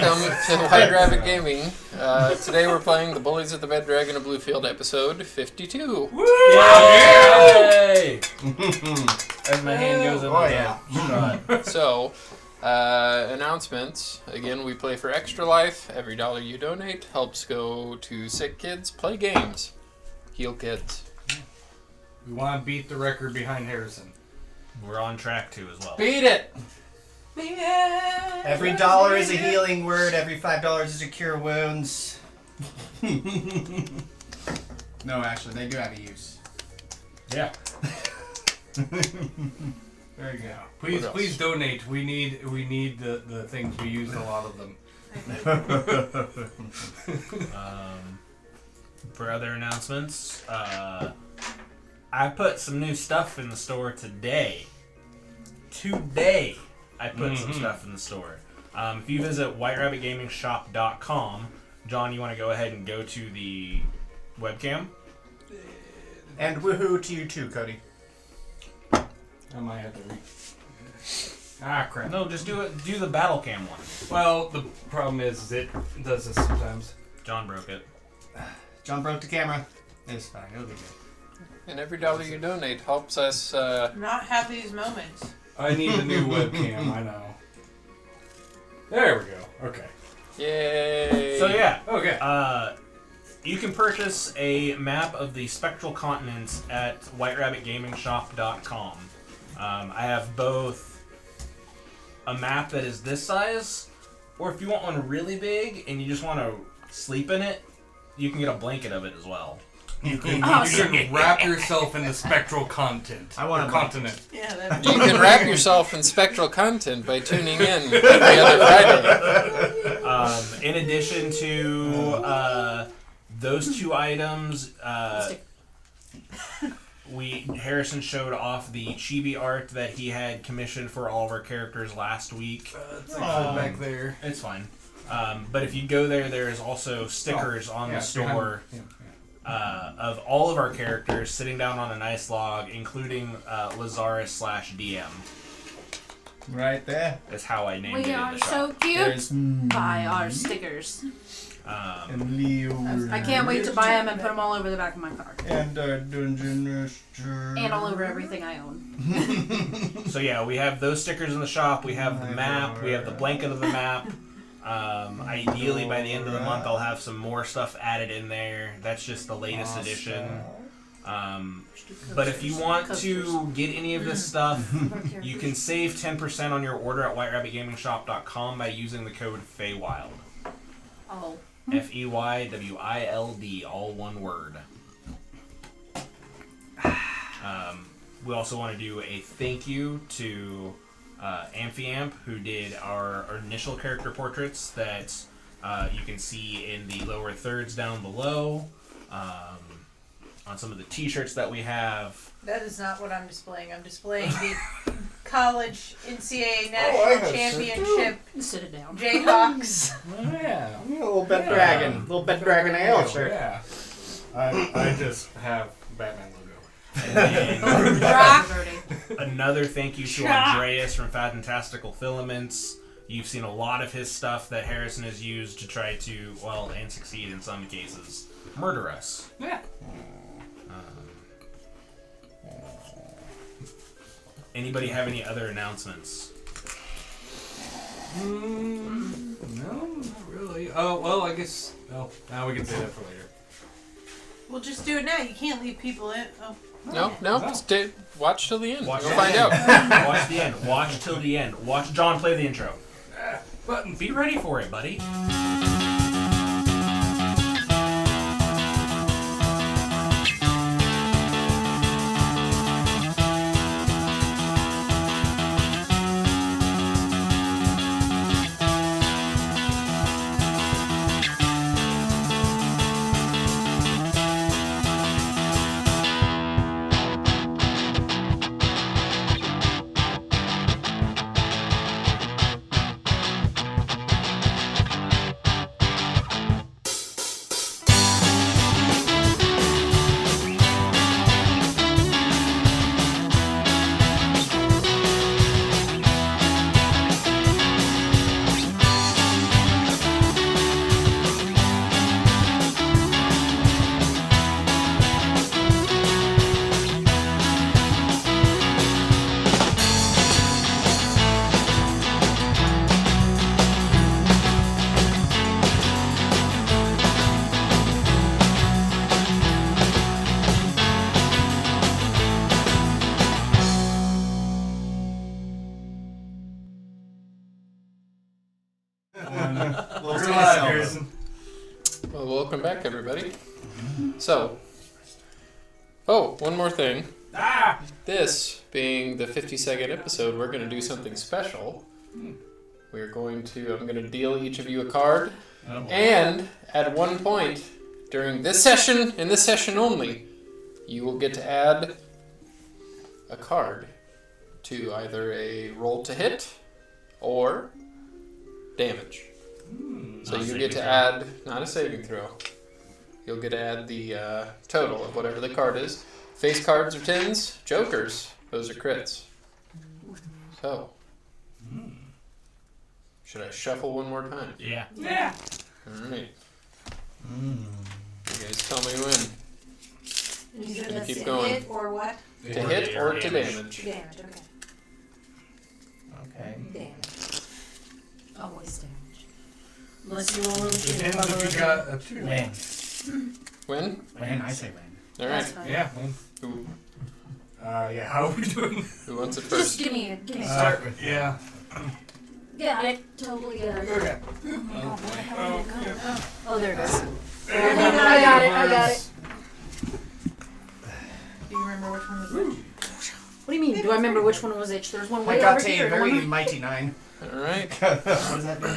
Welcome to White Rabbit Gaming. Today we're playing the Bullies of the Red Dragon of Bluefield, episode 52. Woo! Yay! As my hand goes in yeah. So, announcements. Again, we play for extra life. Every dollar you donate helps go to sick kids. Play games. Heal kids. We want to beat the record behind Harrison. We're on track to as well. Beat it! Every dollar is a healing word. Every $5 is a cure wounds. No, actually, they do have a use. Yeah. There you go. Please donate. We need the things. We used a lot of them. For other announcements, I put some new stuff in the store today. I put some stuff in the store. If you visit whiterabbitgamingshop.com, John, you want to go ahead and go to the webcam? And woohoo to you too, Cody. I might have to Ah, crap. No, just do the battle cam one. Well, the problem is it does this sometimes. John broke it. John broke the camera. It's fine. It'll be good. And every dollar you donate helps us... not have these moments. I need a new webcam, I know. There we go. Okay. Yay! So yeah. Okay. You can purchase a map of the spectral continents at whiterabbitgamingshop.com. I have both a map that is this size, or if you want one really big and you just want to sleep in it, you can get a blanket of it as well. You can wrap yourself in the spectral content. I want a continent. Yeah, that You can wrap yourself in spectral content by tuning in every other Friday. In addition to those two items, Harrison showed off the chibi art that he had commissioned for all of our characters last week. It's actually back there. It's fine. But if you go there is also stickers on the store of all of our characters sitting down on a nice log, including Lazarus/DM. Right there. That's how I named it. We in are the shop. so cute. Buy our stickers. And Leo. I can't wait to buy them and put them all over the back of my car. And our dungeon master. And all over everything I own. So yeah, we have those stickers in the shop. We have the map. We have the blanket of the map. Ideally, by the end of the month, I'll have some more stuff added in there. That's just the latest edition. But if you want to get any of this stuff, you can save 10% on your order at whiterabbitgamingshop.com by using the code FEYWILD. Oh. FEYWILD, all one word. We also want to do a thank you to Amphiamp, who did our initial character portraits that you can see in the lower thirds down below, on some of the t-shirts that we have. That is not what I'm displaying. I'm displaying the college NCAA national championship Sit it down. Jayhawks. Oh, yeah. A little bed dragon. Little bed dragon ale shirt. Yeah. I just have Batman logo. And then Rock. another thank you to Andreas from Fantastical Filaments. You've seen a lot of his stuff that Harrison has used to try to, well, and succeed in some cases, murder us. Yeah. Anybody have any other announcements? No, not really. Oh, well, I guess. Oh, now we can say that for later. We'll just do it now. You can't leave people in. Oh. No. Watch till the end. Watch You'll till find the out. end. Watch the end. Watch till the end. Watch John play the intro. Buttons. Be ready for it, buddy. alive, Harrison. Well, welcome back, everybody. So, one more thing. This being the 52nd episode, we're going to do something special. I'm going to deal each of you a card, and at one point during this session, and this session only, you will get to add a card to either a roll to hit or damage. So you get to add, not a saving throw. You'll get to add the total of whatever the card is. Face cards are 10s, jokers, those are crits. So, should I shuffle one more time? Yeah. Yeah. Alright. You guys tell me when. You Should said we that's keep to going? hit or what? To hit or to damage. Damage, okay. Okay. Damage. Always damage. Unless you roll really good. Depends if you got a 2. When? When? When? I say when. Alright. That's fine. Yeah, man. Who, Yeah, how are we doing? who wants it Just first? give me a Start with, yeah. Yeah, I totally get it. Okay. Oh, there it is. I got it. Do you remember which one was which? What do you mean? Do I remember which one was which? There's one I way got over to a here. very One... mighty 9. Alright. What does that mean?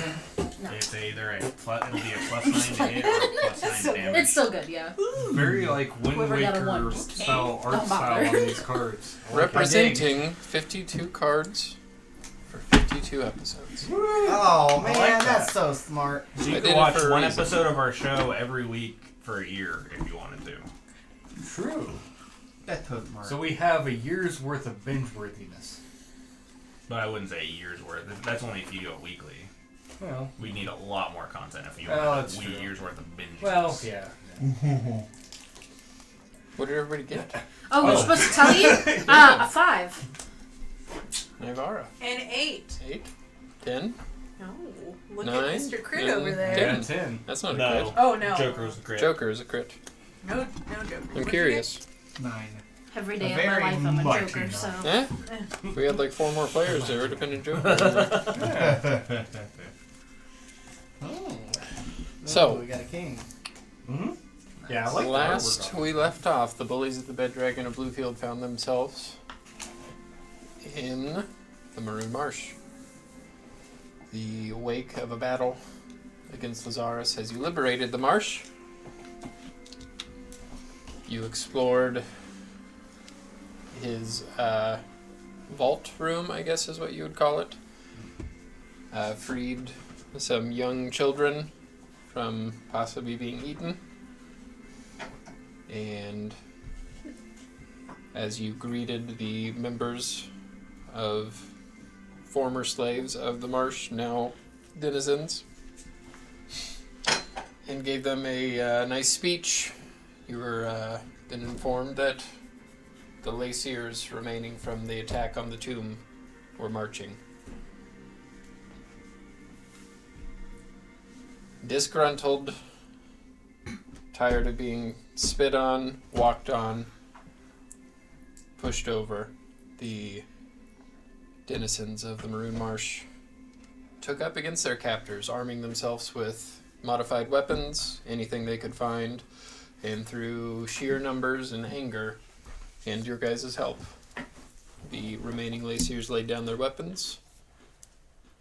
It's either it'll be a +9 to hit or a +9 to damage. It's still good, yeah. Very like Wind Whoever got a Waker one. style art Don't style bother. on these cards. Representing 52 cards for 52 episodes. Oh man, like that. that's so smart. So I you did can it watch for a one reason. episode of our show every week for a year if you wanted to. True. That's so smart. So we have a year's worth of binge worthiness. But I wouldn't say a year's worth. That's only if you go weekly. Well, We need a lot more content if you Well, want that's a true. year's worth of binge. yeah. What did everybody get? Oh, we're supposed to tell you? A 5. Nivara. An 8. 8. 10. No. Look 9, at Mr. Crit and over there. 10. 10. That's not a No. crit. Oh no. Joker was the crit. Joker is a crit. No joke. I'm curious. 9. Every day A of my very life I'm a mighty joker, nine. so. Eh? If we had like 4 more players, there would have been a Joker. Oh. So, we got a king. Mm-hmm. Yeah, I like last we left off, the bullies of the Bed Dragon of Bluefield found themselves in the Maroon Marsh. The wake of a battle against Lazarus. As you liberated the marsh, you explored his vault room, I guess is what you would call it. Freed some young children from possibly being eaten. And as you greeted the members of former slaves of the marsh, now denizens, and gave them a nice speech, you were then informed that the Laciers remaining from the attack on the tomb were marching. Disgruntled, tired of being spit on, walked on, pushed over, the denizens of the Maroon Marsh took up against their captors, arming themselves with modified weapons, anything they could find, and through sheer numbers and anger, and your guys' help, the remaining Laciers laid down their weapons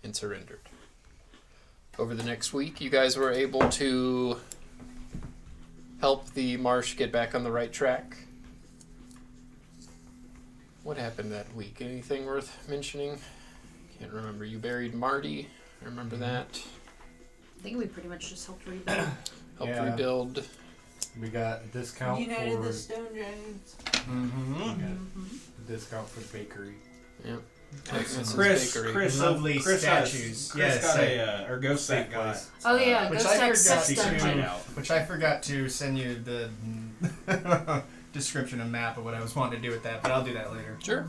and surrendered. Over the next week, you guys were able to help the marsh get back on the right track. What happened that week? Anything worth mentioning? Can't remember. You buried Marty. I remember that. I think we pretty much just helped rebuild. Helped Yeah. rebuild. We got a discount United for the Stone Giants. Mm-hmm. we got a discount for the bakery. Yep. Chris Lovely Chris statues. Chris Yes, got I- or Ghost Sack got. Oh yeah, Which Ghost I Tech forgot 6 to- dungeon. out. Which I forgot to send you the description and map of what I was wanting to do with that, but I'll do that later. Sure.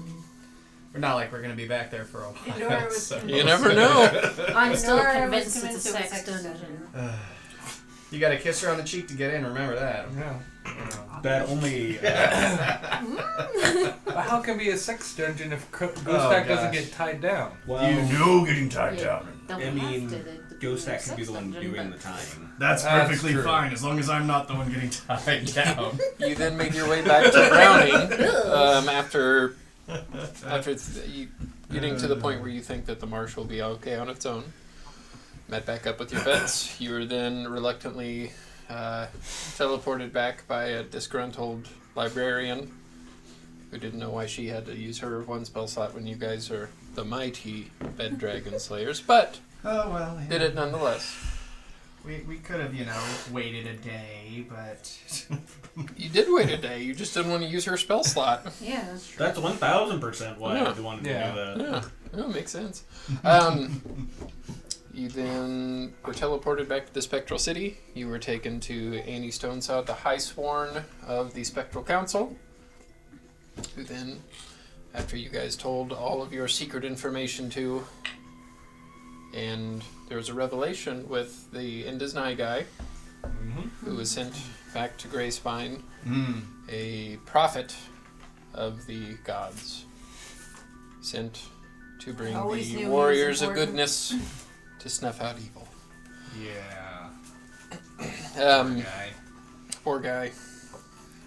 We're not like we're gonna be back there for a Endora while. was So. You never know. I'm still Endora was convinced it's a convinced it was sex sex dungeon. You gotta kiss her on the cheek to get in. Remember that. Yeah. That only. But how can it be a sex dungeon if Ghost Oh, Tech doesn't gosh. get tied down? Well, know getting tied Yeah, don't I have mean, to. The Ghostat can be the one doing the tying. That's That's perfectly true. fine, as long as I'm not the one getting tied down. You then made your way back to Browning after you getting to the point where you think that the marsh will be okay on its own. Met back up with your vets. You were then reluctantly teleported back by a disgruntled librarian who didn't know why she had to use her one spell slot when you guys are the mighty bed dragon slayers, but Oh, well. did it nonetheless. We could have, waited a day, but... You did wait a day. You just didn't want to use her spell slot. Yeah, that's true. That's 1000% why Yeah. I wanted to Yeah. do that. Yeah, that makes sense. You then were teleported back to the Spectral City. You were taken to Annie Stoneside, the High Sworn of the Spectral Council, who then, after you guys told all of your secret information to, and there was a revelation with the Indisnai guy, who was sent back to Grey Spine, a prophet of the gods, sent to bring Always knew the he was warriors of important. goodness to snuff out evil. Yeah. Guy. Poor guy.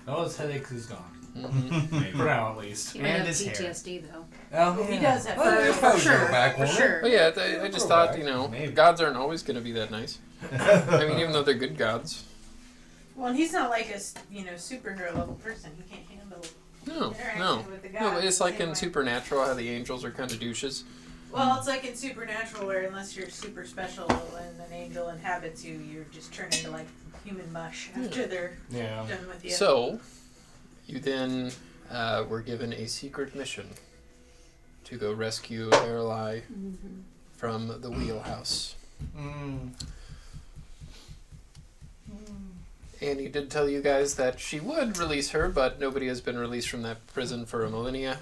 All his headaches is gone. Mhm. For now, at least. He might And have his hair. PTSD though. Oh, He does have For sure. Back, For won't it? sure. But yeah, I just thought, Maybe. gods aren't always going to be that nice. I mean, even though they're good gods. Well, he's not like a superhero level person. He can't handle No, interaction no. with the gods. No, but it's like in anyway. Supernatural how the angels are kind of douches. Well, it's like in Supernatural where unless you're super special and an angel inhabits you, you're just turned into like human mush after they're Yeah. done with you. So, you then were given a secret mission to go rescue Aralai from the wheelhouse. Annie did tell you guys that she would release her, but nobody has been released from that prison for a millennia.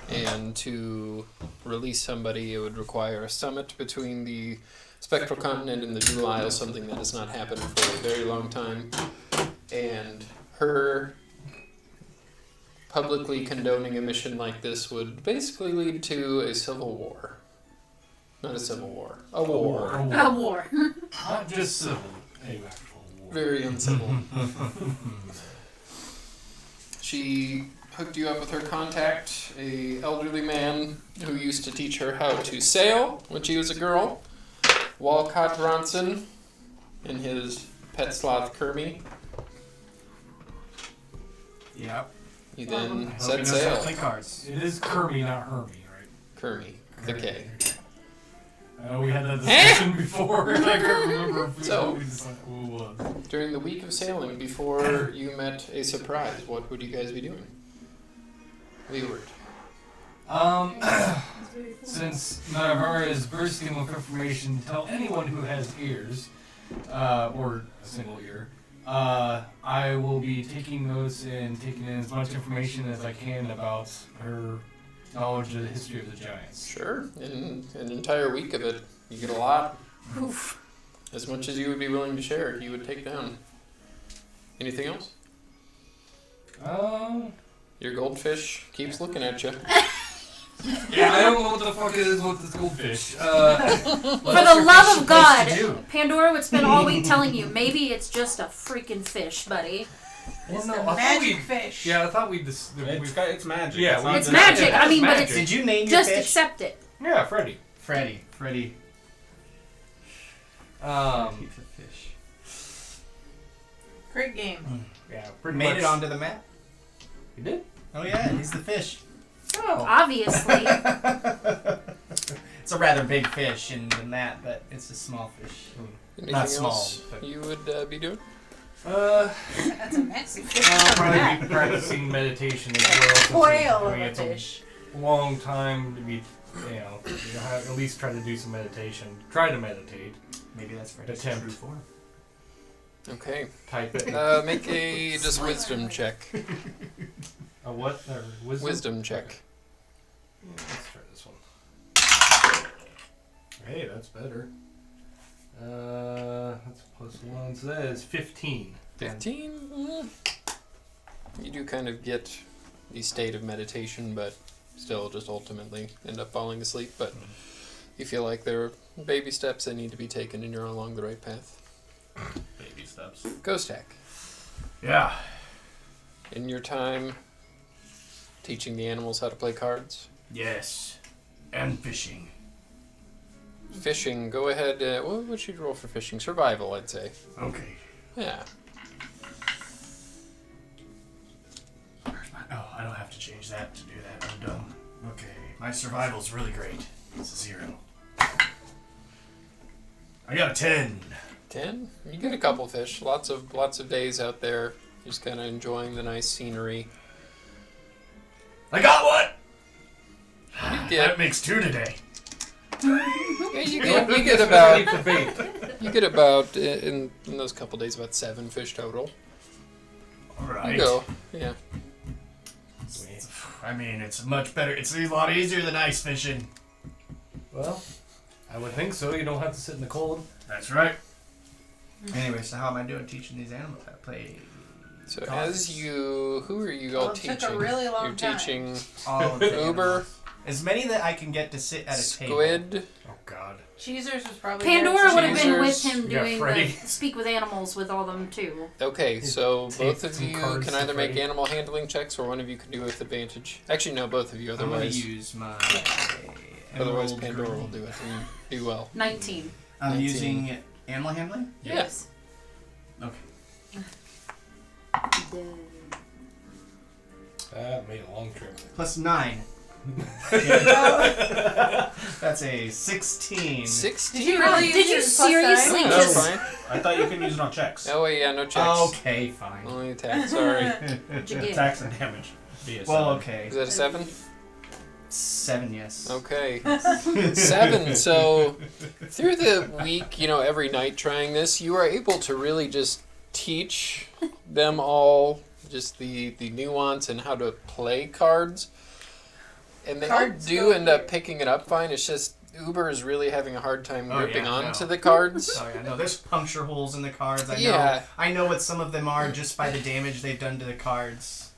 And to release somebody, it would require a summit between the Spectral Continent and the Dual Isles, something that has not happened for a very long time. And her publicly condoning a mission like this would basically lead to a civil war. Not a civil war. A war. A war. Not just civil. A actual war. Very uncivil. She hooked you up with her contact, a elderly man who used to teach her how to sail when she was a girl, Walcott Bronson, and his pet sloth Kermie. Yep. You then Hope he set knows how to sail. play cards. It is Kirby, not Hermie, right? Kermie, the K. I know we had that discussion before. I can't remember if we So- who it was. During the week of sailing, before you met a surprise, what would you guys be doing? Leeward. Since Navarra is bursting with information, tell anyone who has ears, or a single ear, I will be taking notes and taking in as much information as I can about her knowledge of the history of the giants. Sure. In an entire week of it, you get a lot. Oof. As much as you would be willing to share, you would take down. Anything else? Your goldfish keeps looking at you. Yeah, I don't know what the fuck it is with this goldfish. For the love of God, Pandora would spend all week telling you, maybe it's just a freaking fish, buddy. It's no, the I thought magic we- fish. Yeah, I thought It's magic. Yeah, not It's just- magic. I mean, but magic. it's Did you name your just fish? accept it. Yeah, Freddy. Freddy. He's a fish. Great game. Yeah, pretty Made much. it onto the map. You did? Oh yeah, he's the fish. Oh. Obviously. It's a rather big fish in the map, but it's a small fish. Anything Not small, else but- you would be doing? That's a Mexican fish. I'll probably be practicing meditation as well. since Whale I mean, of a it's fish. a long time to be, at least try to do some meditation. Try to meditate. Maybe that's Freddy's Attempt. true form. Okay. Type it. Make a just wisdom check. A what? Wisdom check. Yeah, let's try this one. Hey, that's better. That's +1, so that is 15. 15? You do kind of get the state of meditation, but still just ultimately end up falling asleep. But you feel like there are baby steps that need to be taken and you're along the right path. Baby steps. Ghost Hack. Yeah. In your time teaching the animals how to play cards. Yes. And fishing. Fishing, go ahead. What should you roll for fishing? Survival, I'd say. Okay. Yeah. Where's my... Oh, I don't have to change that to do that. I'm dumb. Okay. My survival's really great. It's a 0. I got a 10. 10? You get a couple fish. Lots of days out there, just kind of enjoying the nice scenery. I got one! You get, That makes 2 today. yeah, you get about you get about in those couple days about 7 fish total. Alright. You go, yeah. I mean, it's much better. It's a lot easier than ice fishing. Well, I would think so. You don't have to sit in the cold. That's right. Anyway, so how am I doing teaching these animals how to play? So cards? who are you all Well, it teaching? took a really long You're time. teaching All of the Uber, animals. As many that I can get to sit at a table. Squid. Oh, God. Cheezers was probably Pandora would have been with Cheezers. him You got doing Freddy. the speak with animals with all them too. Okay, so Take both of some you cards can to either make Freddy. animal handling checks, or one of you can do it with advantage. Actually, no, both of you. I'm going to Otherwise, use my otherwise emerald Pandora green. will do it and do well. 19. I'm 19. using animal handling? Yes. Okay. That made a long trip. Plus 9. That's a 16. 16. Did you really use Did you your plus seriously nine? That's just? fine. I thought you couldn't use it on checks. Oh wait, yeah, no checks. Okay, fine. Only attack. Sorry. What'd you get? Attacks and damage. Be a Well, 7. okay. Is that a 7? 7, yes. Okay. 7. So through the week, every night trying this, you are able to really just teach them all just the nuance and how to play cards. And they all Cards do go end up weird. picking it up fine. It's just Uber is really having a hard time Oh, gripping yeah, onto no. the cards. Oh yeah, no, there's puncture holes in the cards. Yeah. I know what some of them are just by the damage they've done to the cards.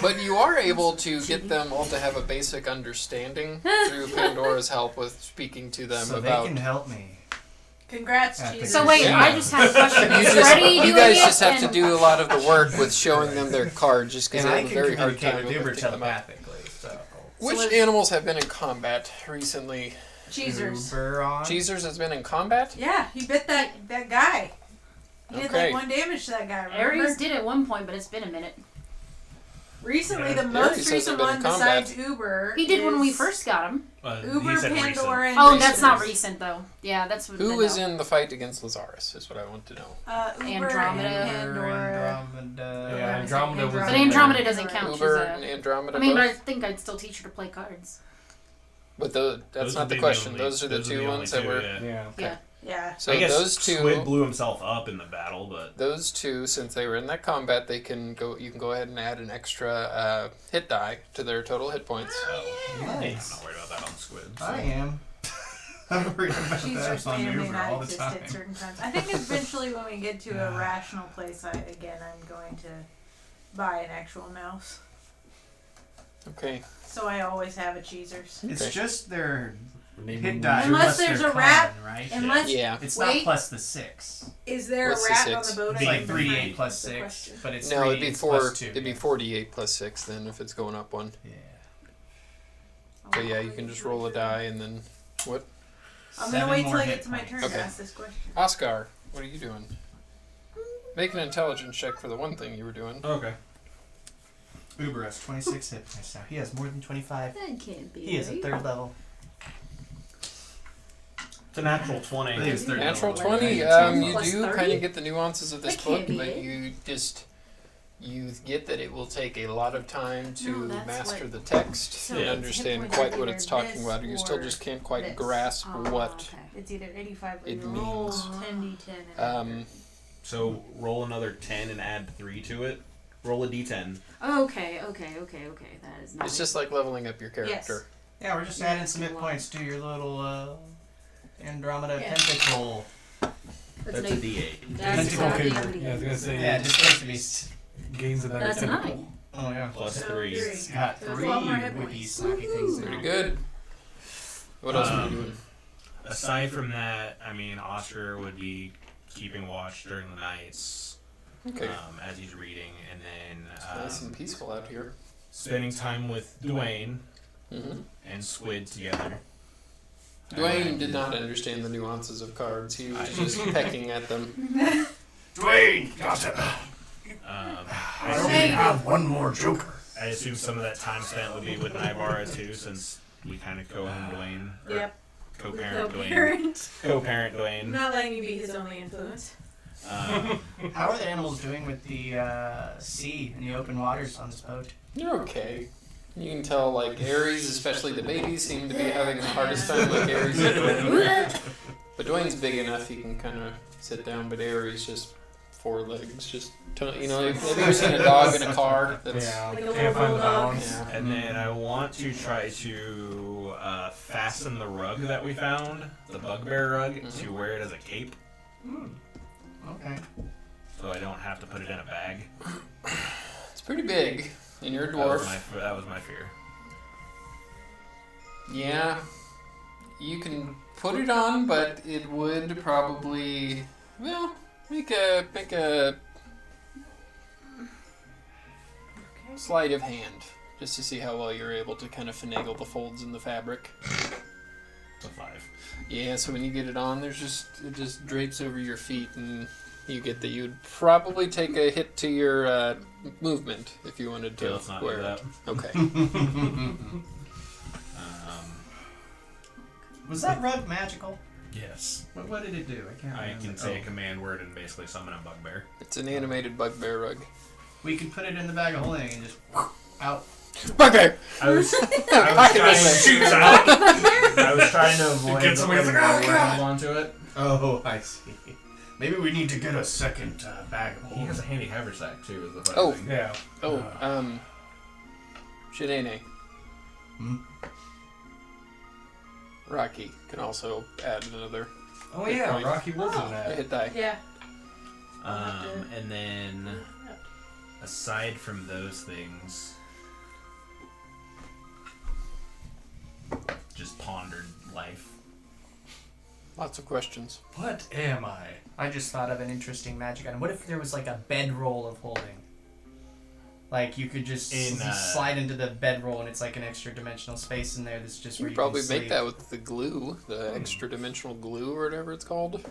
But you are able to get them all to have a basic understanding through Pandora's help with speaking to them So about. they can help me. Congrats, Yeah, Cheezers. So wait, Yeah. I just have a question. You, Is just, Freddy you doing guys it? just have to And- do a lot of the work with showing them their cards, just because And they I have a can very hard communicate time with Uber picking them up. telepathically, so. Which So is- animals have been in combat recently? Cheezers. Uber on. Cheezers has been in combat? Yeah, he bit that guy. He did Okay. like 1 damage to that guy. Remember? Aries did at one point, but it's been a minute. Recently, Yeah. the Aries most hasn't recent been in one combat. besides Uber. He did when we is first got him. Uber, he said Pandora, recent. and Oh, that's not Cheezers. recent though. Yeah, that's what. Who no. was in the fight against Lazarus, is what I want to know. Uber, Andromeda. Pandora. Andromeda. Yeah, Andromeda was But in Andromeda there. doesn't count. Uber She's and a, Andromeda I mean, I both? think I'd still teach her to play cards. But Those that's would not the be question. only- Those are the two only ones that two, were... yeah. Yeah. Yeah. Yeah. So I guess those two... Squid blew himself up in the battle, but Those two, since they were in that combat, they can go. You can go ahead and add an extra hit die to their total hit points. I'm Nice. not worried about that on Squid. So. I am. I'm worried about Cheezers that on may or may Uber not all the exist time. at certain times. I think eventually when we get to a rational place, I'm going to buy an actual mouse. Okay. So I always have a Cheezers. It's Okay. just their Maybe hit die. Unless plus there's their a rat, common, right? Unless Yeah. It's Wait. not plus the 6. is there What's a the rat on 6? the boat? It's I like can 3d8 find? plus That's the 6, question. but it's No, 3d8 it'd be plus 2. It'd be 48 plus 6 then if it's going up one. Yeah. So yeah, you can just roll a die and then what? I'm 7 gonna wait more till I hit get to my turn points. to Okay. ask this question. Oscar, what are you doing? Make an intelligence check for the one thing you were doing. Okay. Uber has 26 hit points now. He has more than 25. That can't be. He is at 3rd level. It's a natural I think 20. it's 3rd Natural level. 20. You Plus do 30? kind of get the nuances of this That book, can't be but it. you get that it will take a lot of time to No, that's master what- the text So and it's understand hit quite points what are it's either talking this about. You still or just can't quite this. grasp Oh, what okay. It's either 85 or It you roll means. 10d10. And So roll another 10 and add 3 to it. Roll a d10. Okay. That is not. it's just like leveling up your character. Yeah, we're just Yeah, adding some that's hit a points to your little Andromeda Yeah. tentacle. That's a d8. That's Tentacle not cougar. the Yeah, I was gonna say Yeah, just supposed to be. gains another That's a tentacle. 9. Oh yeah. Plus So 3. three. It's got So it's 3 a lot more hit whippy points. socky things. Pretty now. good. What else are you Um, doing? Aside from that, I mean, Oscar would be keeping watch during the nights Okay. as he's reading, and then It's nice and peaceful out here. spending time with Dwayne Mm-hmm. and Squid together. Dwayne did not understand the nuances of cards. He was just pecking at them. Dwayne, got it. I only have one more joker. I assume some of that time spent would be with Nybara too, since we kind of co-own Dwayne. Or Yep. Co-parent Dwayne. Co-parent. Co-parent Dwayne. I'm not letting you be his only influence. How are the animals doing with the sea and the open waters on this boat? You're okay. You can tell, like, Aries, especially the babies, seem to be having the hardest time, like Aries and Dwayne. But Dwayne's big enough he can kind of sit down, but Aries just 4 legs, just, you know, have you ever seen a dog in a car? That's, Like a little Can't find the bulldog. balance. yeah. And then I want to try to fasten the rug that we found, the bugbear rug, to wear it as a cape, Okay. so I don't have to put it in a bag. It's pretty big, and you're a dwarf. That was my fear. Yeah, you can put it on, but it would probably, well, make a sleight of hand, just to see how well you're able to kind of finagle the folds in the fabric. It's a 5. Yeah, so when you get it on, it just drapes over your feet, and you get that you'd probably take a hit to your movement if you wanted to Okay, let's not do wear that. it. Okay. Was that rug magical? Yes. What did it do? I can't I remember. can say a command word and basically summon a bugbear. It's an animated bugbear rug. We could put it in the bag of holding and just out. Bugbear! I was Pocket I was trying to avoid Get somebody putting like, "Oh, the God." word onto it. Oh, I see. Maybe we need to get a second bag of He holding. has a handy haversack too. Is the funny Oh. thing. Yeah. Shanae. Hmm? Rocky can also add another Oh yeah, point. Rocky was in that. hit die. Yeah. And then aside from those things, just pondered life. Lots of questions. What am I? I just thought of an interesting magic item. What if there was like a bedroll of holding? Like you could just slide into the bedroll and it's like an extra dimensional space in there that's just You where could you probably can make sleep. that with the glue, the extra dimensional glue or whatever it's called.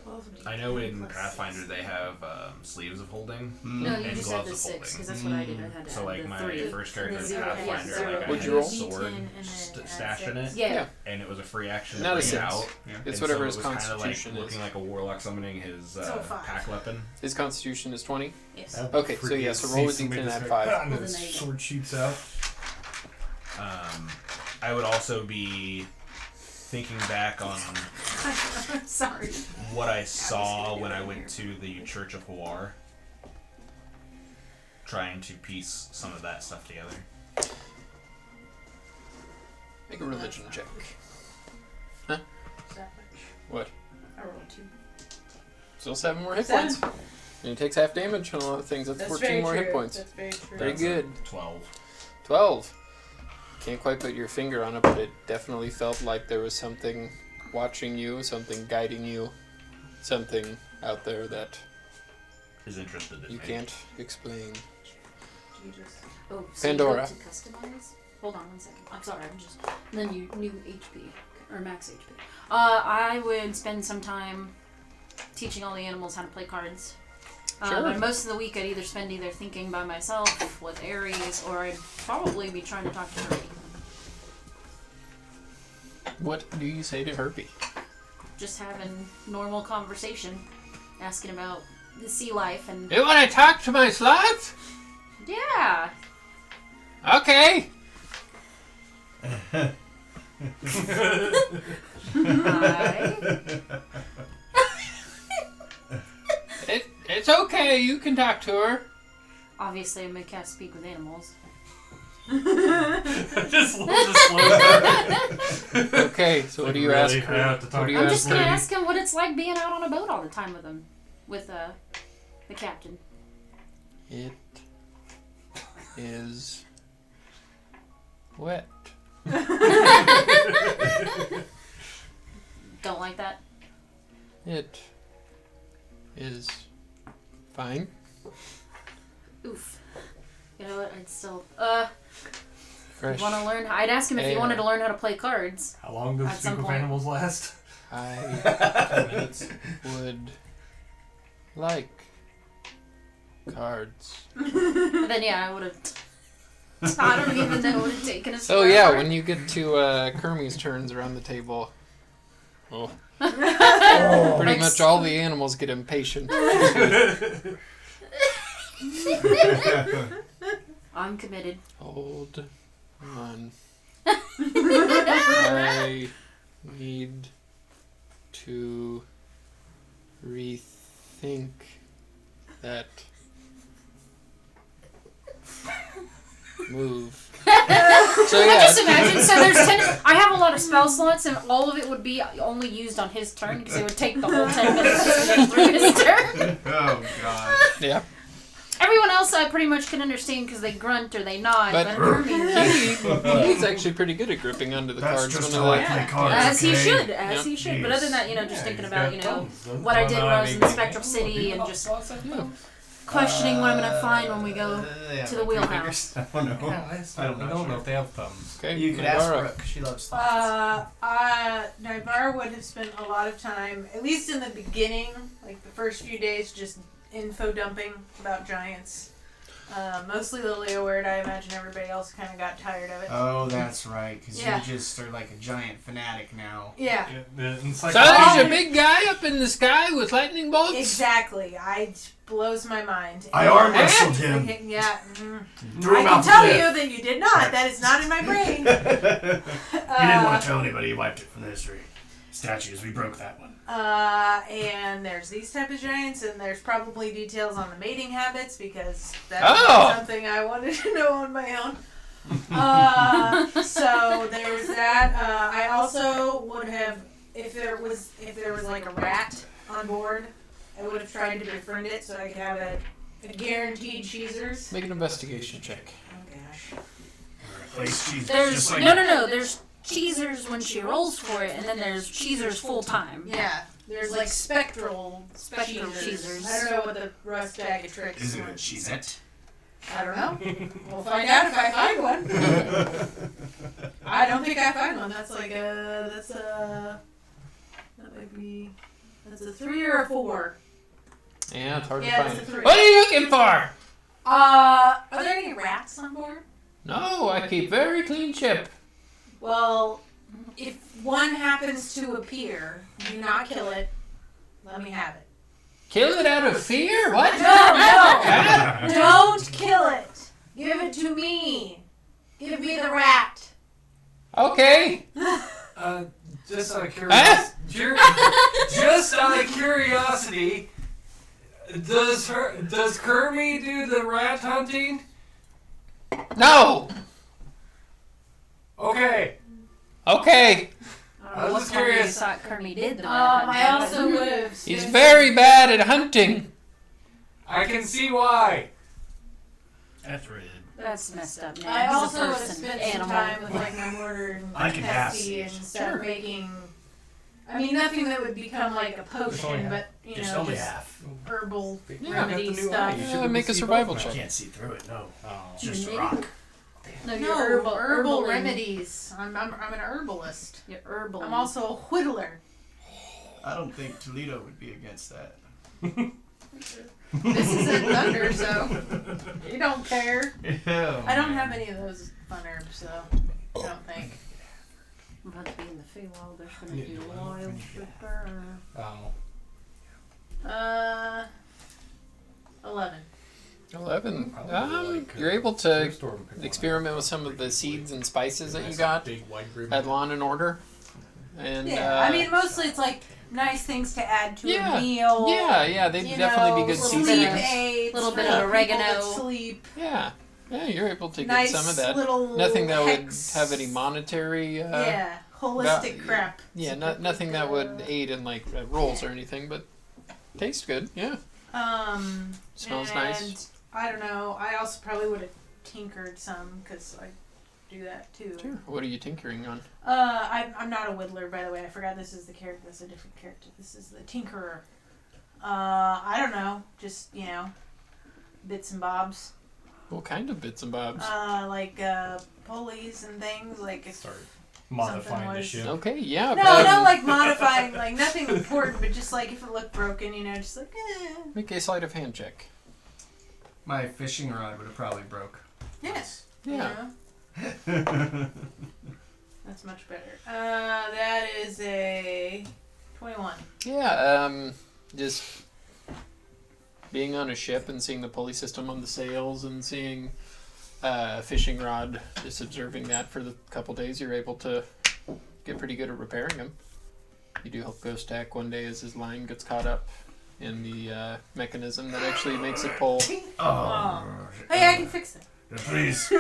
I know in Pathfinder they have sleeves of holding. No, you And just had gloves the of 6 holding. because that's what I did. I had to So add like the my 3. first character in Zero, yeah, Pathfinder, zero. like I Would had you roll? a sword stashed in it, Yeah. and it was a free action to Not a bring it 6. out. It's And whatever so his it was kinda constitution like is. looking like a warlock summoning his So 5. pack weapon. His constitution is 20. Yes. Okay, so yeah, so roll a d10 at 5. And Well, the then there you go. sword shoots out. I would also be thinking back on Sorry. what I saw when I went to the Church of Huar, trying to piece some of that stuff together. Make a religion check. That much. What? I rolled 2. Still 7 more hit 7. points. And he takes half damage on a lot of things. That's 14 very more true. hit points. That's very true. Very good. 12. 12. Can't quite put your finger on it, but it definitely felt like there was something watching you, something guiding you, something out there that Is interested in you me. can't explain. You just- Oh, so Pandora. You go to customize? Hold on one second. I'm sorry. I'm just. And then you new HP or max HP. I would spend some time teaching all the animals how to play cards. Sure. But most of the week, I'd either spend thinking by myself with Aries, or I'd probably be trying to talk to Herbie. What do you say to Herbie? Just having normal conversation, asking about the sea life and You want to talk to my slots? yeah. Okay. Hi. It's okay. You can talk to her. Obviously, I'm gonna cast Speak with Animals. just slow down. Okay. So what do you Really? ask I her? have to talk What do you I'm ask just gonna her? ask him what it's like being out on a boat all the time with him, with the captain. It is wet. don't like that? It is fine. Oof. You know what? I'd still. Fresh. Want to learn? I'd ask him if he air. wanted to learn how to play cards. How long does At some Speak of point. Animals last? I would like cards. But then yeah, I would have. I don't even know what it'd taken us. So yeah, when you get to Kermie's turns around the table, oh, pretty much all the animals get impatient. I'm committed. Hold on. I need to rethink that move. So I yeah, just imagine. So there's 10. I have a lot of spell slots, and all of it would be only used on his turn because it would take the whole 10 minutes just to get through his turn. Oh god. yeah. Everyone else I pretty much can understand because they grunt or they nod. But Hermes, he's actually pretty good at gripping onto the That's cards. just when how I they're play like, cards. as he okay? should, Yep. he should. But other than that, just thinking about what I I did when I was in the Spectral City and just questioning what I'm gonna find when we go to the wheelhouse. I don't know. I don't know if they have thumbs. okay, You could ask Nagara. Brooke. She loves thoughts. Nybara would have spent a lot of time, at least in the beginning, like the first few days, just info dumping about giants. Mostly the Leo word. I imagine everybody else kind of got tired of it. Oh, that's right. Because Yeah. you just are like a giant fanatic now. Yeah, So there's a big guy up in the sky with lightning bolts? exactly. It blows my mind. I arm wrestled him. Yeah. Threw I him can out tell the you cliff. that you did not. That is not in my brain. He didn't want to tell anybody. He wiped it from the history. Statues. We broke that one. And there's these type of giants, and there's probably details on the mating habits because that's something I wanted to know on my own. So there's that. I also would have, if there was like a rat on board, I would have tried to befriend it so I could have a guaranteed cheesers. Make an investigation check. Oh gosh. Place cheese. There's Just like no. There's cheesers when she rolls for it, and then there's cheesers full time. Yeah. There's like spectral cheesers. I don't know what the rust bag of tricks Is it a are. cheesette? I don't know. We'll find out if I find one. I don't think I find one. That's like that's a 3 or a 4. Yeah, it's hard to Yeah, find. it's a 3. What are you looking for? Are there any rats on board? No, I keep very clean ship. Well, if one happens to appear, do not kill it. Let me have it. Kill it out of fear? What? No! Don't kill it. Give it to me. Give me the rat. Okay. Just out of curiosity, just out of curiosity, does Kermie do the rat hunting? No. Okay. Okay. I was What just time you curious. thought Kermie did the I also would have. He's very bad at hunting. I can see why. That's rude. That's messed up, man. I He's also a would have person, spent animal. some time with like my mortar and I can have pesty and seeds. stuff making. I mean, nothing that would become like a potion, but you Just know, only just half. herbal Yeah, remedy got the new stuff. eye. You Yeah, make a survival I check. can't see through it. No. Oh. It's just a rock. No, No, you're herbal herbaling. remedies. I'm an herbalist. You're herbal. I'm also a whittler. I don't think Toledo would be against that. This is in Thunder, so you don't care. Yeah. I don't have any of those fun herbs, so I don't think. I'm about to be in the Feywild. They're gonna do wild flipper. Oh. 11. 11. Probably like, You're able to Snowstorm could experiment with some of the seeds and spices that you got Big white grim. at Lawn and Order. And Yeah, I mean, mostly it's like nice things to add to Yeah. a meal. yeah, they'd you definitely know, be good sleep seasonings. aids, Little bit for of people oregano. that Sleep. Yeah, you're able to get Nice some of that. little Nothing that hex. would have any monetary. Yeah, holistic val- crap. Yeah, nothing that would aid in like rolls or anything, but tastes good. Yeah, smells and nice. I don't know. I also probably would have tinkered some because I do that too. Sure. What are you tinkering on? I'm not a whittler, by the way. I forgot this is the character. That's a different character. This is the tinkerer. I don't know. Just, bits and bobs. What kind of bits and bobs? Like pulleys and things. Like if Start modifying the was- ship. Okay, yeah. no, not like modifying, like nothing important, but just like if it looked broken, just like Make a sleight of hand check. My fishing rod would have probably broke. Yes. Yeah. That's much better. That is a 21. Yeah, just being on a ship and seeing the pulley system on the sails and seeing a fishing rod, just observing that for the couple days, you're able to get pretty good at repairing them. You do help Ghost Tack one day as his line gets caught up in the mechanism that actually makes it pull. Oh. Hey, I can fix it. Please.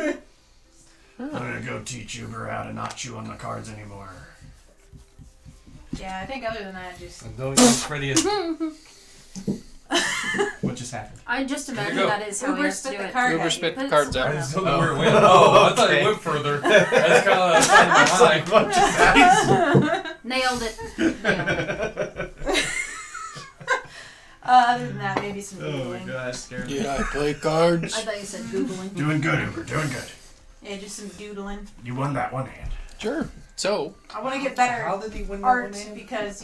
I'm gonna go teach Uber how to not chew on the cards anymore. Yeah, I think other than that, just. And don't use Freddy's. What just happened? I just imagine go. that is how he Uber has to spit do the it. card Uber at spit you. the cards I out. just don't know where it went. Oh, I thought it went further. That's kind of my mind. Nailed it. Other than that, maybe some Oh my Googling. god, that scared me. Yeah, I play cards. I thought you said Googling. Doing good, Uber. Doing good. Yeah, just some doodling. You won that one hand. Sure. So, I want to get better How did he win that art one, man? because,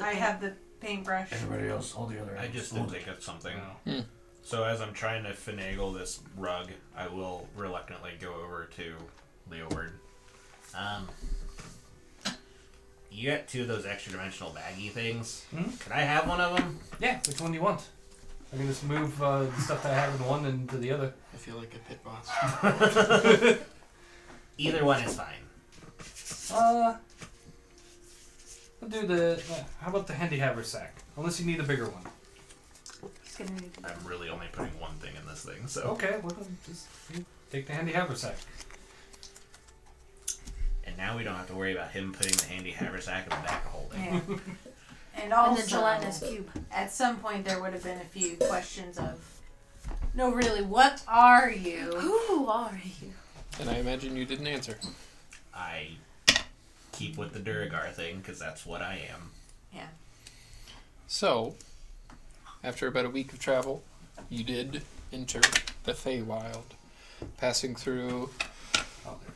I have the paintbrush. Everybody else, hold the other hand. I just did think of something. Hmm. So as I'm trying to finagle this rug, I will reluctantly go over to Leeward. You got two of those extra dimensional baggy things. Could I have one of them? Yeah, which one do you want? I can just move the stuff that I have in one into the other. I feel like a pit boss. Either one is fine. I'll do the. How about the handy haversack? Unless you need a bigger one. He's gonna need to- I'm really only putting one thing in this thing, so. Okay, well then just take the handy haversack. And now we don't have to worry about him putting the handy haversack in the back of holding. Yeah. And And also, the gelatinous cube. at some point there would have been a few questions of, no, really, what are you? Who are you? And I imagine you didn't answer. I keep with the Duragar thing, because that's what I am. Yeah. So, after about a week of travel, you did enter the Feywild, passing through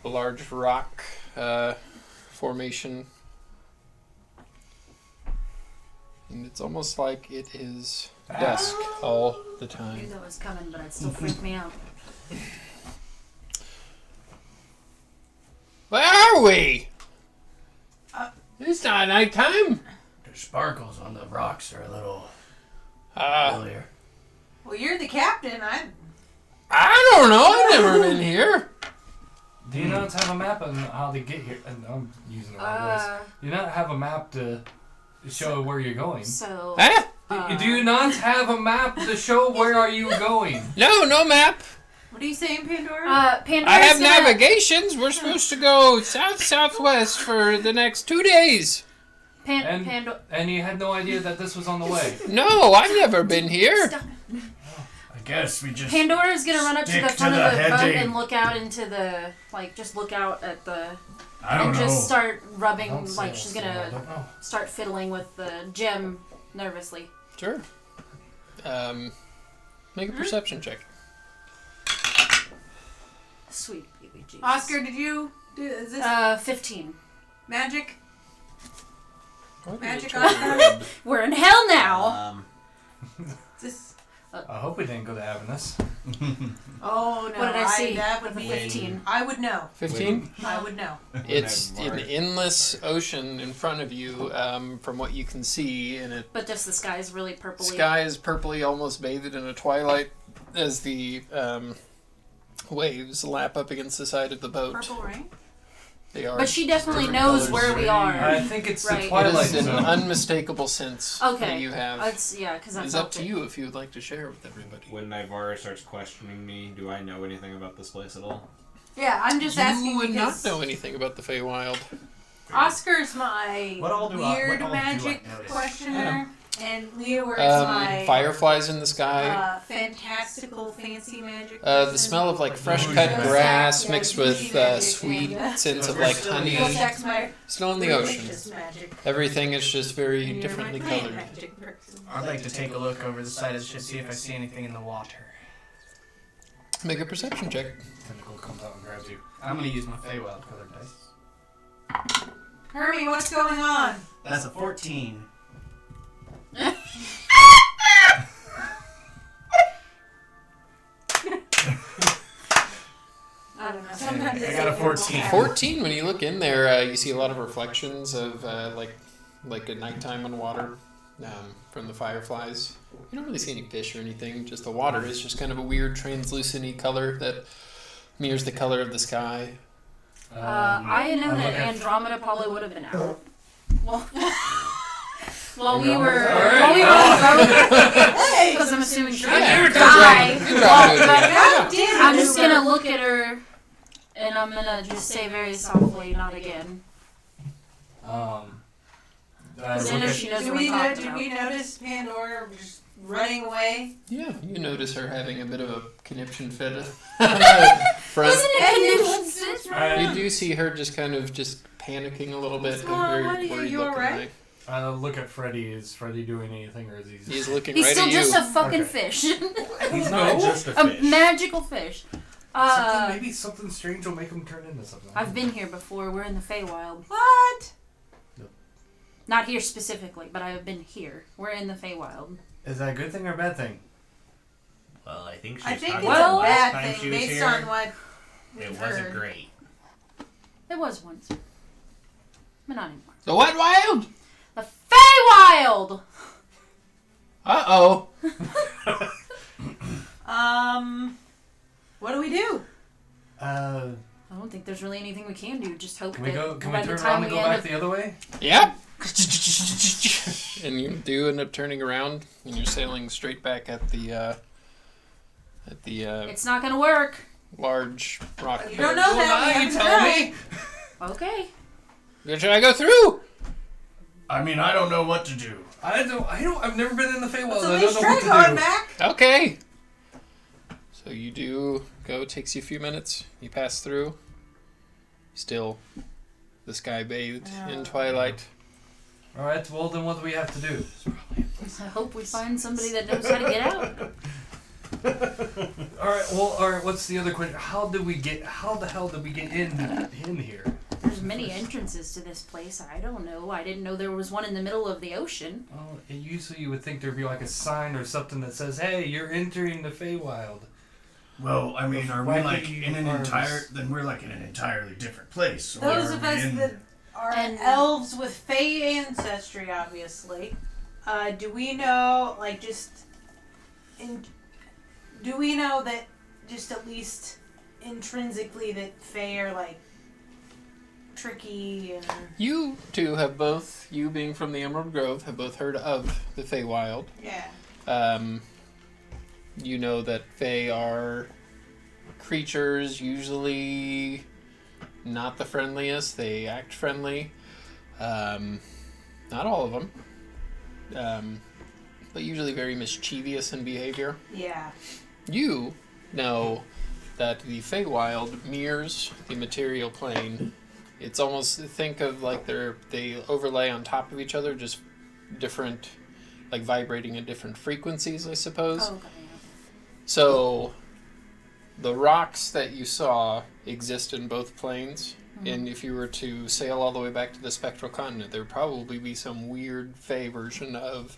a large rock formation. And it's almost like it is dusk all the I knew time. that was coming, but it still freaked me out. Where are we? It's not nighttime. The sparkles on the rocks are a little Uh, familiar. Well, you're the captain. I don't know. I've never been here. Do you not have a map on how to get here? And I'm using the wrong words. Do you not have a map to show where you're going? So. Huh? Do you not have a map to show where are you going? No map. What are you saying, Pandora? Pandora's I have gonna, navigations. We're supposed to go southwest for the next 2 days. And you had no idea that this was on the way. No, I've never been here. Stop. I guess we just. Pandora's gonna run up to Stick the to front the of the boat heading. and look out into the, just look out at the, I don't and know. just start I rubbing, don't say she's this, I gonna don't know. start fiddling with the gem nervously. Sure. Make a perception check. Sweet baby Jesus. Oscar, did you do? Is this 15. magic? What Magic are you trying Oscar? to We're in hell now! Is this? I hope we didn't go to Avernus. Oh no! What did I see? That would With be the 15. I would know. 15? I would know. It's Mark. an endless ocean in front of you, from what you can see, and it But just the sky is really purpley. sky is purpley, almost bathed in a twilight, as the waves lap up against the side of the boat. Purple rain. They are. But she definitely different knows colors. where we I are. think it's Right. the It Twilight is an Zone. unmistakable sense that Okay. you have. It's, yeah, because I It's felt up to it. you if you would like to share with everybody. When Nivara starts questioning me, do I know anything about this place at all? Yeah, I'm just asking You would because not know anything about the Feywild. Oscar's my What all do weird I magic notice? questioner. And Leo, where's my fireflies in the sky. fantastical fancy magic? The smell of like fresh cut grass mixed with sweet scents of like honey. Snow in the ocean. Everything is just very differently colored. I'd like to take a look over the side of the ship, see if I see anything in the water. Make a perception check. Tentacle comes out and grabs you. I'm gonna use my Feywild colored dice. Hermie, what's going on? That's a 14. I don't know. Sometimes I got a 14. 14. When you look in there, you see a lot of reflections of like at nighttime on water from the fireflies. You don't really see any fish or anything. Just the water is just kind of a weird translucent color that mirrors the color of the sky. I know that Andromeda probably would have been out. Well, while we were on the boat, because I'm assuming she would die. I'm just gonna look at her, and I'm gonna just say very softly, "Not again." Because I know she knows what I'm talking Did about. we notice Pandora just running away? Yeah, you notice her having a bit of a conniption fit front. Wasn't it conniption? You do see her just kind of just panicking a little bit and very worried you looking. alright? Like. Look at Freddy. Is Freddy doing anything, or is he? He's looking He's right still at you. just a fucking Okay. fish. He's not just a A fish. magical fish. Maybe something strange will make him turn into something. I've been here before. We're in the Feywild. What? Not here specifically, but I've been here. We're in the Feywild. Is that a good thing or a bad thing? Well, I think I she's think it's talking a about last bad time thing she was based here. on what It we've wasn't heard. great. It was once. But not anymore. The what wild? The Feywild! Uh-oh. What do we do? I don't think there's really anything we can do. Just hope Can we that go? Can by we the turn time around and we go end back up... the other way? Yep. And you do end up turning around, and you're sailing straight back at the It's not gonna work. large rock. You don't know that. We haven't tried. Okay. Should I go through? I mean, I don't know what to do. I don't. I've never been in the Feywild. Let's I at don't least know try what to going do. back. Okay. So you do go. Takes you a few minutes. You pass through. Still, the sky bathed in twilight. All right. Well, then what do we have to do? I hope we find somebody that knows how to get out. All right. Well, all right. What's the other question? How the hell did we get in here? There's many entrances to this place. I don't know. I didn't know there was one in the middle of the ocean. Well, usually you would think there'd be like a sign or something that says, "Hey, you're entering the Feywild." Well, I mean, are we Why like couldn't you in an arms? then we're like in an entirely different place. Or Those are of we us in- that are And- elves with Fey ancestry, obviously, do we know, like, do we know that just at least intrinsically that Fey are, like, tricky and... You two have both, you being from the Emerald Grove, have both heard of the Feywild. Yeah. You know that Fey are creatures, usually not the friendliest. They act friendly. Not all of them. But usually very mischievous in behavior. Yeah. You know that the Feywild mirrors the material plane. It's almost, think of like they overlay on top of each other, just different, like vibrating at different frequencies, I suppose. Oh, okay. So, the rocks that you saw exist in both planes, and if you were to sail all the way back to the spectral continent, there would probably be some weird Fey version of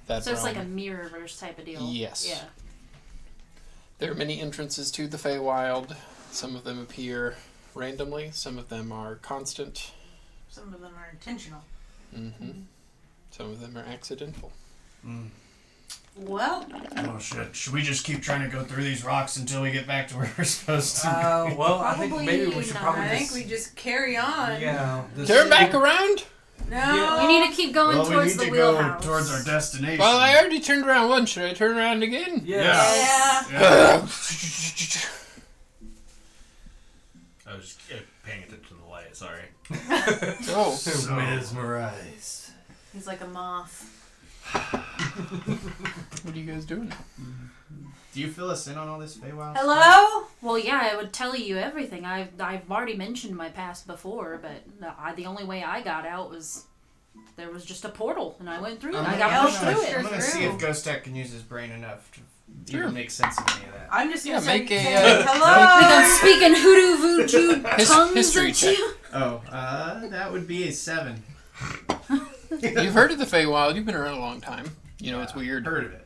that So it's like a realm. mirrorverse type of deal. Yes. Yeah. There are many entrances to the Feywild. Some of them appear randomly, some of them are constant. Some of them are intentional. Mm-hmm. Some of them are accidental. Well, Oh shit! Should we just keep trying to go through these rocks until we get back to where we're supposed to? Well, I think Probably maybe we should not. probably I just. think we just carry on. Yeah. Turn back around? No. We need to keep going Well, we towards need the to go wheelhouse. towards our destination. Well, I already turned around once. Should I turn around again? Yeah. Yeah. Yeah. I was just paying attention to the light. Sorry. Oh. So- Mesmerized. He's like a moth. What are you guys doing? Do you fill us in on all this Feywild? Hello? Well, yeah, I would tell you everything. I've already mentioned my past before, but the only way I got out was there was just a portal, and I went through it. I got pushed through I'm it. gonna see if Ghost Tech can use his brain enough to even make sense of any of that. I'm just gonna make say, a, hello. We don't speak in hoodoo voodoo tongues history at check. you. Oh, that would be a 7. You've heard of the Feywild. You've been around a long time. You know, it's weird. Heard of it.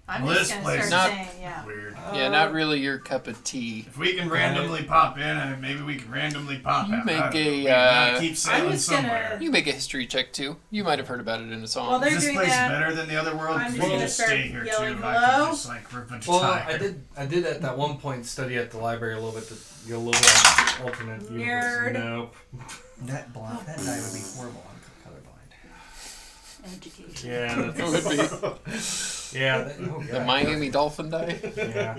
I'm Well, just this gonna place start is saying, yeah. Weird. Yeah, not really your cup of tea. If we can randomly pop in, and maybe we can randomly pop You out. make I don't know. a, We gotta keep I'm sailing just somewhere. gonna. You make a history check too. You might have heard about it in a song. Well, they're Is this doing place that. better than the other world? I'm Because just we can gonna just start stay here yelling, too. hello? I can just like rip a Well, tire. I did at that one point study at the library a little bit to get a little bit alternate Nerd. universe. Nope. That die would be horrible. I'm colorblind. Education. Yeah, It that's, would be yeah. That, oh the God. Miami Dolphin die. Yeah.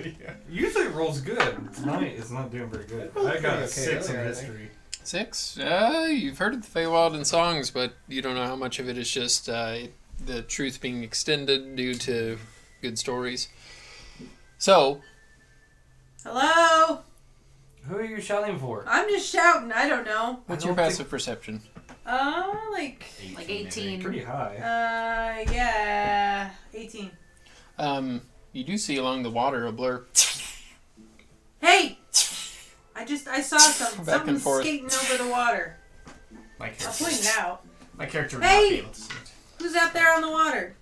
Usually it rolls good. Tonight it's not doing very good. I got a Okay, 6 in earlier, I think. history. 6? You've heard of the Feywild in songs, but you don't know how much of it is just the truth being extended due to good stories. So, Hello? Who are you shouting for? I'm just shouting. I don't know. what's I your don't passive perception? Like, Like 18. Pretty high. yeah, 18. You do see along the water a blur. Hey! I saw something. Back and Someone's forth. skating over the water. My I'll character. point it out. My character would Hey! not be able to see it. Who's out there on the water?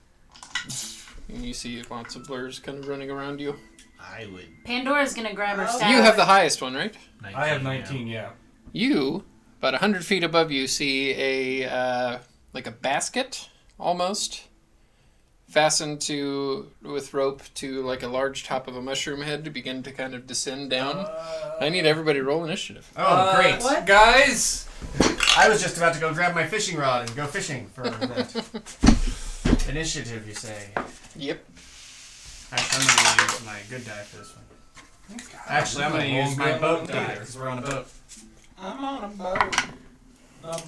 And you see lots of blurs kind of running around you. I would. Pandora's gonna grab her Oh. staff. You have the highest one, right? I have 19, yeah. You, about 100 feet above you, see a like a basket, almost, fastened to with rope to like a large top of a mushroom head to begin to kind of descend down. I need everybody to roll initiative. Oh, great. What? Guys! I was just about to go grab my fishing rod and go fishing for that. Initiative, you say? Yep. Actually, I'm going to use my good die for this one. Actually, I'm going to use my boat die because we're on a boat. I'm on a boat.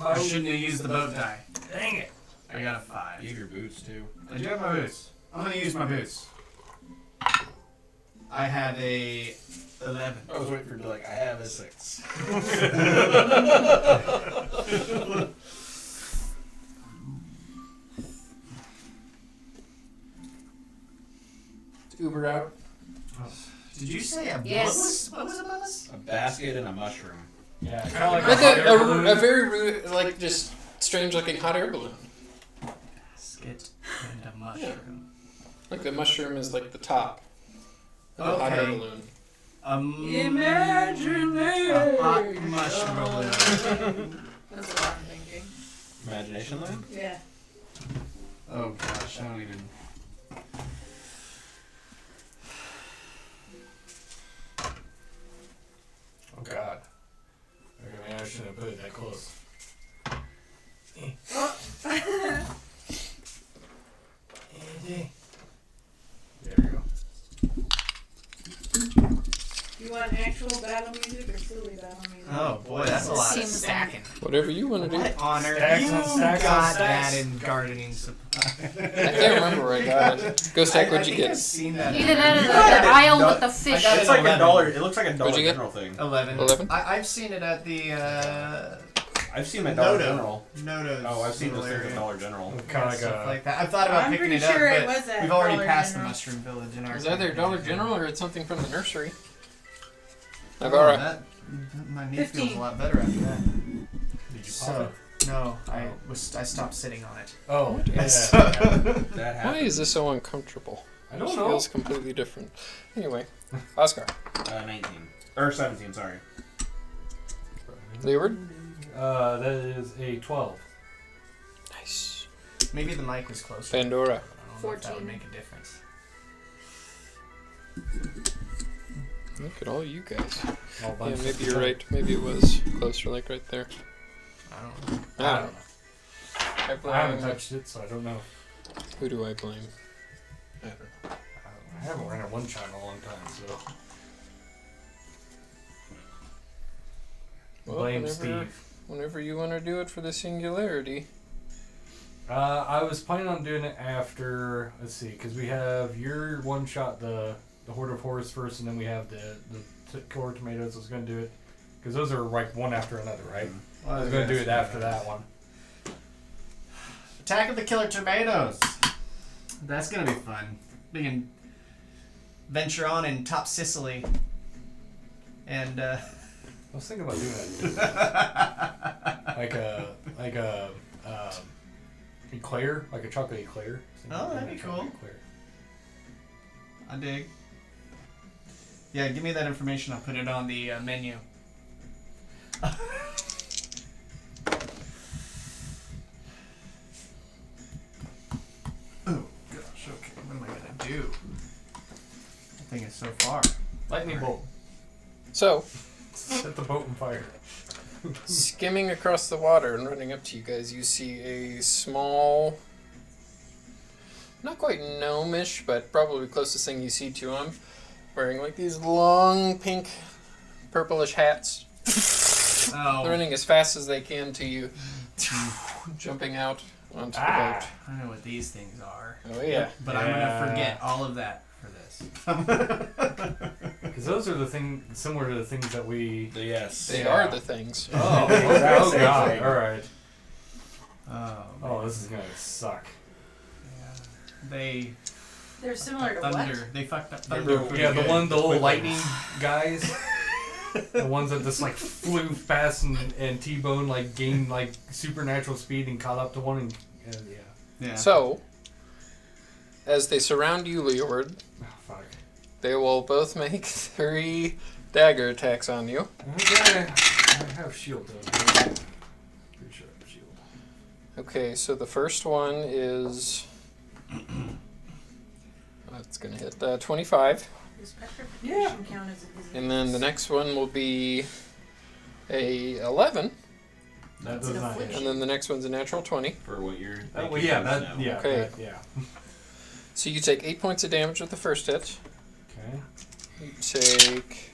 I shouldn't have used the boat die. Dang it. I got a 5. You have your boots too. I do have my boots. I'm going to use my boots. I had a 11. I was waiting for you to be like, I have a 6. Uber out. Did you say a Yes. What was above us? A basket and a mushroom. Yeah, kind of like Like a a very rude, like just strange looking hot air balloon. Skit and a mushroom. Like the mushroom is like the top of the hot air Okay. balloon. Imaginary. A hot mushroom. That's what I'm thinking. Imagination land? Yeah. Oh gosh, I don't even. Oh God. Okay, man, I shouldn't have put it that close. There we go. You want actual battle music or silly battle music? Oh boy, that's a lot of Seems stacking. Whatever you want to do. What honor? Stacks You on stacks on got stacks. that in gardening supply. I can't remember where I got it. Ghost Tech, what'd you I think I've get? seen that. Either that or the got it. aisle with the fish. got It's it. like 11. $1. It looks like a What'd Dollar you get? General thing. 11. 11? I've seen it at the I've seen my Dollar Noto. General. Noto's. Oh, I've seen those little things at area. Dollar General. Kind of Stuff like like that. I've thought about I'm picking pretty it up, sure it but was at we've already Dollar passed General. the Mushroom Village in our. Is that either Dollar General or it's something from the nursery? Oh, I've already. that, my knee feels 15. a lot better after that. Did you pop So, it? no, I stopped sitting on it. Oh, yeah. Yes. That Why happened. is this so uncomfortable? I It don't know. feels completely different. Anyway, Oscar. 19. Or 17, sorry. Leeward? That is a 12. Nice. Maybe the mic was closer. Pandora. I don't know if that would 14. make a difference. Look at all you guys. All Yeah, bunch maybe of you're right. Maybe it was closer, like right there. I don't know. I don't know. I haven't touched it, so I don't know. Who do I blame? I don't know. I haven't ran a one shot in a long time, so. Well, Blame Steve. Whenever you want to do it for the singularity. I was planning on doing it after. Let's see, because we have your one shot the Horde of Horrors first, and then we have the Killer Tomatoes. I was going to do it because those are like one after another, right? Well, I was going to do it after that one. Attack of the Killer Tomatoes. That's gonna be fun. We can venture on in top Sicily, and I was thinking about doing that. like a eclair, like a chocolate eclair. Oh, that'd be cool. Eclair. I dig. Yeah, give me that information. I'll put it on the menu. Oh gosh. Okay, what am I gonna do? That thing is so far. Lightning bolt. So, Set the boat on fire. skimming across the water and running up to you guys, you see a small, not quite gnomish, but probably closest thing you see to him, wearing like these long pink, purplish hats, Oh, running as fast as they can to you, jumping out onto the boat. I know what these things are. Oh yeah. But I'm gonna forget all of that for this. Because those are the things similar to the things that we. Yes. They are the things. Oh, Exact oh same god! thing. All right. Oh, Oh, this is gonna suck. yeah. They're similar to Thunder. what? They fucked up They're Thunder. Yeah, the little Quick lightning guys. The ones that just like flew past and T-bone like gained like supernatural speed and caught up to one and yeah. Yeah. So, as they surround you, Leeward, Oh, fuck. they will both make 3 dagger attacks on you. Okay. I have shield though. Pretty sure I have shield. Okay, so the first one is. That's gonna hit 25. Does petrification count as a disease? And then the next one will be a 11. That It's does an not hit. affliction. And then the next one's a natural 20. For what you're. Oh, well, thinking yeah, of that now. yeah, Okay. that, yeah. So you take 8 points of damage with the first hit. Okay. You take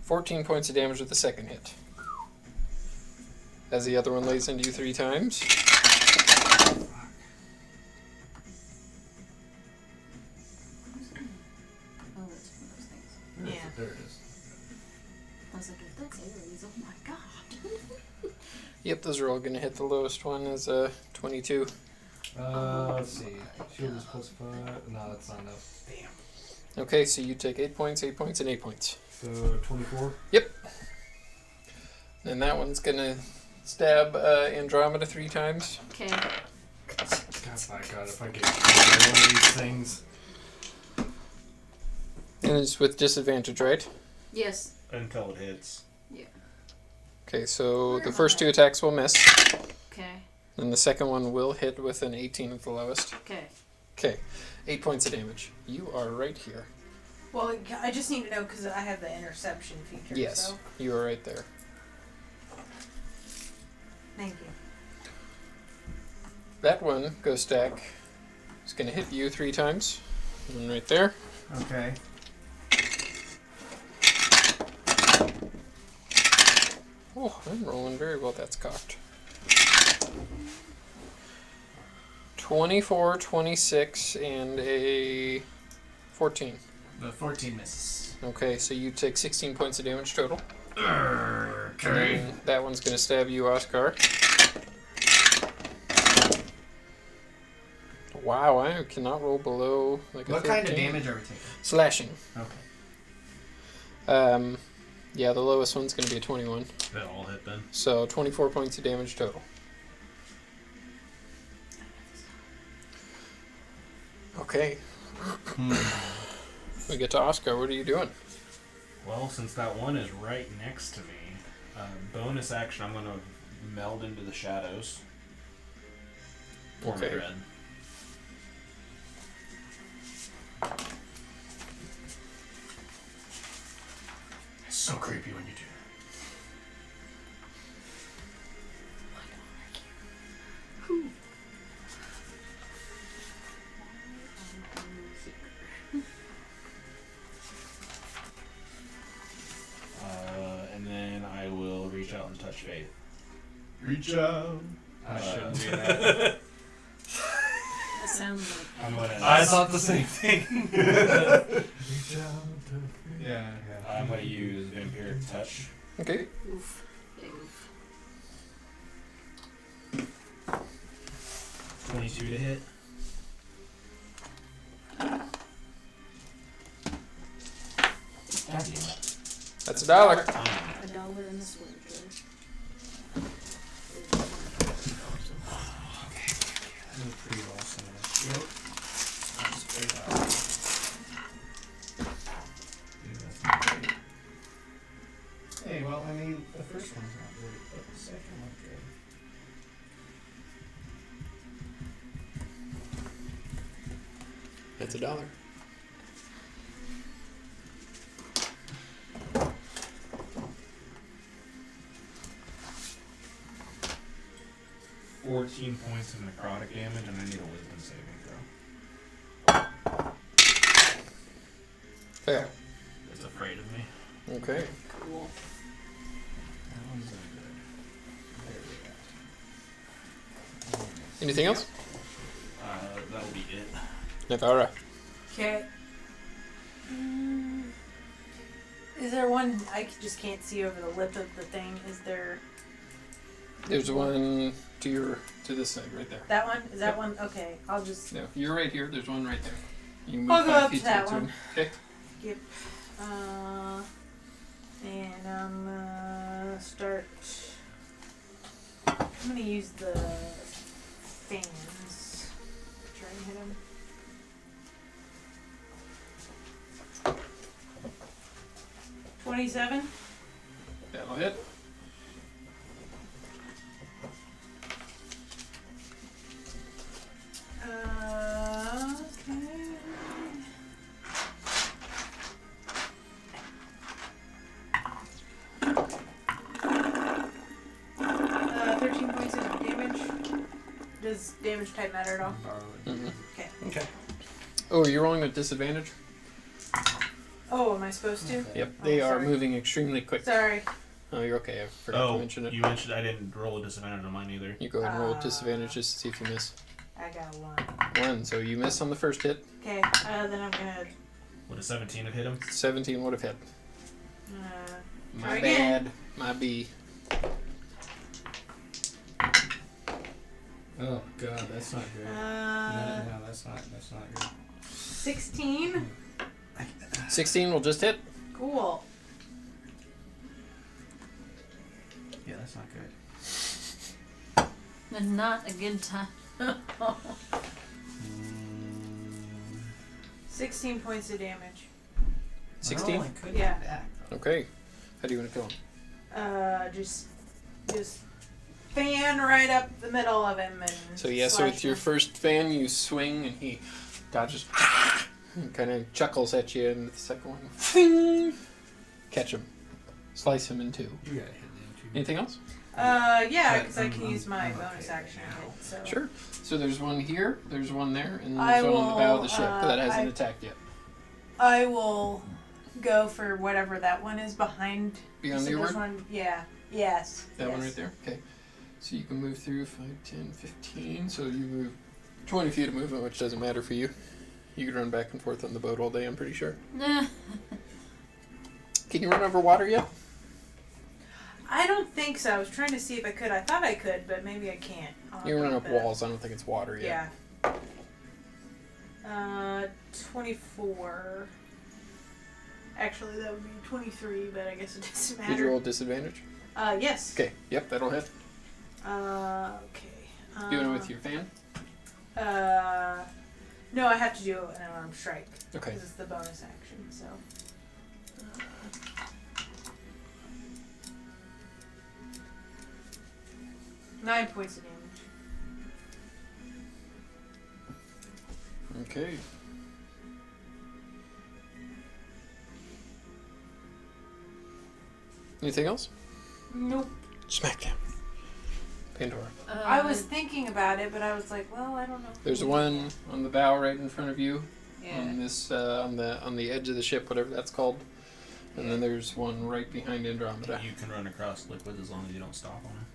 14 points of damage with the second hit. As the other one lays into you 3 times. Oh, that's one of those things. Yeah. There it is. I was like, if that's Aries, oh my god. Yep, those are all going to hit. The lowest one is 22. Let's see. Shield is plus 5. No, that's not enough. Damn. Okay, so you take 8 points, 8 points, and 8 points. So 24. And that one's going to stab Andromeda 3 times. Okay. God, my God, if I get one of these things. And it's with disadvantage, right? Yes. Until it hits. Okay, so the first 2 attacks will miss. Okay. And the second one will hit with an 18 at the lowest. Okay. Okay, 8 points of damage. You are right here. Well, I just need to know because I have the interception feature. Yes, So. you are right there. Thank you. That one, Ghost Stack, is going to hit you 3 times. One right there. Okay. Oh, I'm rolling very well. That's cocked. 24, 26, and a 14. The 14 misses. Okay, so you take 16 points of damage total. Okay. And that one's going to stab you, Oscar. Wow, I cannot roll below like a What kind of 13. damage are we taking? Slashing. Okay. Yeah, the lowest one's going to be a 21. That'll all hit then. So 24 points of damage total. Okay, we get to Oscar. What are you doing? Well, since that one is right next to me, bonus action, I'm going to meld into the shadows. Form Okay. a dread. It's so creepy when you do And then I will reach out and touch Faith. Reach out. I shouldn't do that. That sounds like. I'm gonna. I thought the same thing. Yeah. I'm gonna use Vampiric Touch. Okay. Oof. Big oof. 22 to hit. That's $1. $1 in the sword. Pretty awesome. Hey, well, I mean, the first one's not great, but the second one's good. That's $1. 14 points of necrotic damage, and I need a wisdom saving throw. Fail. It's afraid of me. Okay. Cool. That one's good. There we go. Anything else? That'll be it. Navara. Okay. Is there one just can't see over the lip of the thing? Is there There's one to this side right there. that one? Is that Yep. one? Okay, I'll just. No, you're right here. There's one right there. You can I'll move go 5 up feet to that the one. Okay. Yep. And I'm start. I'm gonna use the fans. Try and hit him. $27. That'll hit. Okay. 13 points of damage. Does damage type matter at all? Mm-hmm. Okay. Okay. Oh, you're rolling with disadvantage? Oh, am I supposed to? Yep. Oh, They are sorry. moving extremely quick. Sorry. Oh, you're okay. I forgot to mention it. You mentioned I didn't roll a disadvantage on mine either. You go ahead and roll with disadvantage just to see if you miss. I got a 1. 1, so you miss on the first hit. Okay, then I'm gonna Would a 17 have hit him? 17 would have hit. try My again. bad. My B. Oh god, that's not good. No, that's not good. 16. 16 will just hit. Cool. Yeah, that's not good. That's not a good time. 16 points of damage. 16? Well, I could Yeah. do that. Okay. How do you want to kill him? Just fan right up the middle of him and. So yeah, so slash with your him. first fan, you swing and he dodges and kind of chuckles at you, and the second one, fing, catch him. Slice him in 2. You gotta hit them too. Anything else? Yeah, because I I'm- can I'm- use my I'm bonus okay action. now. hit, So. Sure. So there's one here, there's one there, and then I there's one on the bow of the will, ship that hasn't I- attacked yet. I will go for whatever that one is behind. Beyond so the there's word? one. Yeah. Yes. That one yes. right there? Okay. So you can move through 5, 10, 15. So you move 20 feet of movement, which doesn't matter for you. You could run back and forth on the boat all day, I'm pretty sure. Nah. Can you run over water yet? I don't think so. I was trying to see if I could. I thought I could, but maybe I can't. I'll You can run look up that walls. I don't think it's water yet. Yeah. 24. Actually, that would be 23, but I guess it doesn't matter. Did you roll disadvantage? Yes. Okay. Yep, that'll hit. Okay. Doing it with your fan? No, I have to do an unarmed strike. Okay. Because it's the bonus action, so. 9 points of damage. Okay. Anything else? Nope. Smackdown. Pandora. I was thinking about it, but I was like, well, I don't know. There's one on the bow right in front of you. Yeah. On this on the edge of the ship, whatever that's called. And then there's one right behind Andromeda. You can run across liquid as long as you don't stop on him.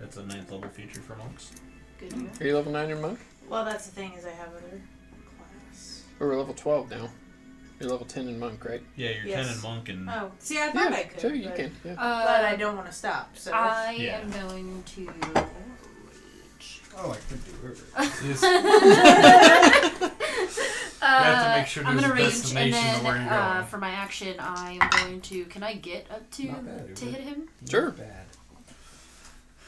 That's a 9th level feature for monks. Good year. Are you level 9 in monk? Well, that's the thing is I have other class. We're level 12 now. You're level 10 in monk, right? Yeah, you're Yes. 10 in monk and... Oh, see, I thought I could. Sure, you but, can. Yeah. But I don't want to stop. So I Yeah. am going to. Oh, I could do it. Just, have to make sure I'm there's gonna a rage, and destination then to where you're going. for my action, I'm going to. Can I get up to Not bad, is to it? hit him? Sure. Not bad.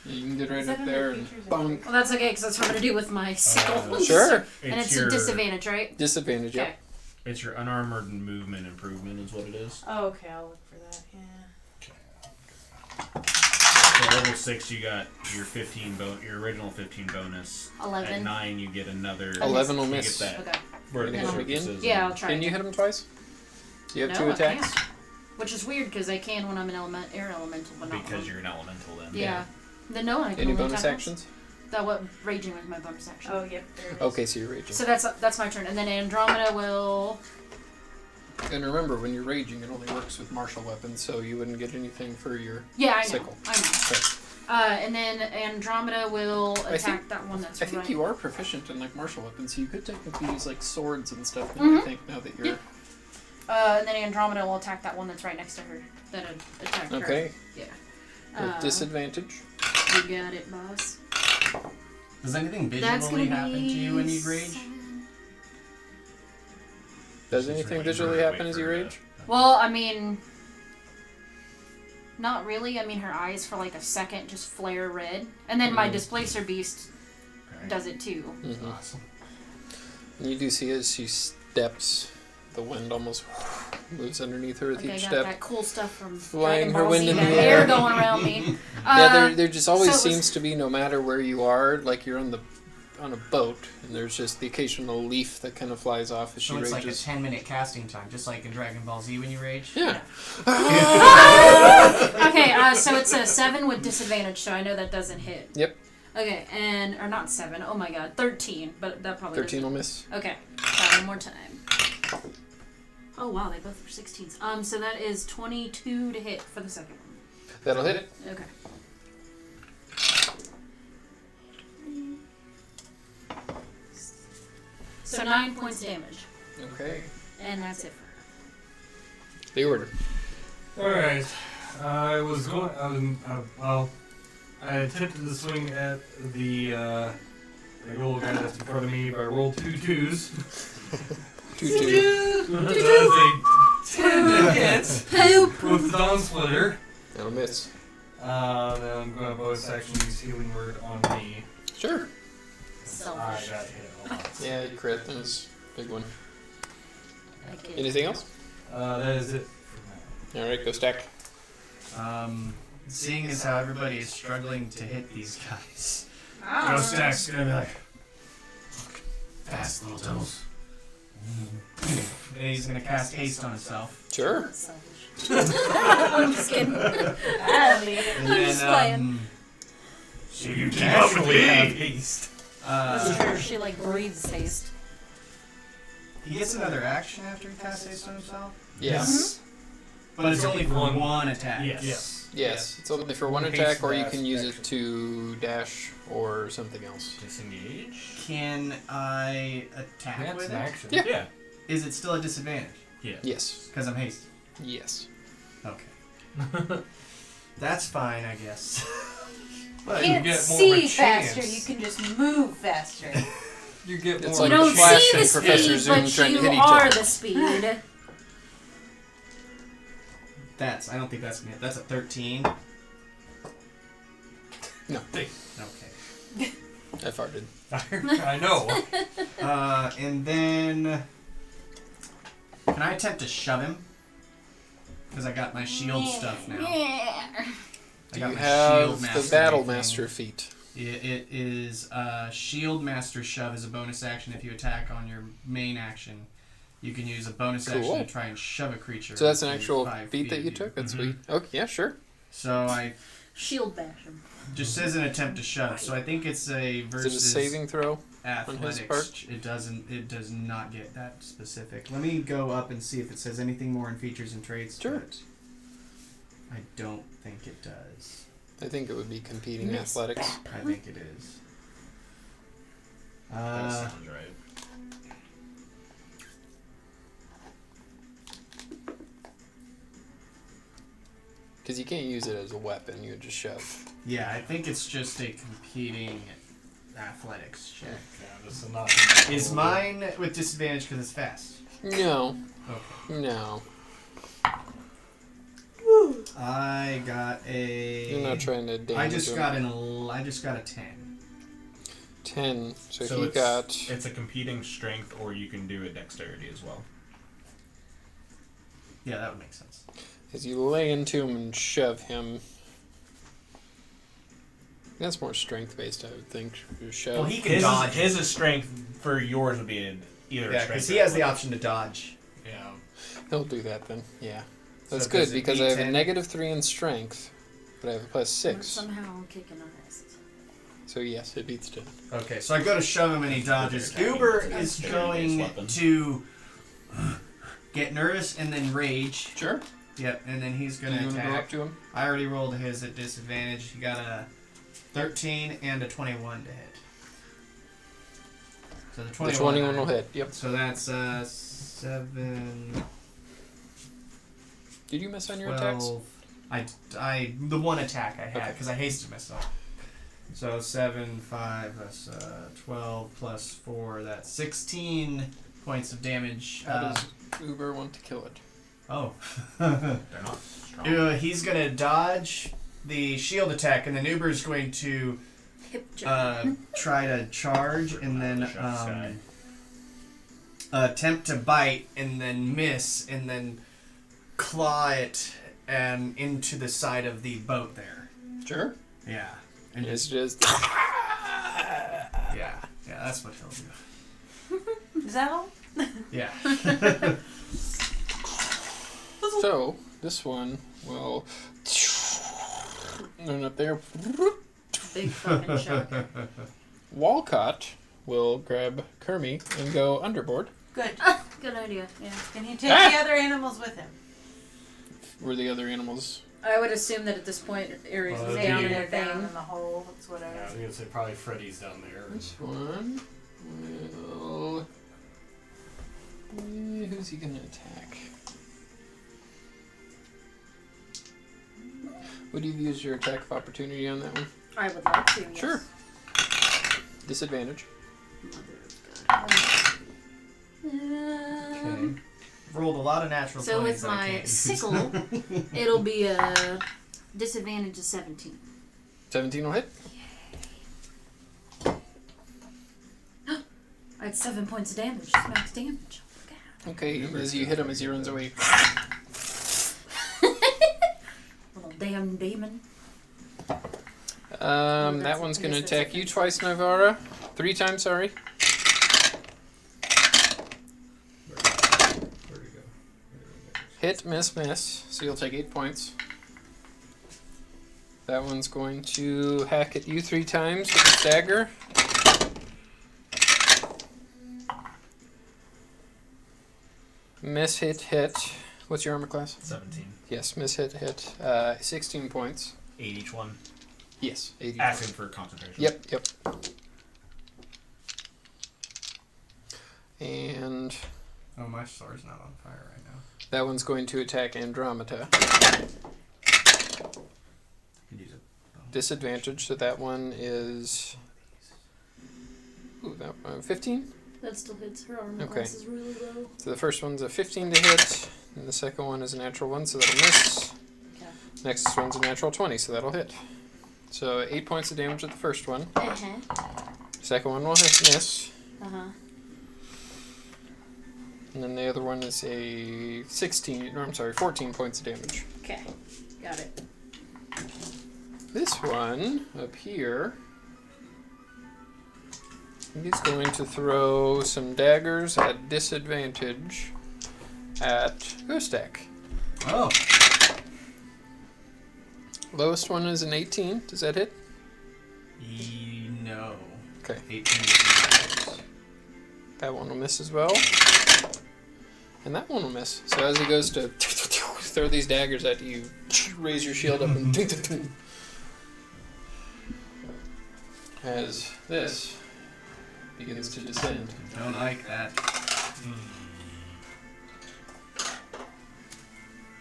You can get right Is that up under there and features or bonk. Well, that's okay because that's what I'm gonna do with my sickle. Sure. And it's your, a disadvantage, right? Disadvantage, yeah. Okay. It's your unarmored movement improvement is what it is. Oh, okay, I'll look for that. Yeah. So level 6 you got your 15 your original 15 bonus. 11. At 9 you get another. 11 will you miss. Get that. Okay. Where Can it you hit him again? surfaces Yeah, and- I'll try. Can you hit him twice? Do you have No, 2 I attacks? can't. Which is weird because I can when I'm an air elemental, but not Because one. you're an elemental then. Yeah. Then no, I can Any only bonus attack once. actions? That what raging was my bonus action. Oh, yep. There it is. Okay, so you're raging. So that's my turn, and then Andromeda will. And remember, when you're raging, it only works with martial weapons, so you wouldn't get anything for your Yeah, I know. sickle. I know. Okay. And then Andromeda will I attack think- that one that's I think right. you are proficient in like martial weapons, so you could technically use like swords and stuff. Now, Mhm. I think now that you're Yep. And then Andromeda will attack that one that's right next to her. That attacked her. okay. Yeah. With disadvantage. You got it, boss. Does anything That's visually gonna happen to be you when you rage? 7. Does It's anything really visually hard to happen wait as you for rage? Well, I mean, not really. I mean, her eyes for like a second just flare red, and then my displacer beast does it too. Mm-hmm. Awesome. And you do see as she steps, the wind almost moves underneath her with Like I each got step. that cool stuff from Flying Dragon her Ball wind Z, in that the air air. going around me. Yeah, there just always so it was- seems to be, no matter where you are, like you're on a boat, and there's just the occasional leaf that kind of flies off as she So it's rages. like a 10-minute casting time, just like in Dragon Ball Z when you rage? Yeah. Okay, so it's a 7 with disadvantage, so I know that doesn't hit. Yep. Okay, or not 7. Oh my god, 13. But that probably 13 will doesn't. miss. Okay, try one more time. Oh wow, they both were 16s. So that is 22 to hit for the second one. That'll hit it. Okay. So 9 points of damage, Okay. and that's it for her. The order. Alright. I was going. Well, I attempted to swing at the little guy that's in front of me, but I rolled 2 2s. 2-2. That is a 10 to hit with the Dawn Splitter. That'll miss. Then I'm going to bonus action use Healing Word on me. Sure. I Selfish. got hit a lot. Yeah, you crit. That was a big one. Okay. Anything else? That is it. Alright, go stack. Seeing as how everybody is struggling to hit these guys. Ghost Stack's gonna be like, fast little toes. And he's gonna cast haste on himself. Sure. Selfish. I'm just kidding. I'll leave it. And just then, playing. So you keep up with Actually have me. haste. That's true. She like breathes haste. he gets another action after he casts haste on himself? Yes. But it's only for One. one attack. Yes. Yes. It's only for one Haste attack, or you dash can use it action. to dash or something else. Disengage. Can I attack That's with an it? action. Yeah. Yeah. Is it still a disadvantage? Yeah. Yes. Because I'm hasted. Yes. Okay. That's fine, I guess. But You you can't get more of a see faster, chance. you can just move faster. You get more It's of like You a don't Flash see and the Professor speed, Zoom but trying to you hit each are other. the speed. I don't think that's gonna hit. That's a 13. No. Okay. I farted. I know. And then can I attempt to shove him? Because I got my shield stuff now. Yeah. I Do got you my have shield the mastery Battle thing. Master feat? It is Shield Master Shove is a bonus action if you attack on your main action. You can use a bonus action Cool. to try and shove a creature. So that's an within actual 5 feat that of you took? That's Mhm. sweet. Okay, yeah, sure. So I Shield bash him. just says an attempt to shove. So I think it's a Is versus it a saving throw? athletics. part? It doesn't. It does not get that specific. Let me go up and see if it says anything more in features and traits. Sure. But I don't think it does. I think it would be competing Miss. athletics. I think it is. That sounds right. Because you can't use it as a weapon, you would just shove. Yeah, I think it's just a competing athletics check. Yeah, this is not. Is mine with disadvantage because it's fast? No. Okay. No. I got a. You're not trying to damage I just him. got I just got a 10. 10. So he it's, got... It's a competing strength, or you can do a dexterity as well. Yeah, that would make sense. As you lay into him and shove him... That's more strength-based, I would think. Shove. Well, he can dodge. His is strength. For yours would be either Yeah, strength. because he has the option to dodge. Yeah. He'll do that then, yeah. So That's does good, it because beat I have 10? a -3 in strength, but I have a +6. Somehow I'm kicking our asses. So yes, it beats 10. Okay, so I go to shove him and he dodges. Uber is going to get nervous and then rage. Sure. Yep, and then he's Do going you to want to go attack. up to him? I already rolled his at disadvantage. He got a 13 and a 21 to hit. So the 21, The 21 will hit, yep. So that's 7, Did you miss on your 12. I the one attack I had Okay. because I hasted myself. So 7, 5, that's 12 plus 4. That's 16 points of damage. How does Uber want to kill it? Oh. They're not strong. He's gonna dodge the shield attack, and then Uber's going to Hip jump. try to charge, and then Chef's guy. attempt to bite, and then miss, and then claw it and into the side of the boat there. Sure. Yeah. And It's just just... yeah, that's what he'll do. Is that all? Yeah. So, this one will... run up there. Big fucking shock. Walcott will grab Kermie and go underboard. Good. Good idea, yeah. Can he take the other animals with him? Where the other animals... I would assume that at this point, Aries Well, was that'd down be- in They're the down thing. in the hole. It's whatever. Yeah, I was gonna say probably Freddy's down there. This one will... who's he gonna attack? Would you use your attack of opportunity on that one? I would like to, yes. Sure. Disadvantage. Mother of God. Okay. Rolled a lot of natural So 20s with that I my can't use. sickle, it'll be a disadvantage of 17. 17 will hit. I had 7 points of damage. It's max damage. God. Okay, as you hit him as he runs away. Little damn demon. That one's gonna attack you twice, Navara. 3 times, sorry. Where'd it go? Hit, miss. So you'll take 8 points. That one's going to hack at you 3 times with its dagger. Miss, hit. What's your armor class? 17. Yes, miss, hit. 16 points. 8 each one. Yes, 80. Asking for concentration. Yep. And Oh, my sword's not on fire right now. that one's going to attack Andromeda. Could use it. Disadvantage, so that one is... Ooh, that one, 15? That still hits. Her armor Okay. class is really low. So the first one's a 15 to hit, and the second one is a natural 1, so that'll miss. Okay. Next one's a natural 20, so that'll hit. So 8 points of damage with the first one. Uh-huh. Second one will miss. Uh-huh. And then the other one is a 14 points of damage. Okay. Got it. This one up here, he's going to throw some daggers at disadvantage at Ghostak. Oh. Lowest one is an 18. Does that hit? No. Okay. 18. That one will miss as well. And that one will miss. So as he goes to throw these daggers at you, raise your shield up and as this begins to descend. Don't like that.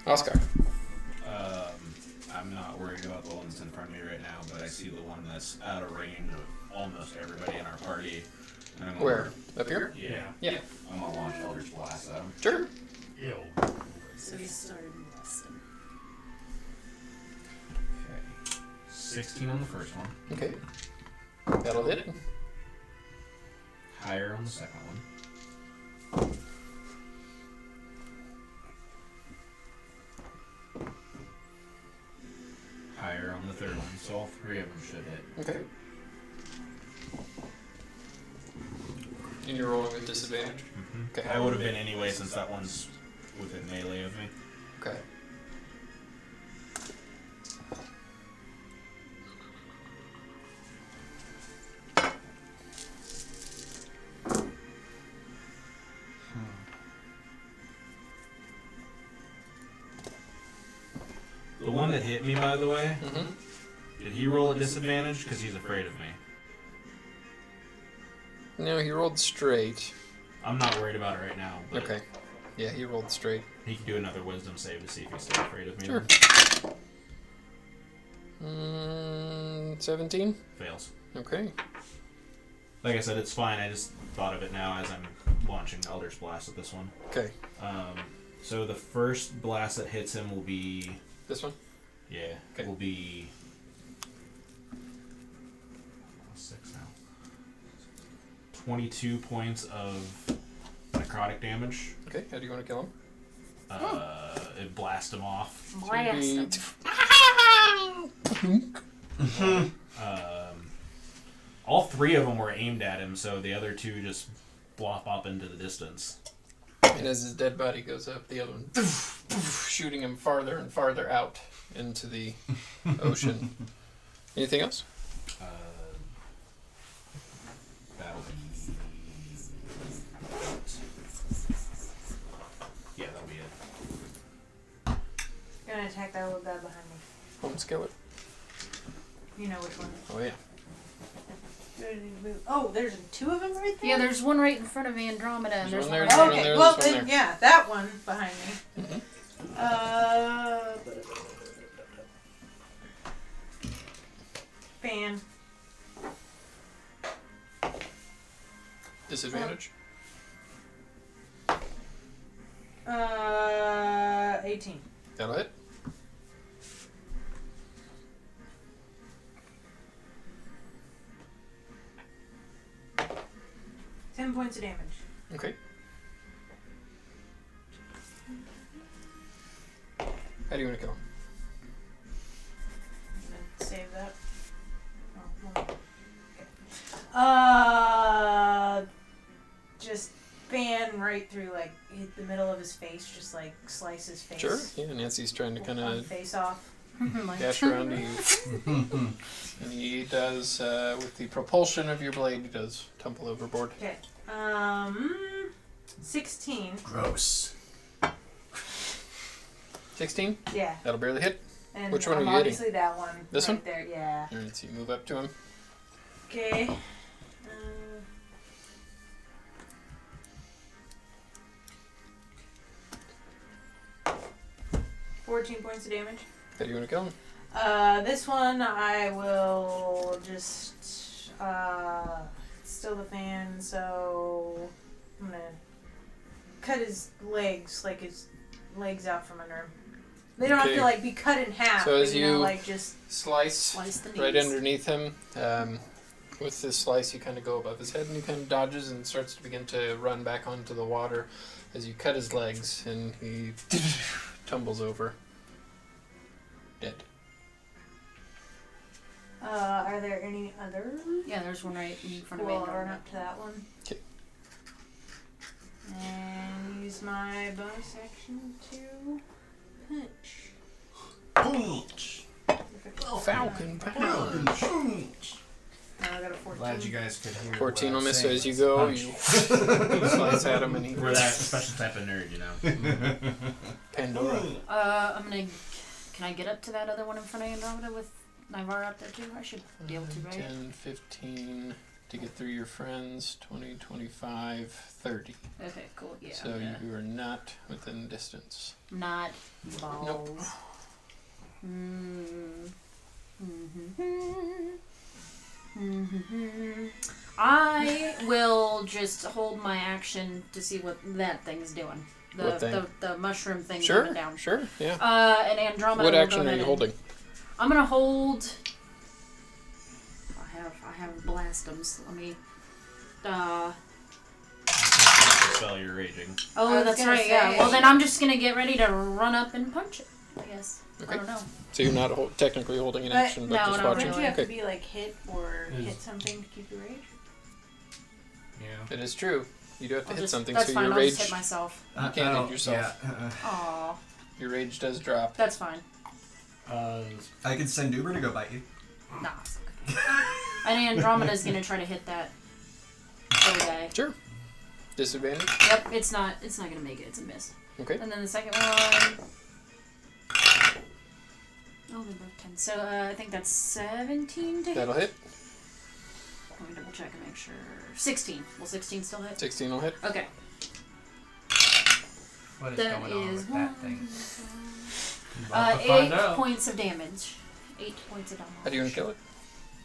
Oscar. I'm not worried about the ones in front of me right now, but I see the one that's out of range of almost everybody in our party. And I'm gonna Where? Up here? Yeah. Yeah. I'm gonna launch Eldritch Blast at him. Sure. Ew. So he started molesting. Okay. 16 on the first one. Okay. That'll hit. Higher on the second one. Higher on the third one, so all three of them should hit. Okay. And you're rolling with disadvantage? Okay. I would have been anyway since that one's within melee of me. Okay. The one that hit me, by the way, Mm-hmm. did he roll a disadvantage? Because he's afraid of me. No, he rolled straight. I'm not worried about it right now. But Okay. Yeah, he rolled straight. He can do another wisdom save to see if he's still afraid of me. Sure. 17? Fails. Okay. Like I said, it's fine. I just thought of it now as I'm launching Eldritch Blast at this one. Okay. So the first blast that hits him will be... This one? Yeah. Okay. Will be... 6 now. 22 points of necrotic damage. Okay, how do you want to kill him? It blasts him off. Blast him. All three of them were aimed at him, so the other two just blop up into the distance. And as his dead body goes up, the other one shooting him farther and farther out into the ocean. Anything else? That'll be... Yeah, that'll be it. Gonna attack that little guy behind me. Home skillet. You know which one. Oh, yeah. Oh, there's two of them right there? Yeah, there's one right in front of Andromeda, and There's there's one one there, right there's Okay, one well there's one then, there. yeah, that one behind me. Mhm. Fan. Disadvantage? 18. That'll hit. $10 points of damage. Okay. How do you want to kill him? Then save that. Oh, okay. Just fan right through, like, hit the middle of his face, just like slice his face. Sure. Yeah, Nancy's trying to kind One of face off. Like, dash around to you. And he does, with the propulsion of your blade, he does tumble overboard. Okay. 16. Gross. 16? Yeah. That'll barely hit. And Which one are you hitting? obviously that one. This right one? there, yeah. Alright, so you move up to him. Okay. 14 points of damage. How do you want to kill him? This one I will just still the fan, so I'm gonna cut his legs, like his legs out from under him. They don't have Okay. to like be cut in half. So but, as you know, you- like just Slice Slice the right knees. underneath him. With this slice, you kind of go above his head and he kind of dodges and starts to begin to run back onto the water as you cut his legs and he tumbles over. Dead. Are there any others? Yeah, there's one right in front of Well, I'll run Andromeda. up to that one. 'Kay. And use my bonus action to punch. Falcon punch. I got a 14. Glad you guys could hear. 14 what will I was miss, so saying. as you go, Punch. you slice at him and he We're that special type of nerd, you know. Pandora. I'm gonna. Can I get up to that other one in front of Andromeda with Ivar up there too? I should be able to, right? 10, 15 to get through your friends. 20, 25, 30. Okay, cool. Yeah. So you are not within distance. Not balls. Nope. I will just hold my action to see what that thing's doing. What thing? The mushroom thing Sure, coming down. sure, yeah. And Andromeda. What will action go are ahead you and- holding? I'm gonna hold. I have blastums. Let me. Spell you're raging. I Oh, was that's gonna right. Yeah. say- Well, then I'm just gonna get ready to run up and punch it. I guess. Okay. I don't know. So you're not technically holding an But- action, but no, just no, watching. Don't you have to Okay. be like hit or Is- hit something to keep your rage? Yeah. It is true. You do have to I'll hit just, something, that's so fine. your I'll rage, just hit myself. You can't hit yourself. Yeah, Aw, your rage does drop. that's fine. I could send Uber to go bite you. Nah. It's okay. And Andromeda's gonna try to hit that other guy. Sure. Disadvantage. Yep, it's not gonna make it. It's a miss. Okay. And then the second one. Oh, they're both 10. So I think that's 17 to hit. That'll hit. Let me double check and make sure. 16. Will 16 still hit? 16 will hit. Okay. What is That going on is with that thing? About to find 8 out. points of damage. 8 points of damage. How do you want to kill it?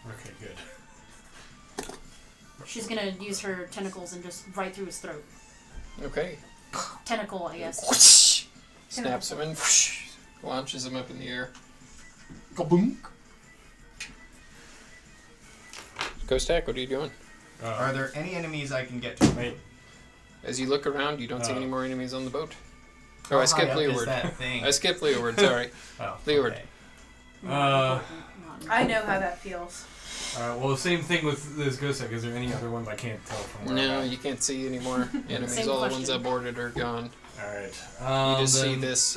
Okay, good. She's gonna use her tentacles and just right through his throat. Okay. Tentacle, I guess. Whoosh! Snaps him and whoosh, launches him up in the air. Kaboom! Ghost Hack, what are you doing? Are there any enemies I can get to? Wait. As you look around, you don't see Oh. any more enemies on the boat. How Oh, I high skipped up is Leeward. that thing? I skipped Leeward, sorry. Oh, Leeward. okay. Uh, I know how that feels. well, the same thing with this ghost egg. Is there any other ones I can't tell from where No, I'm at? you can't see any more enemies. Same All the ones question. that boarded are gone. Alright. You just see then- this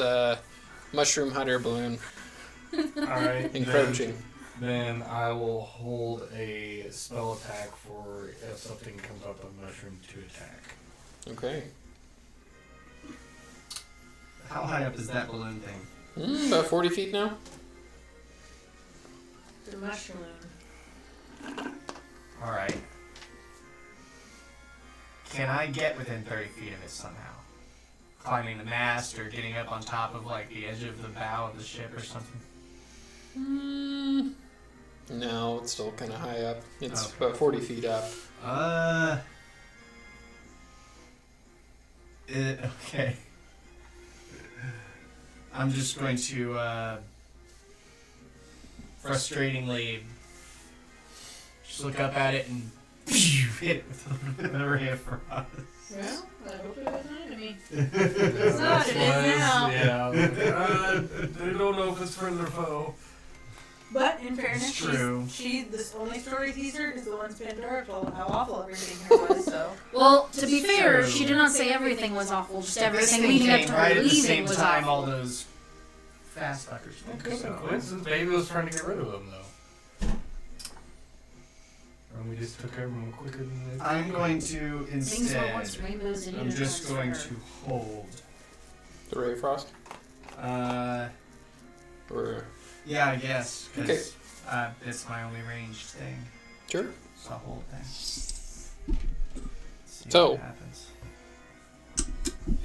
mushroom hot air balloon Alright. encroaching. Then I will hold a spell attack for if something comes up on mushroom to attack. Okay. How high up is that balloon thing? About 40 feet now. The mushroom. Alright. Can I get within 30 feet of it somehow? Climbing the mast or getting up on top of like the edge of the bow of the ship or something? No, it's still kind of high up. It's Okay. about 40 feet up. Okay. I'm just going to frustratingly just look up at it and hit it with a ray of frost. Well, I hope it was an enemy. It's not, it is now. Yeah. They don't know if it's friend or foe. But in fairness, It's true. she the only stories he's heard is the ones Pandora told him how awful everything here was. So Well, to be fair, True. she did not say everything was awful. Just This everything thing leading up came to right her at the leaving same was time all awful. those fast fuckers. It could have been coincidence. Maybe it was trying to get rid of them, though. And we just took everyone quicker than they I'm going to Things were once instead. rainbows and I'm just going to hold. The Ray of Frost? Or Yeah, I guess. Okay. Because it's my only ranged thing. sure. So I'll hold that. See So- what happens.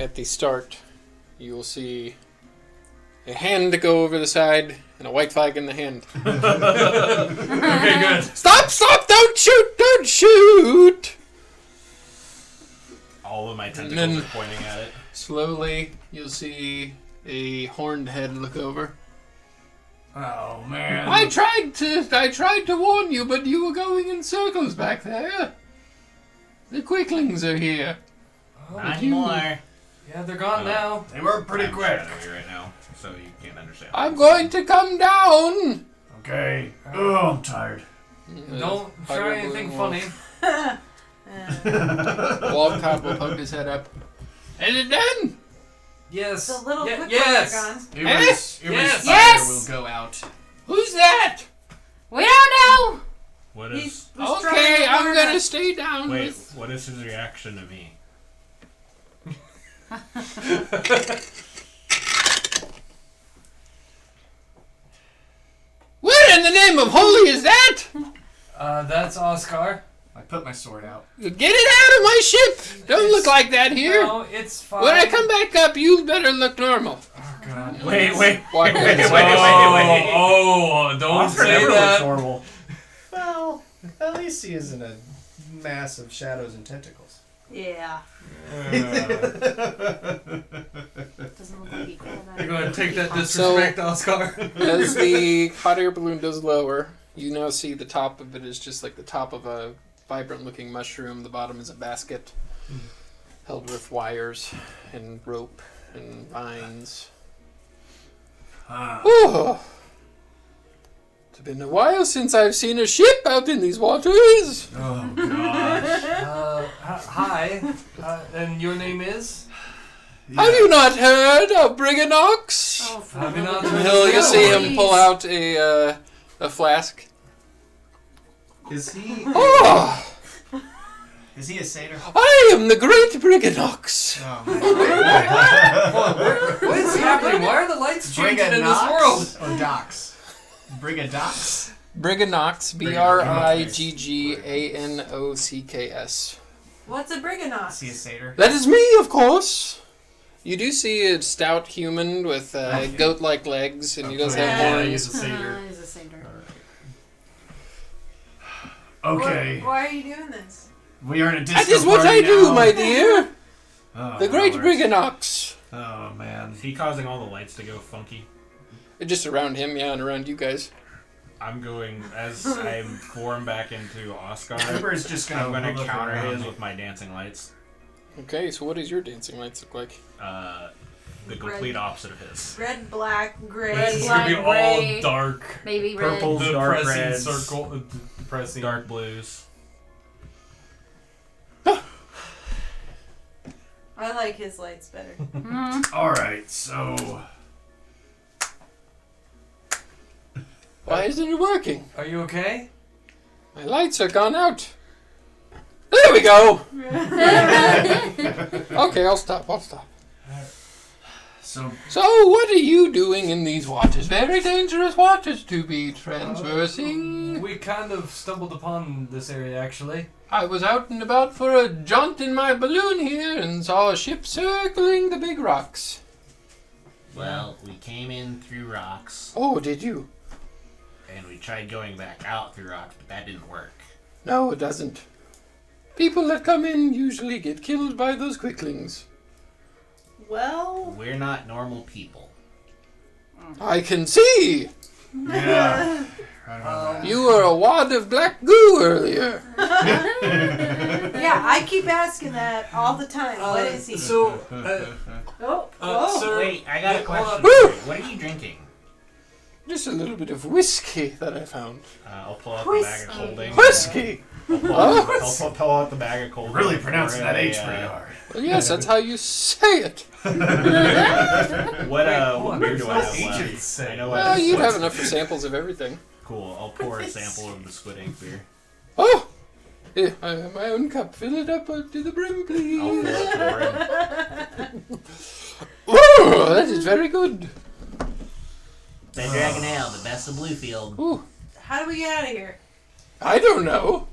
At the start, you will see a hand go over the side and a white flag in the hand. Okay, good. Stop! Stop! Don't shoot! Don't shoot! All of my then- tentacles are pointing at it. Slowly, you'll see a horned head look over. Oh, man. I tried to warn you, but you were going in circles back there. The quicklings are here. Oh, Not you- anymore. yeah, they're gone now. They were pretty I'm quick. shadowy right now, so you can't understand. I'm going to come down. Okay. Oh, I'm tired. Don't Hot air try anything balloon funny. Walcott will poke his head up. Is it done? Yes. the little quick yes. ones are gone. Uber's Yes. fire Yes. will go out. Who's that? We don't know! What He's is? was trying Okay, to I'm warn gonna us. stay down. Wait, with- what is his reaction to me? Where in the name of of holy is that? That's Oscar. I put my sword out. Get it out of my ship! Don't look like that here. No, it's fine. When I come back up, you better look normal. Oh, God. Wait. Why? Oh, don't Oscar say never looks that. normal. Well, at least he isn't a mass of shadows and tentacles. Yeah. Doesn't look like he called that. You're going to take that disrespect, Oscar. As the hot air balloon does lower, you now see the top of it is just like the top of a vibrant-looking mushroom. The bottom is a basket held with wires and rope and vines. Oh, it's been a while since I've seen a ship out in these waters. Oh, gosh. Hi. And your name is? Have you not heard of Briganox? Oh, Have you not for heard You of see him? him pull out a flask. Is he? Oh, Is he a satyr? I am the great Briganox. Oh. What is happening? Why are the lights changing in this world? Or Dox? Briganox? Briganox, Brigganoks. What's a Is Briganox? he a satyr? That is me, of course. You do see a stout human with goat-like legs, and he does have Okay. horns. He's a satyr. He's a satyr. Okay. Why are you doing this? We are in a disco That is what party I do, now. my dear. Oh, The great Lord. Briganox. Oh, man. Is he causing all the lights to go funky? Just around him, yeah, and around you guys. I'm going, as I form back into Oscar, Cooper is just I'm gonna going to look counter around his me. with my dancing lights. Okay, so what does your dancing lights look like? The complete opposite of his. Red, black, gray. It's Black, going to be gray. all dark. Maybe red. Purple. Dark Depressing reds. circle. Depressing. Dark blues. I like his lights better. All right, so... Why isn't it working? Are you okay? My lights are gone out. There we go. Okay, I'll stop. So, So, what are you doing in these waters? Very dangerous waters to be transversing. We kind of stumbled upon this area, actually. I was out and about for a jaunt in my balloon here and saw a ship circling the big rocks. Well, we came in through rocks, Oh, did you? and we tried going back out through rocks, but that didn't work. No, it doesn't. People that come in usually get killed by those quicklings. Well, We're not normal people. I can see! yeah. Right on that. You were a wad of black goo earlier. yeah, I keep asking that all the time. What is he? So, Oh, whoa. sir, Wait, I got a hold on. question. Woo! What are you drinking? Just a little bit of whiskey that I found. I'll pull out the bag of Whiskey. cold drinks. Whiskey! I'll pull out the bag of cold Really drinks pronouncing for that a, H pretty hard. Well, yes, that's how you say it. What hold on, beer do I there's have no left? agents say. I know Well, what. you'd have enough for samples of everything. Cool. I'll pour a sample of the squid ink beer. Oh! Yeah, I have my own cup. Fill it up to the brim, I'll please. fill it to the rim. Oh, that is very good. Red Dragon Ale, the best of Bluefield. Ooh, How do we get out of here? I don't know.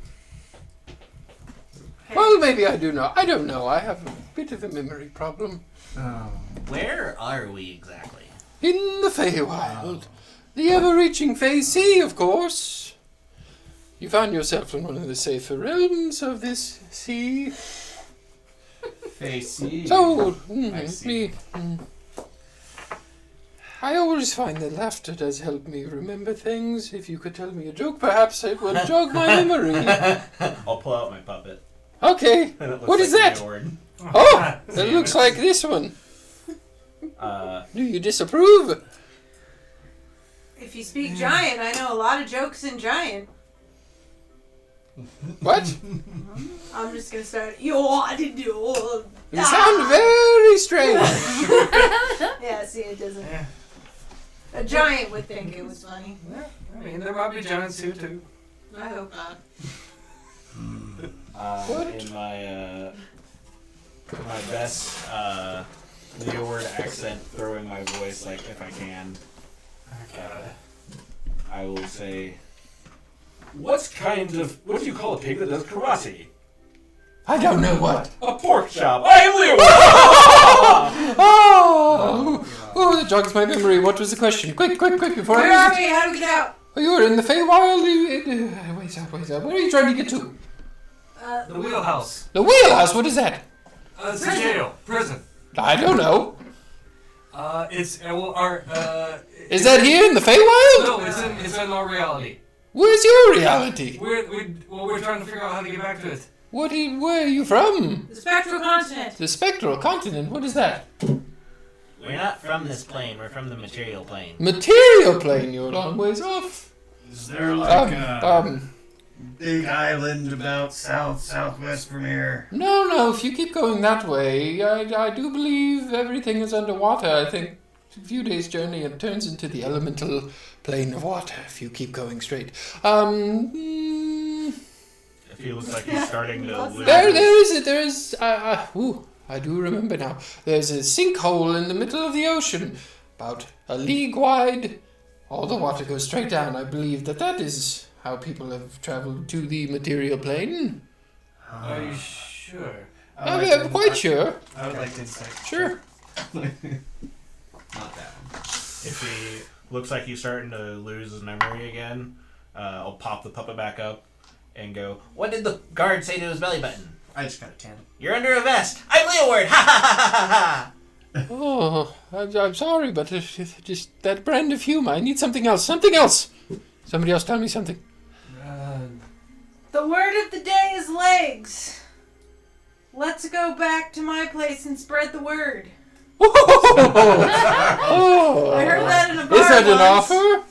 Okay. Well, maybe I do know. I don't know. I have a bit of a memory problem. Oh. Where are we exactly? In the Feywild. The ever-reaching Fey Sea, of course. You found yourself in one of the safer realms of this sea. Facey. So, I see. I always find that laughter does help me remember things. If you could tell me a joke, perhaps it would jog my memory. I'll pull out my puppet. Okay. And it looks What is like that? Georg. Oh, it looks like this one. Do you disapprove? If you speak giant, I know a lot of jokes in giant. What? I'm just gonna start. You want to do? You sound very strange. Yeah, see, it doesn't. A giant would think it was funny. I mean, there might be giants here, too. I hope not. In my best Leo-word accent, throwing my voice like if I can, I will say, What do you call a pig that does karate? I don't know what. A pork chop. I am Leo! Oh, that jogs my memory. What was the question? Quick, before Where are we? How do we get out? Oh, you were in the Feywild. Wait up. Where are you trying to get to? The wheelhouse. The wheelhouse? What is that? It's a jail. Prison. I don't know. Is Is that here in the Feywild? No, it's in our reality. Where's your reality? We're trying to figure out how to get back to it. Where are you from? The spectral continent. The spectral continent? What is that? We're not from this plane. We're from the material plane. Material plane, you're a long ways off. Is there like a big island about southwest from here? No, if you keep going that way, I do believe everything is underwater. I think a few days' journey it turns into the elemental plane of water if you keep going straight. It feels like he's starting to lose. There is, I do remember now. There's a sinkhole in the middle of the ocean, about a league wide. All the water goes straight down. I believe that is how people have traveled to the material plane. Are you sure? I'm quite sure. I would like to insight. Sure. Not that one. If he looks like he's starting to lose his memory again, I'll pop the puppet back up and go, what did the guard say to his belly button? I just got a tandem. You're under a vest. I'm Leeward. Ha ha ha ha ha. Oh, I'm sorry, but it's just that brand of humor. I need something else. Something else. Somebody else tell me something. The word of the day is legs. Let's go back to my place and spread the word. Oh, I heard that in a bar is that an once. offer?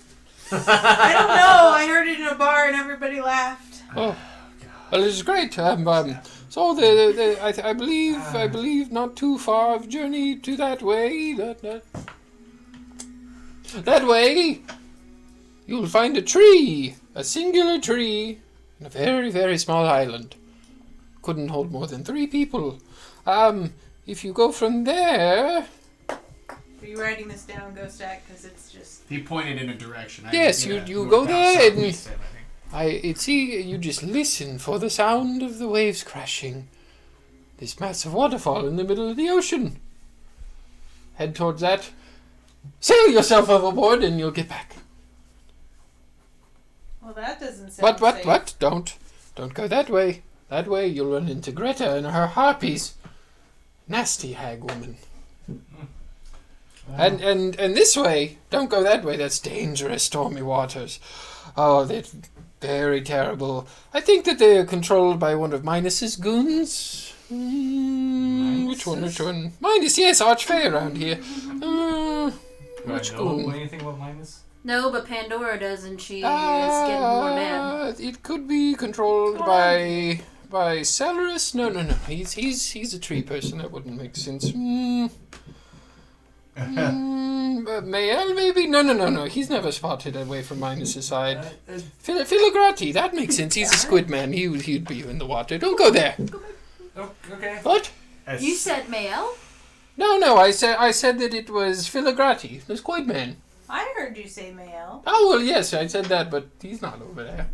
I don't know. I heard it in a bar and everybody laughed. Oh, well, it's great. So I believe not too far of journey to that way. That way, you'll find a tree, a singular tree, in a very, very small island. Couldn't hold more than 3 people. If you go from there... Are you writing this down, Ghostak? Because it's just... He pointed in a direction. Yes, you go there and... You just listen for the sound of the waves crashing. This massive waterfall in the middle of the ocean. Head towards that. Sail yourself overboard and you'll get back. Well, that doesn't sound safe. What? Don't go that way. That way you'll run into Greta and her harpies. Nasty hag woman. And this way, don't go that way. That's dangerous, stormy waters. Oh, they're very terrible. I think that they're controlled by one of Minus's goons. Which one? Minus, yes, Archfey around here. Which Do I know goon? anything about Minus? No, but Pandora does, and she is getting more mad. It could be controlled by Celerus. No. He's a tree person. That wouldn't make sense. Mael, maybe? No. He's never spotted away from Minus's side. Filigrati, that makes sense. He's a squid man. He'd be in the water. Don't go there. Oh, okay. What? You said Mael? No. I said that it was Filigrati, the squid man. I heard you say Mael. Oh, well, yes, I said that, but he's not over there.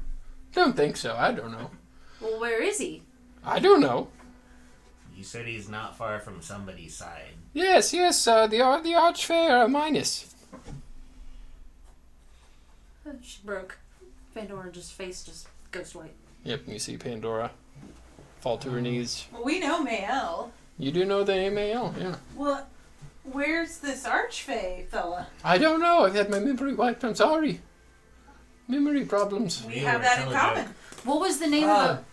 Don't think so. I don't know. Well, where is he? I don't know. You said he's not far from somebody's side. Yes, the Archfair Minus. She broke. Pandora's face just ghost white. Yep, you see Pandora fall to her knees. Well, we know Mael. You do know the AMAL, yeah. Well, where's this Archfey fella? I don't know. I've had my memory wiped. I'm sorry. Memory problems. We have that in common. What was the name of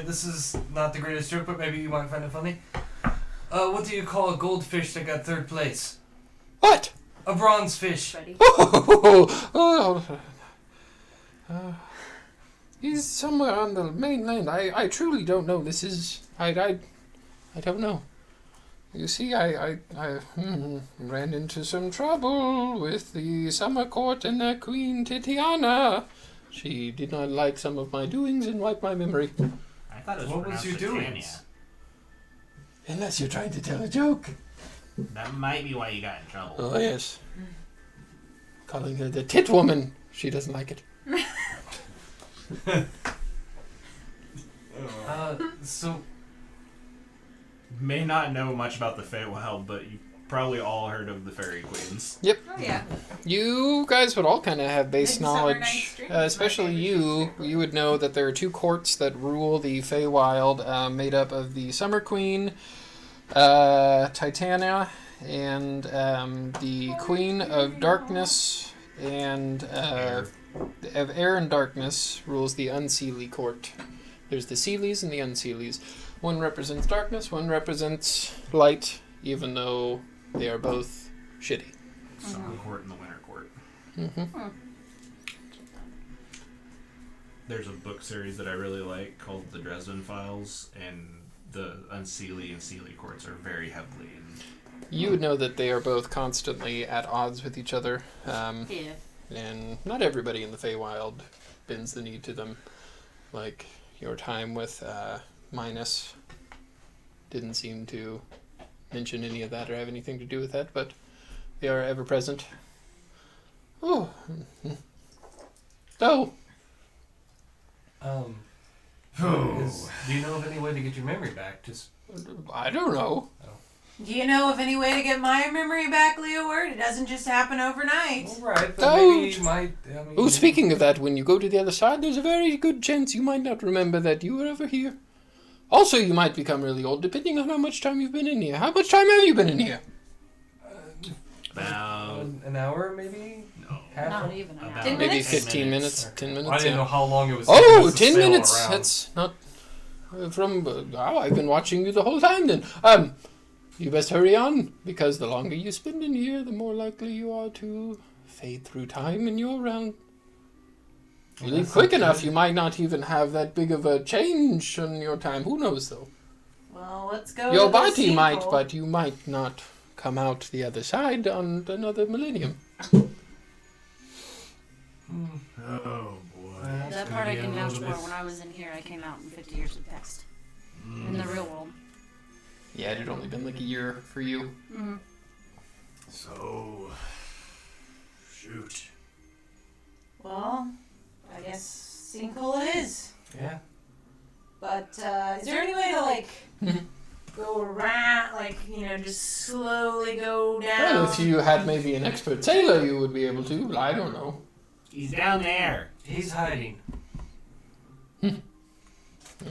This is not the greatest joke, but maybe you might find it funny. What do you call a goldfish that got 3rd place? What? A bronze fish. Freddy? He's somewhere on the mainland. I truly don't know. This is... I don't know. You see, I ran into some trouble with the summer court and their queen Titiana. She did not like some of my doings and wiped my memory. I thought it was What was your Titania. doings? Unless you're trying to tell a joke. That might be why you got in trouble. Oh, yes. Calling her the tit woman. She doesn't like it. So May not know much about the Feywild, but you probably all heard of the Fairy Queens. Oh yeah. You guys would all kind of have base Midsummer knowledge, Night's Dream is especially my you. You would know that there are 2 courts that rule the Feywild, made up of the Summer Queen, Titania, and the Queen of Darkness, and of Air and Darkness rules the Unseelie court. There's the Seelies and the Unseelies. One represents darkness, one represents light, even though they are both shitty. Summer Court and the Winter Court. Mm-hmm. There's a book series that I really like called The Dresden Files, and the Unseelie and Seelie courts are very heavily in. You would know that they are both constantly at odds with each other. Yeah. And not everybody in the Feywild bends the knee to them. Like, your time with Minus didn't seem to mention any of that or have anything to do with that, but they are ever present. Oh. Oh. Do you know of any way to get your memory back? Just I don't know. Do you know of any way to get my memory back, Leo Word? It doesn't just happen overnight. all right, but Don't. maybe my. Oh, speaking of that, when you go to the other side, there's a very good chance you might not remember that you were ever here. Also, you might become really old, depending on how much time you've been in here. How much time have you been in here? About an hour, maybe. no. Half. Not even an About hour. 10 Maybe minutes? 15 minutes. 10 minutes. I didn't yeah. know how long it was. Oh, taking us to 10 sail minutes. around. That's not I've been watching you the whole time then. You best hurry on, because the longer you spend in here, the more likely you are to fade through time in your realm. You leave quick enough, you might not even have that big of a change in your time. Who knows, though? Well, let's go. Your to the body might, sinkhole. but you might not come out the other side on another millennium. Oh boy. That part I can vouch for. When I was in here, I came out and 50 years had passed. In the real world. Yeah, it had only been like a year for you. Mm-hmm. So, shoot. Well, I guess sinkhole it is. Yeah. But is there any way to like go around, like just slowly go down? Well, if you had maybe an expert sailor, you would be able to, but I don't know. He's down there. He's hiding. And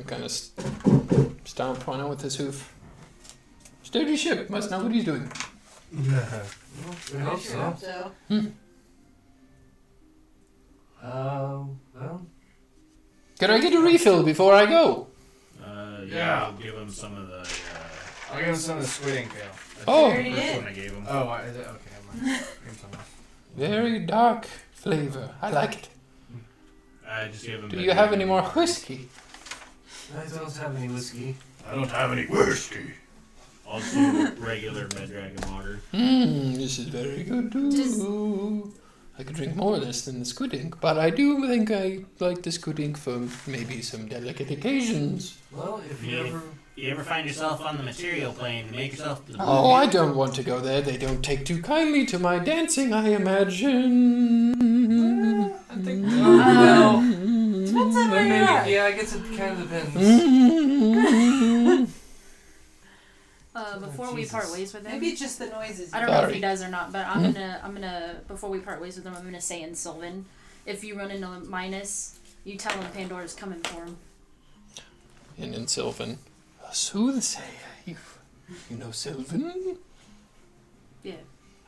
kind of stomp one out with his hoof. Sturdy ship, must know what he's doing. We hope Sure hope so. so. Well. Can I get a refill before I go? Yeah, I'll give him some of the. I'll give him some of the squid ink ale. Oh, Already First did. one I gave him. Oh, is it? Okay, never mind. Give him some else. very dark flavor. I like it. I just gave him. Do the you have any dragon more water. whiskey? I don't have any whiskey. I don't have any whiskey. Also, regular Red Dragon water. This is very good too. I could drink more of this than the squid ink, but I do think I like the squid ink for maybe some delicate occasions. Well, if you Yeah. ever. You ever find yourself on the material plane, make yourself. Oh, I don't want to go there. They don't take too kindly to my dancing, I imagine. I think. Well, Depends on where you are. maybe. Yeah, I guess it kind of depends. Before we part ways with him, Maybe it's just the noises. I don't know if Sorry. he does or not, but I'm gonna before we part ways with him, I'm gonna say in Sylvan, if you run into Minus, you tell him Pandora's coming for him. And in Sylvan, a soothsayer. You know Sylvan? Yeah.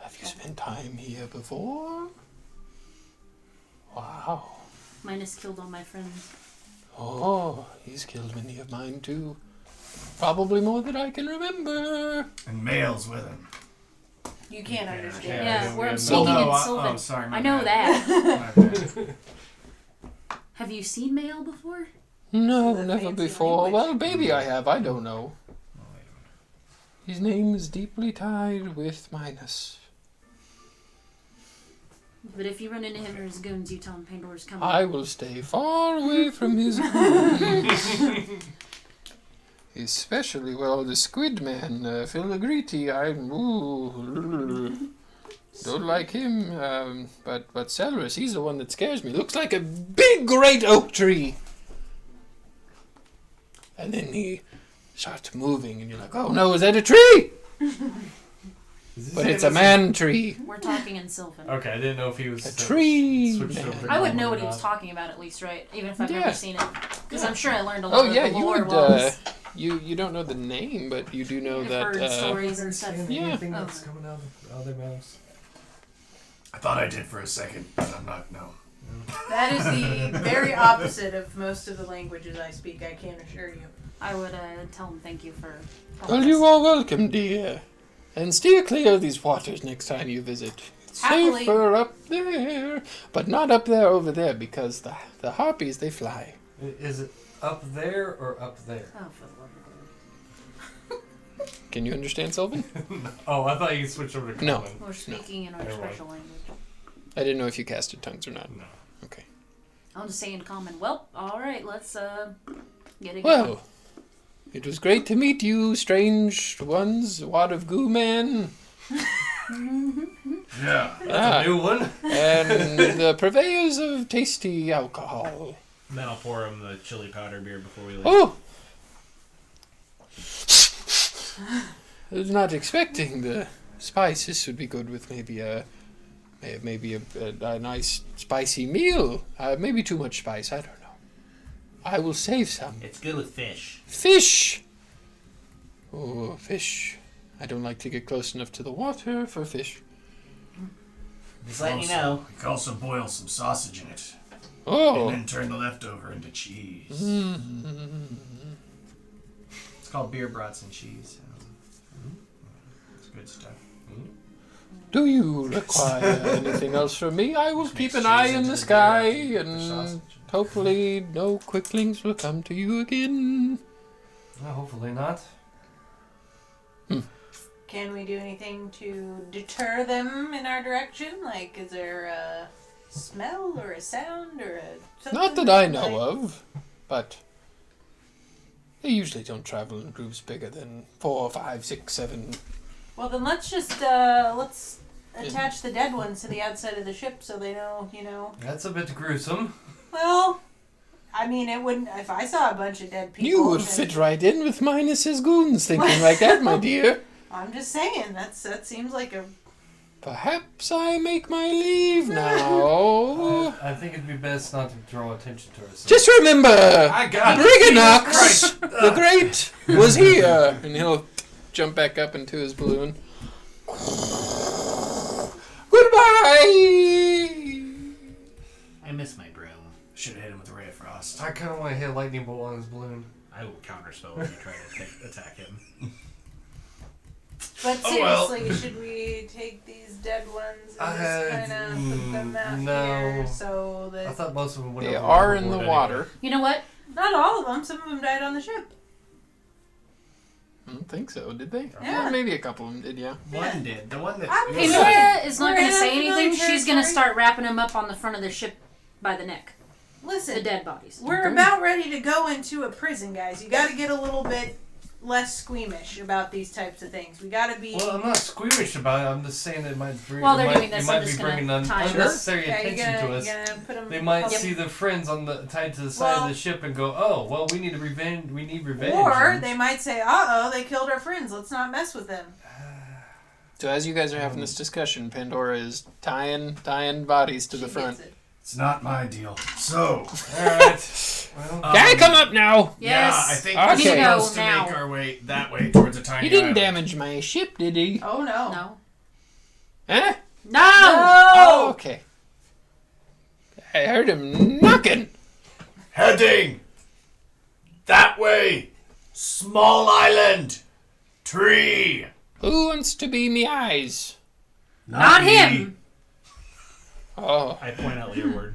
Have you spent time here before? Wow. Minus killed all my friends. Oh, he's killed many of mine too. Probably more than I can remember. And male's with him. You can't understand. Yeah, where I'm yeah, speaking no, in I- Sylvan. oh, sorry, my I know bad. that. My bad. Have you seen Mail before? No, The never fancy before. language. Well, maybe I have. I don't know. Oh, wait a minute. His name is deeply tied with Minus. But if you run into him or his goons, you tell him Pandora's coming. I will stay far away from his goons. Especially, well, the squid man, Filigriti, Don't like him. But Celeris, he's the one that scares me. Looks like a big, great oak tree. And then he starts moving, and you're like, oh no, is that a tree? But it's a man tree. We're talking in Sylvan. Okay, I didn't know if he was A tree. switched over to I would normal know or what he was not. talking about at least, right? Even if I've Yeah. never seen it. Because I'm sure I learned a lot Oh of yeah, the you lore would. while I was- You don't know the name, but you do know I've that. heard stories and stuff. Yeah. Anything Oh. that's coming out of their mouths. I thought I did for a second, but I'm not. No. That is the very opposite of most of the languages I speak, I can assure you. I would tell him thank you for Well, helping you us. are welcome, dear. And steer clear of these waters next time you visit. It's Happily. safer up there, but not up there over there because the harpies they fly. Is it up there or up there? Oh, for the love of God. Can you understand, Sylvan? Oh, I thought you switched over to No. common. We're speaking in our Never mind. special language. I didn't know if you casted tongues or not. No. Okay. I'll just say in common. Well, alright, let's get it going. Well, it was great to meet you, strange ones, wad of goo man, Yeah. Ah. A new one? and the purveyors of tasty alcohol. Then I'll pour him the chili powder beer before we leave. Oh! I was not expecting the spice. This would be good with maybe a nice spicy meal. Maybe too much spice. I don't know. I will save some. It's good with fish. Fish! Oh, fish. I don't like to get close enough to the water for fish. Just letting you know. We can also boil some sausage in it, Oh! and then turn the leftover into cheese. It's called beer brats and cheese. It's good stuff. Do you require anything else from me? I will Just keep mix an eye cheese in into the the sky, beer after and sausage. hopefully no quicklings will come to you again. No, hopefully not. Can we do anything to deter them in our direction? Like, is there a smell or a sound or a something? Not that I know of, but they usually don't travel in groups bigger than 4, 5, 6, 7. Well, then let's just let's attach the dead ones to the outside of the ship so they know, That's a bit gruesome. Well, I mean, it wouldn't. If I saw a bunch of dead people, You would then- fit right in with Minus's goons thinking like that, my dear. I'm just saying that seems like a. Perhaps I make my leave now. I think it'd be best not to draw attention to ourselves. Just remember, I got it. Briganox the Great was here. And he'll jump back up into his balloon. Goodbye! I miss my broom. Should have hit him with a ray of frost. I kind of want to hit a lightning bolt on his balloon. I will counterspell if you try to attack him. But Oh, well. seriously, should we take these dead ones and I- just kind of put them out no. here so I that thought most of them went They over are in the overboard water. You know what? not all of them. Some of them died on the ship. I don't think so, did they? Yeah. Well, maybe a couple of them did, yeah. One did. The one that. I'm Hey, just Nora is not We're going in to say unfamiliar anything. She's going to territory. start wrapping him up on the front of the ship by the neck. The Listen, dead bodies. we're Okay. about ready to go into a prison, guys. You got to get a little bit less squeamish about these types of things. We got to be. Well, I'm not squeamish about it. I'm just saying it might bring. While they're it might, doing this, it might I'm be just gonna bringing tie it up. unnecessary yeah, attention to us. you gotta put them. They might Yep. see their friends on the tied to the side Well- of the ship and go, "Oh, well, we need revenge. We need revenge." Or And- they might say, "Uh-oh, they killed our friends. Let's not mess with them." So as you guys are having this discussion, Pandora is tying bodies to the She front. gets it. It's not my deal. So. All right. Well, Guy, come up now! Yes. Yeah, I think Okay. we're We need to supposed go to now. make our way that way towards a tiny He didn't island. damage my ship, did he? Oh no. No. Huh? No! Oh, okay. I heard him knocking. Heading that way. Small island. Tree. Who wants to be me eyes? Not me. him! Oh, I point out leeward.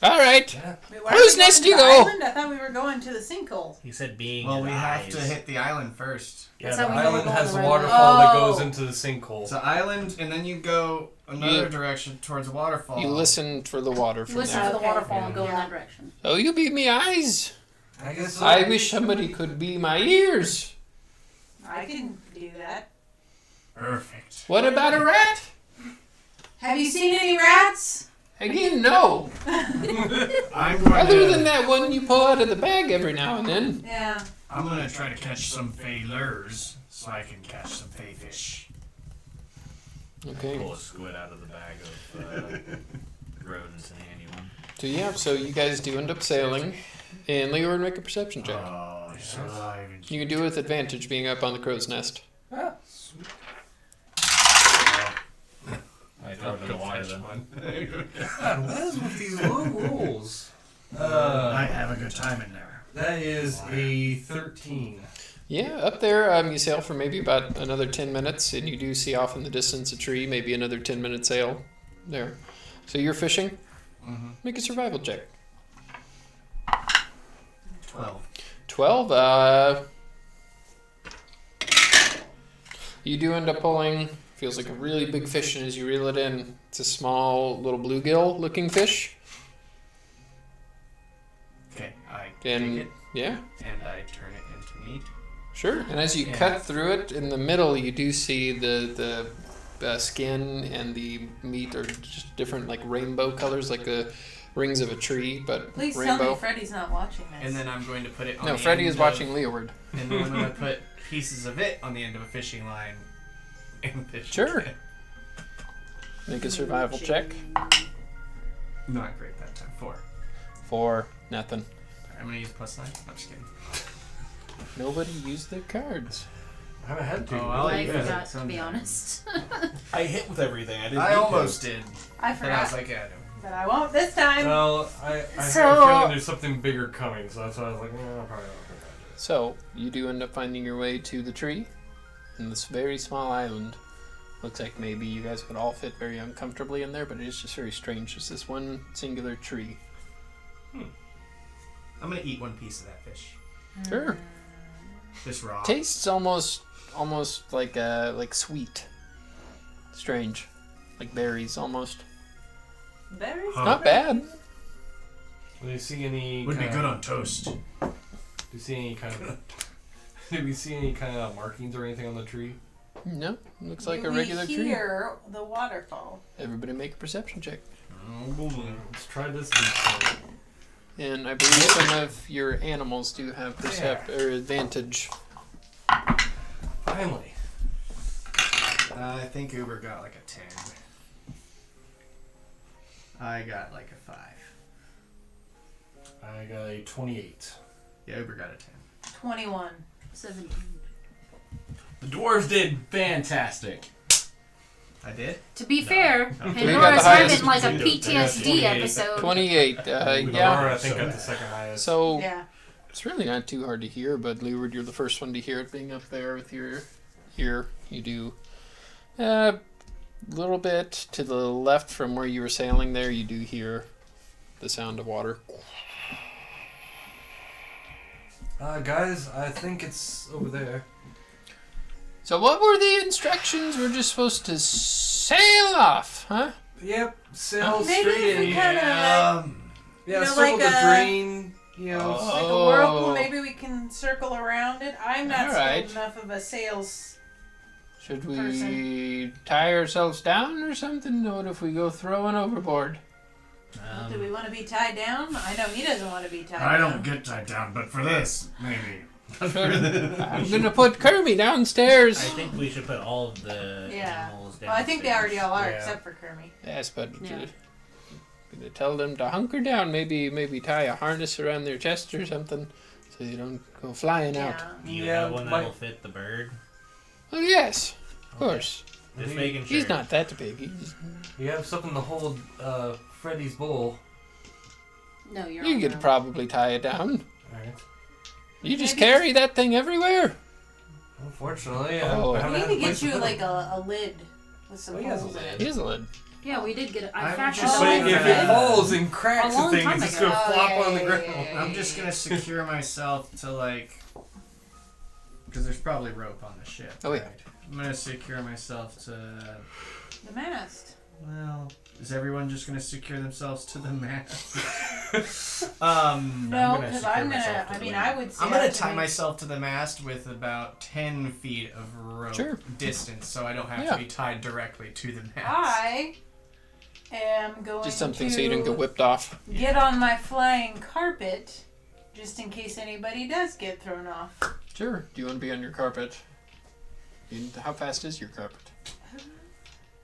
all right. yeah. Wait, why Whose are we going nest to do you the go? island? I thought we were going to the sinkhole. He said being Well, in we the have eyes. to hit the island first. Yeah, That's the how we know island we're has a going the right waterfall that way. goes Oh. into the sinkhole. It's an island, and then you go another You- direction towards a waterfall. You listen for the water You from listen there. for the Okay. waterfall and go in Yeah. that direction. Oh, you be me eyes. I guess I wish somebody could be my ears. I can do that. Perfect. What about a rat? Have you seen any rats? Again, no. I'm going Other to, than that one you pull out of the bag every now and then. Yeah. I'm going to try to catch some fey lures so I can catch some fey fish. Okay. Pull a squid out of the bag of rodents and handy one. So yeah, so you guys do end up sailing, and Leo would make a perception check. Oh, he's alive. And You can do it with advantage, being up on the crow's nest. Ah, sweet. I throw it in the water then. God, what is with these low rolls? I have a good time in there. That is a 13. Yeah, up there, you sail for maybe about another 10 minutes, and you do see off in the distance a tree, maybe another 10-minute sail there. So you're fishing? Mm-hmm. Make a survival check. 12. 12, you do end up pulling, feels like a really big fish, and as you reel it in, it's a small little bluegill looking fish. Okay, I And take it yeah, and I turn it into meat. sure. And as you Yeah. cut through it, in the middle, you do see the skin and the meat are just different, like rainbow colors, like the rings of a tree, but Please tell rainbow. me Freddy's not watching this. And then I'm going to put it on No, the Freddy end is of- watching Leeward. And then I'm going to put pieces of it on the end of a fishing line and fish. Sure. it. Make a survival check. Not great that time. 4. For nothing. Alright, I'm going to use +9. I'm just kidding. Nobody used their cards. I haven't had to. Oh, I'll I eat forgot, it to be sometimes. honest. I hit with everything. I didn't. I need to. almost did. I But I forgot. was like, yeah, I don't. But I won't this time. Well, I have So- a feeling there's something bigger coming, so that's why I was like, no, I'm probably not. So, you do end up finding your way to the tree in this very small island. Looks like maybe you guys would all fit very uncomfortably in there, but it is just very strange. Just this one singular tree. I'm going to eat one piece of that fish. Sure. This raw. Tastes almost like sweet. Strange. Like berries almost. Berries? Huh. Not bad. Do you see any? Would be kinda- good on toast. Do you see any kind of? Did we see any kind of markings or anything on the tree? No, looks like a We regular tree. hear the waterfall. Everybody make a perception check. Let's try this. Deep And I believe some of your animals do have or advantage. Finally. I think Uber got like a 10. I got like a 5. I got a 28. Yeah, Uber got a 10. 21. 17. The dwarves did fantastic. I did? To be fair, We got the Pandora's highest. having like a They got PTSD 28. episode. 28. Laura, Yeah. I think, got the second highest. So Yeah. it's really not too hard to hear, but Leeward, you're the first one to hear it being up there with your ear. You do a little bit to the left from where you were sailing there. You do hear the sound of water. Guys, I think it's over there. So what were the instructions? We're just supposed to sail off, huh? Yep, sail Maybe straight if we in. kind of Yeah, you know, circle like the a- drain. You know, like a whirlpool, maybe we can circle around it. I'm not Alright. skilled enough of a sails. Should we Person. tie ourselves down or something? What if we go throwing overboard? Do we want to be tied down? I know he doesn't want to be tied down. I don't get tied down, but for this, maybe. I'm gonna put Kirby downstairs. I think we should put all of the Yeah. animals down. Well, I think they already all are, Yeah. except for Kermie. Yes, but Yeah. gonna tell them to hunker down. Maybe tie a harness around their chest or something, so you don't go flying out. Yeah. You Yeah, have one my- that'll fit the bird. Oh yes, of course. Just making sure. He's not that big. you have something to hold Freddy's bowl. No, you're You on could your own. probably tie it down. Alright. You just Maybe carry that thing everywhere. Unfortunately, Oh. I We haven't need had to a place get you put like it. a lid with some Oh, he has a holes in lid. it. Here's a lid. Yeah, we did get it. I I'm fashioned just a But saying lid if for it it. falls and cracks A the long thing, time it's just ago. gonna Oh, flop yeah, on the yeah, ground. yeah, yeah. I'm just going to secure myself to like. Because there's probably rope on the ship. Oh, yeah. right? I'm going to secure myself to. The mast. Well, is everyone just going to secure themselves to the mast? No, gonna because secure I'm myself gonna. to I the mean, lid. I would say. I'm I gonna would tie make- myself to the mast with about 10 feet of rope Sure. distance, so I don't have Yeah. to be tied directly to the mast. I am going Just something to so you don't get whipped off. get on my flying carpet, just in case anybody does get thrown off. Sure. Do you want to be on your carpet? How fast is your carpet?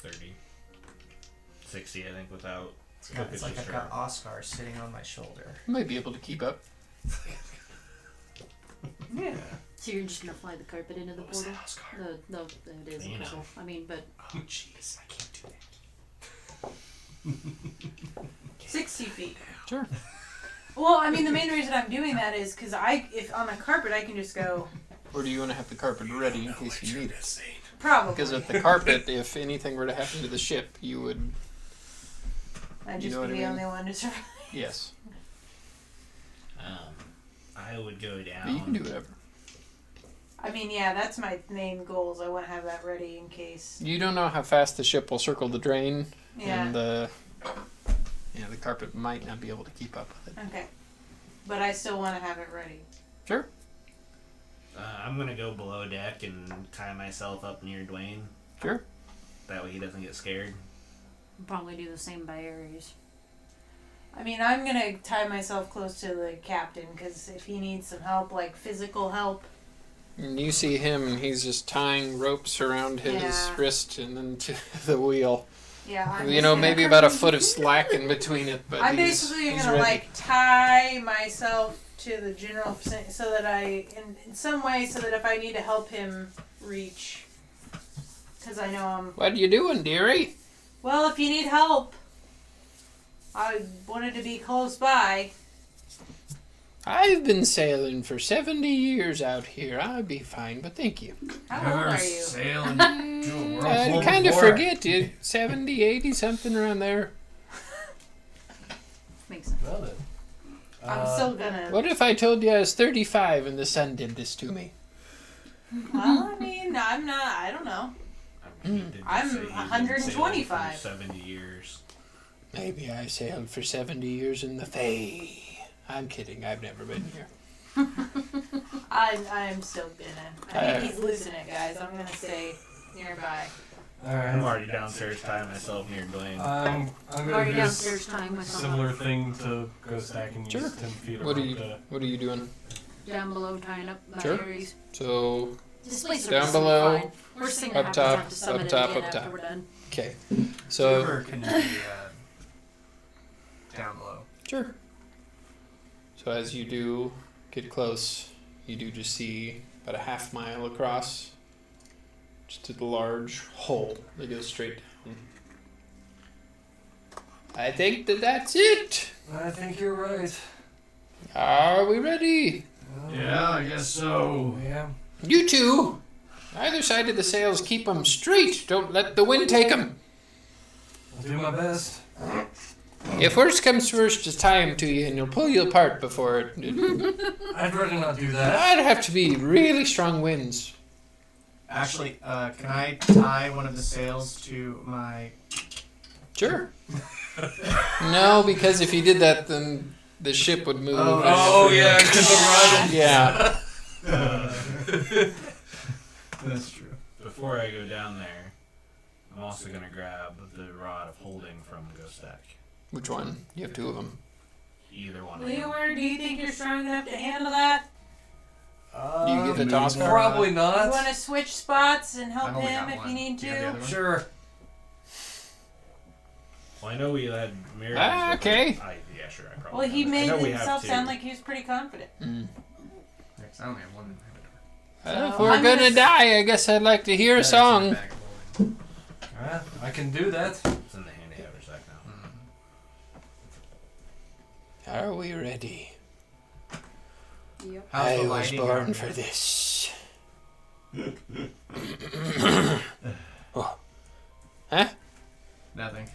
30. 60, I think, without. It's like I've got Oscar sitting on my shoulder. You might be able to keep up. Yeah. So you're just gonna fly the carpet into the portal? No, it is a You know. puzzle. I mean, but Oh, jeez, I can't do that. 60 feet. Sure. Well, I mean, the main reason I'm doing that is because if on the carpet, I can just go. Or do you want to have the carpet ready in case you need it? Probably. Because with the carpet, if anything were to happen to the ship, you would... I'd you just know be what the I mean? only one to survive. Yes. I would go down. But you can do whatever. I mean, yeah, that's my main goals. I want to have that ready in case. You don't know how fast the ship will circle the drain, Yeah. and the carpet might not be able to keep up with it. Okay. But I still want to have it ready. Sure. I'm gonna go below deck and tie myself up near Dwayne. Sure. That way he doesn't get scared. we'll probably do the same by Aries. I mean, I'm going to tie myself close to the captain because if he needs some help, like physical help. And you see him, and he's just tying ropes around his Yeah. wrist and then to the wheel. Yeah. I'm You just know, gonna- maybe about a foot of slack in between it, but I'm he's basically he's gonna ready. like tie myself to the general so that in some way, so that if I need to help him reach, because I know I'm. What you doing, dearie? Well, if you need help, I wanted to be close by. I've been sailing for 70 years out here. I'd be fine, but thank you. How old are you? Sailing to a world I full kind of before. forget you. 70, 80, something around there. Makes sense. Well then. I'm still gonna. What if I told you I was 35 and the sun did this to me? Well, I mean, I'm not. I don't know. I mean, he did I'm say he'd been 125. sailing for 70 years. Maybe I sailed for 70 years in the Fae. I'm kidding. I've never been here. I'm still gonna. I think he's losing it, guys. I'm gonna stay nearby. I'm already downstairs tying myself near Dwayne. I'm gonna Already do downstairs tying myself similar thing to go stack and Sure. use 10 feet of What are rope you to- What are you doing? down below tying up by Sure. Aries. So, This place Down is below, fine. Worst thing up that happens top, is I have to summon up it top, again up after top. we're done. okay. So, River can be down below. sure. So as you do get close, you do just see about a half mile across, just a large hole that goes straight down. I think that's it. I think you're right. Are we ready? Yeah, I guess so. Yeah. You two, either side of the sails, keep them straight. Don't let the wind take them. I'll do my best. If worst comes first, just tie them to you and you'll pull you apart before it. I'd rather not do that. That'd have to be really strong winds. Actually, can I tie one of the sails to my? Sure. No, because if you did that, then the ship would move. Oh yeah, because Yeah. That's true. Before I go down there, I'm also going to grab the rod of holding from Ghost Deck. Which one? You have two of them. Either one of them. Leeward, do you think you're strong enough to handle that? Do you give it to Oscar? Probably You not. want to switch spots and help I've only him got if one. you need Do you have the to? other one? Sure. Well, I know we had mirrors. Ah, okay. Yeah, sure. I probably Well, he have it. I made know we have himself two. sound like he was pretty confident. Mm. I only have one in my inventory. Well, if So we're I'm gonna gonna die, I guess I'd like to hear a song. I can do that. It's in the handy haversack now. Are we ready? Yep. How's I the was lighting born out for here? this. Oh. Huh? Nothing.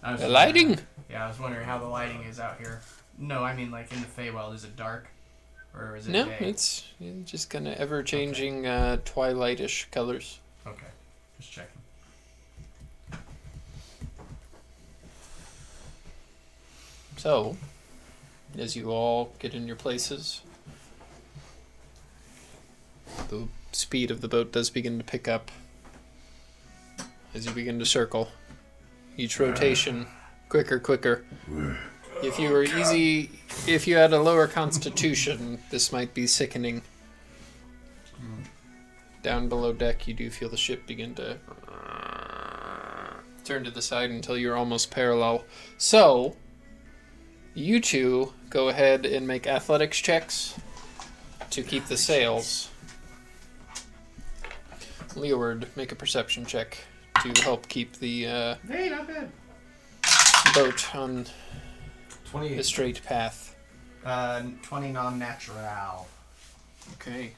I was The just lighting? wondering- Yeah, I was wondering how the lighting is out here. No, I mean like in the Feywild, is it dark, or is it No, day? it's just kind of ever-changing twilightish colors. Okay, just checking. So, as you all get in your places, the speed of the boat does begin to pick up as you begin to circle. Each rotation Quicker. If you had a lower constitution, this might be sickening. Down below deck, you do feel the ship begin to turn to the side until you're almost parallel. So, you two go ahead and make athletics checks to keep the sails. Leeward, make a perception check to help keep the Hey, not bad. boat on 28. the straight path. 20 non-natural. Okay.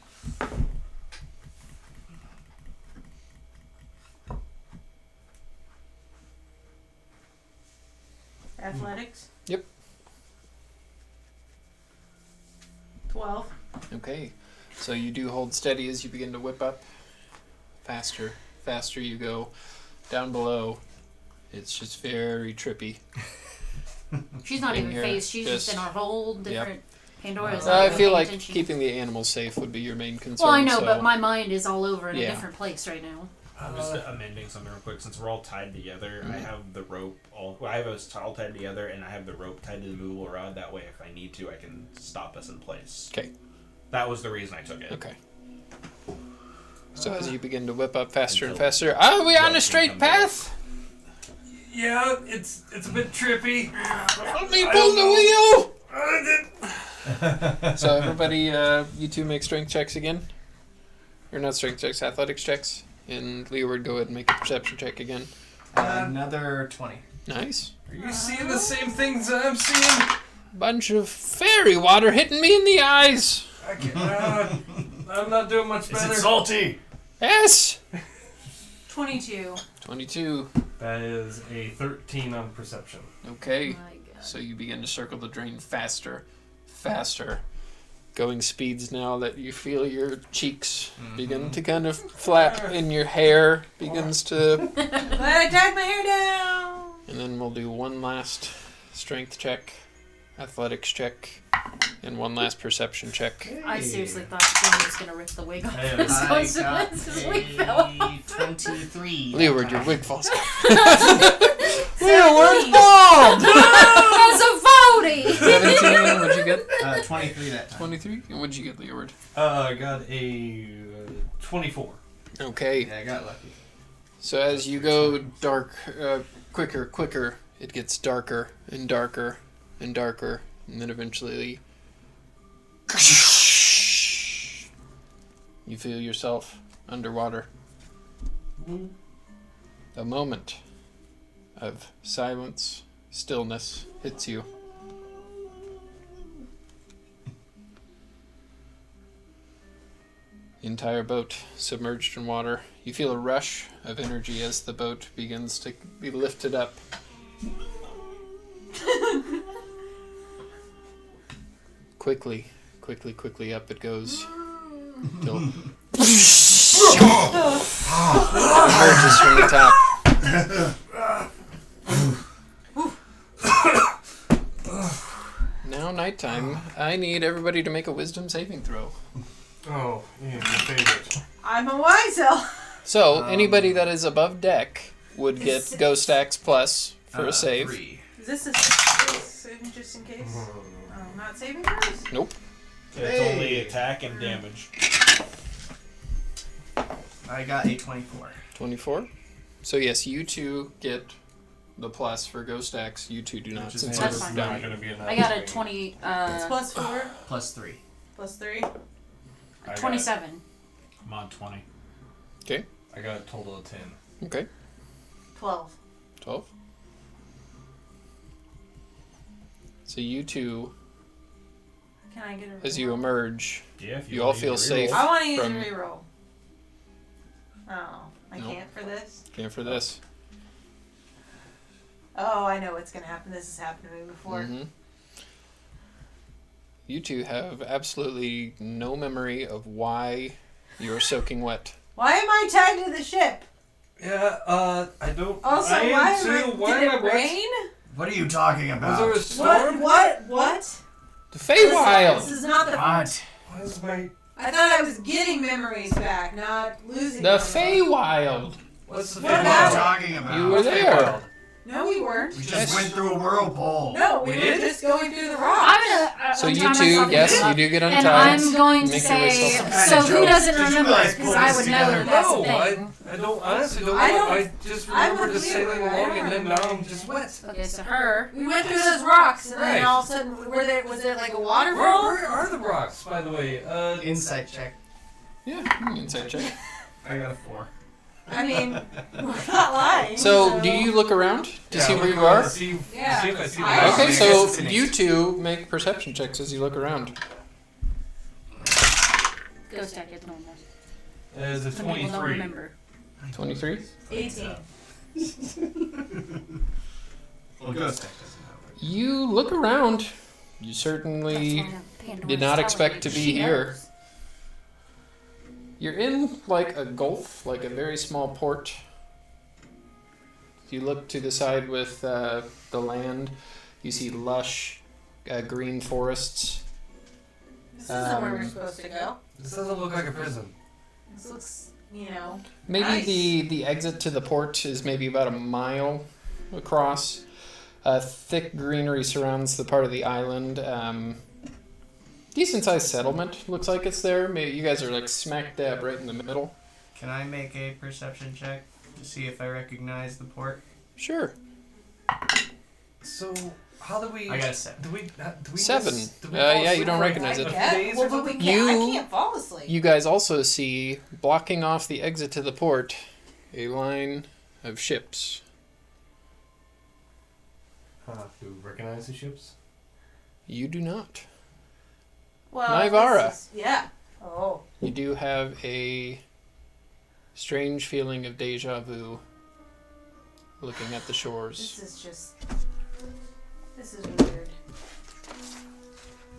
Athletics? Yep. 12. Okay. So you do hold steady as you begin to whip up. Faster you go. Down below, it's just very trippy. She's not In even here, phased. She's just in a whole different Pandora's. not I even feel paying like attention. keeping the animals safe would be your main concern. Well, I know, so. but my mind is all over in Yeah. a different place right now. I'm just amending something real quick. Since we're all tied together, I have the rope I have us all tied together, and I have the rope tied to the movable rod. That way, if I need to, I can stop us in place. Okay. That was the reason I took it. Okay. So as you begin to whip up faster and faster, are we on a straight path? Yeah, it's a bit trippy. Let me pull the wheel! So everybody, you two make strength checks again? Or not strength checks, athletics checks. And Leeward, go ahead and make a perception check again. Another 20. Nice. Are you seeing the same things that I'm seeing? Bunch of fairy water hitting me in the eyes. I'm not doing much Is better. it salty? Yes! 22. 22. That is a 13 on perception. Okay. My God. So you begin to circle the drain faster. Going speeds now that you feel your cheeks begin to kind of flap and your hair begins to... Glad I tied my hair down. And then we'll do one last strength check, athletics check, and one last perception check. I seriously thought Jimmy was going to rip the wig off. Hey, His I got consequence. His wig fell off. 23. Leeward, your wig falls off. Leeward's bald! As a voting! 17, what'd you get? 23 that time. 23? And what'd you get, Leeward? I got a 24. Okay. Yeah, I got lucky. So as you go quicker, it gets darker and darker and darker, and then eventually you feel yourself underwater. A moment of silence, stillness hits you. The entire boat submerged in water. You feel a rush of energy as the boat begins to be lifted up. Quickly up it goes. Till emerges from the top. Now nighttime. I need everybody to make a wisdom saving throw. Oh, yeah, your favorite. I'm a Wiesel. So anybody that is above deck would get Is- Ghost Axe plus for a save. 3. Is this a saving just in case? Oh, not saving throws? Nope. It's only attack and damage. I got a 24. 24. So yes, you two get the plus for Ghost Axe. You two do not, Which is since nice. you're That's fine. down. Not gonna be enough. I got a 20, It's plus 4, Plus 3. plus 3. I got- 27. I'm on 20. I got a total of 10. Okay. 12. 12. So you two, Can I get a reroll? as you emerge, Yeah, if You all wanna feel use a safe. reroll. I want to use from- a reroll. Oh, I Nope. can't for this? can't for this. Oh, I know what's going to happen. This has happened to me before. Mm-hmm. You two have absolutely no memory of why you're soaking wet. Why am I tied to the ship? Yeah, I don't. Also, I why am too. am Why I, am did I it wet? rain? What are you talking Was about? there a storm? What? The Feywild! This is not the... What? Why is my... I thought I was getting memories back, not losing The them. Feywild! What's the What What are you about- talking about? You were there. No, we weren't. We just went through a whirlpool. No, we were just going through the rocks. I'm gonna. So untie you two, myself yes, and you do get And untied. I'm going to Make your say, way so who doesn't Did you remember? guys Because pull I this would know together? that that's the No, thing. I don't honestly don't know. I just I'm remember just unclear. sailing I along don't and then now remember. I'm just wet. Okay, so her. We went through those rocks, and then Right. all of a sudden, was there like a Where, waterfall? where are the rocks, by the way? Insight check. Yeah, inside check. I got a 4. I mean, we're not lying. So, do you look around to see where you are? See, Yeah. see if I see the I- rocks. Okay, I guess so it's an you two make perception checks as you look around. Ghost tech is normal. There's a Some people don't 23. remember. 23? 18. Well, Ghost Tech doesn't have it. You look around. You That's certainly why Pandora's did not telling expect you. to be She here. knows. You're in like a gulf, like a very small port. You look to the side with the land. You see lush green forests. This isn't where we're supposed to go. This doesn't look like a prison. This looks, you know. Maybe Nice. the exit to the port is maybe about a mile across. Thick greenery surrounds the part of the island. Decent sized settlement looks like it's there. Maybe you guys are like smack dab right in the middle. Can I make a perception check to see if I recognize the port? Sure. So, how do we... I got a 7. Do we 7. Do we Yeah, fall you asleep don't for, like, recognize a it. few Yeah. days or Well, but we something? can't. You- I can't fall asleep. You guys also see, blocking off the exit to the port, a line of ships. Do we recognize the ships? You do not. well, Naivara. Yeah. Oh. You do have a strange feeling of deja vu looking at the shores. This is weird.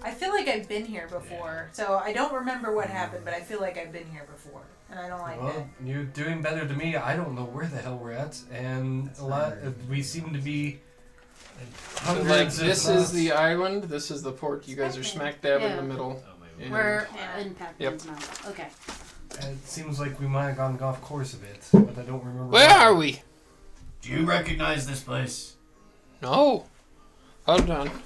I feel like I've been here before, so I don't remember what happened, but I feel like I've been here before, and I don't like that. Well, you're doing better to me. I don't know where the hell we're at, and we seem to be So, hundreds. like, if this not- is the island, this is the port. You guys are smack dab in Yeah. the middle. And We're Yeah. in Pac-Man's mouth. Okay. It seems like we might have gone off course a bit, but I don't remember. where are we? Do you recognize this place? No. Hold on.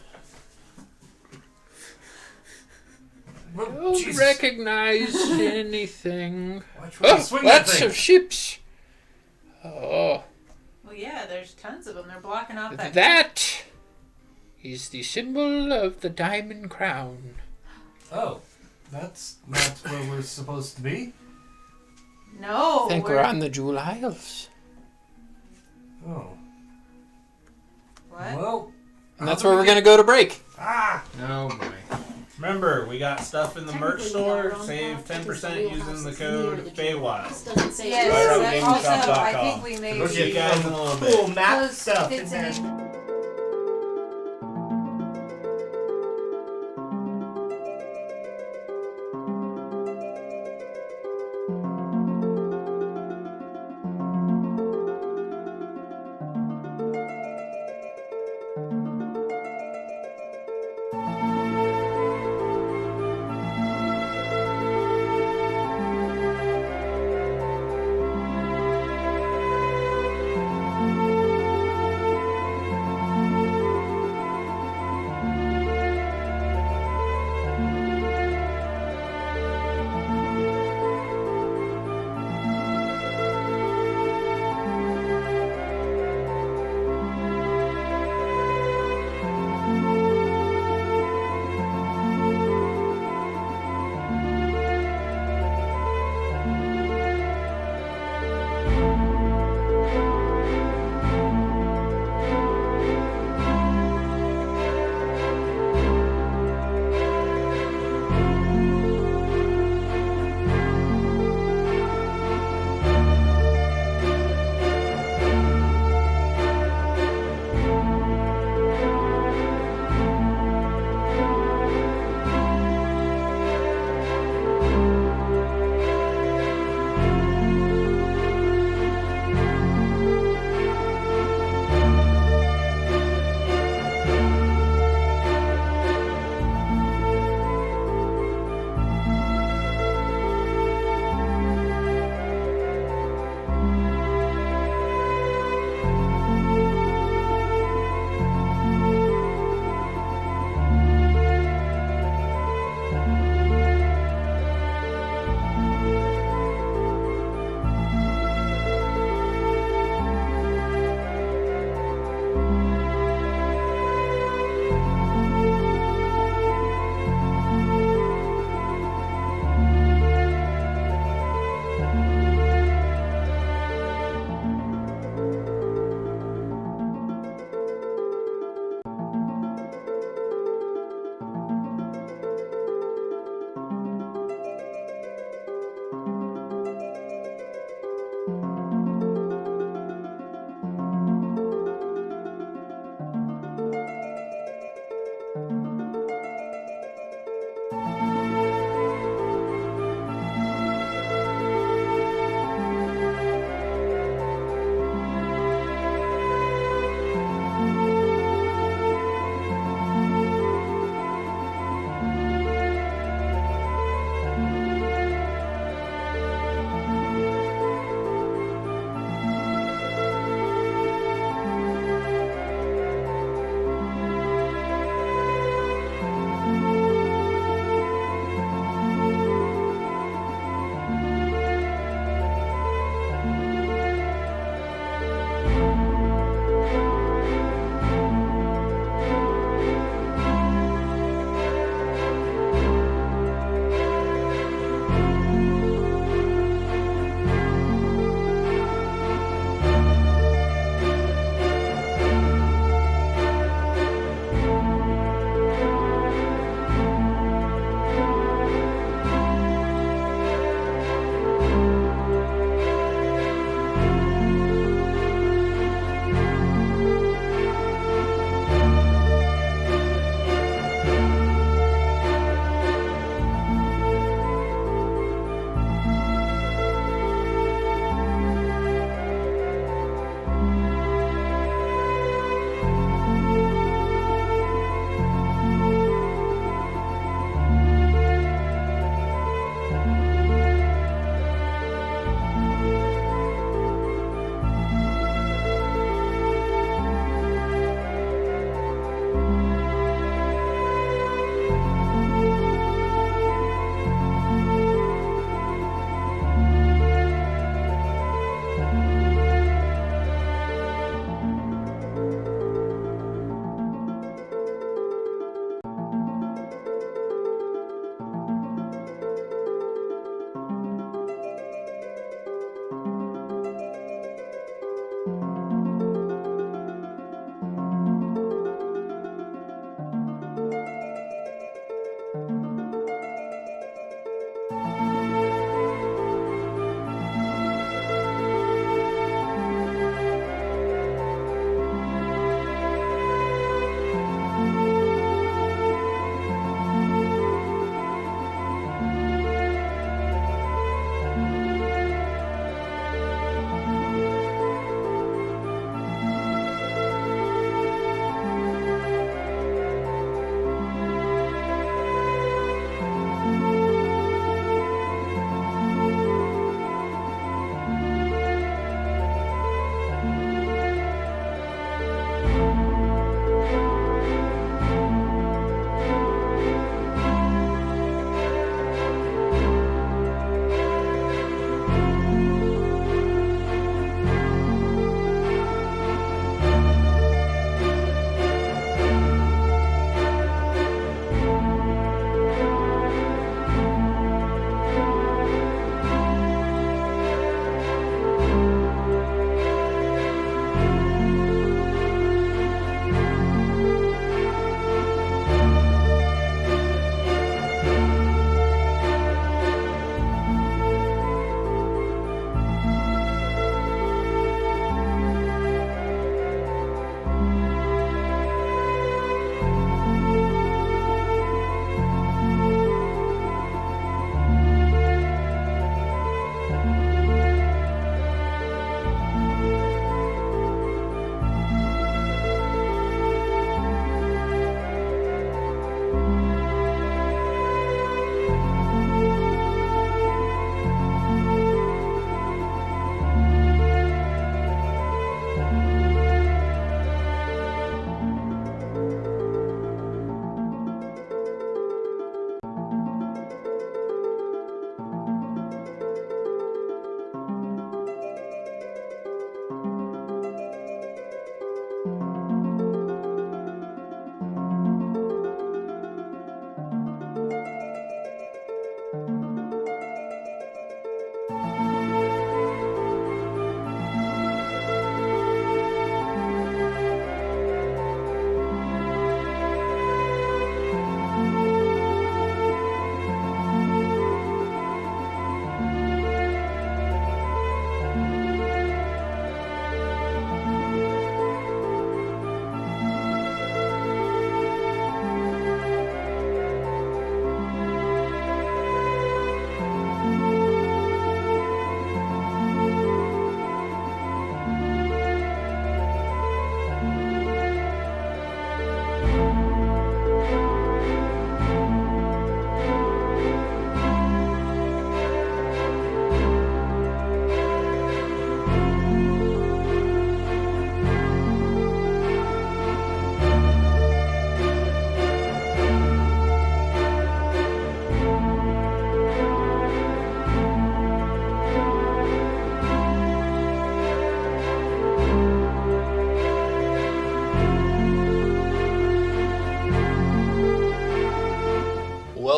Well, Don't Jesus. recognize anything. Why try to Oh, swing that lots thing? of ships. Oh, Well, yeah, there's tons of them. They're blocking off that. that is the symbol of the Diamond Crown. Oh, that's not where we're supposed to be. No. I think we're on the Jewel Isles. Oh, What? well. And that's where we're going to go to break. Ah! Oh boy. Remember, we got stuff in the merch store. Save 10% using the code Feywild. This doesn't say Yes. Right on Also, I GameStop.com. think we made We'll see you guys in a little bit. Cool map close stuff. fits in there. in.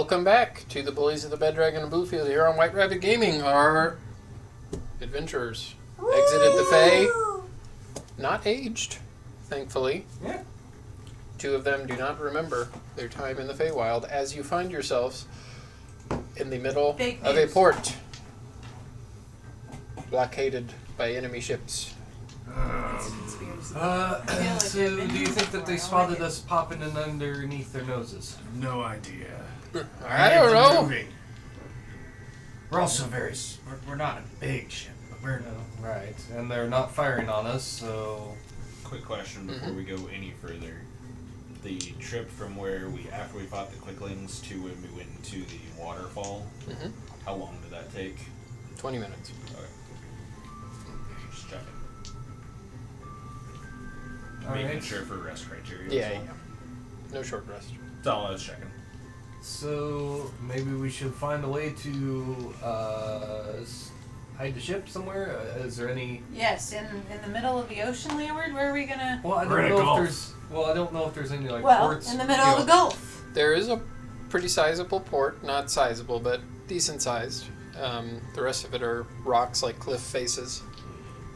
Welcome back to the Bullies of the Bed Dragon and Bluefield here on White Rabbit Gaming. Our adventurers exited the Fae, not aged, thankfully. Yeah. 2 of them do not remember their time in the Feywild as you find yourselves in the middle Fake of a news. port, blockaded by enemy ships. So do you think that they spotted us popping in underneath their noses? No idea. I don't know. Moving. We're also we're not a big ship, but we're Right, and they're not firing on us, so... Quick question before we go any further. The trip from after we fought the Quicklings to when we went into the waterfall, how long did that take? 20 minutes. Okay. Just checking. Alright. Making sure for rest criteria. Yeah. No short rest. That's all I was checking. So maybe we should find a way to hide the ship somewhere. Is there any? Yes, in the middle of the ocean, Leeward. Where are we gonna? Well, I We're don't in a know if gulf. there's. Well, I don't know if there's any like Well, ports. in the middle of the Gulf. There is a pretty sizable port, not sizable, but decent sized. The rest of it are rocks like cliff faces.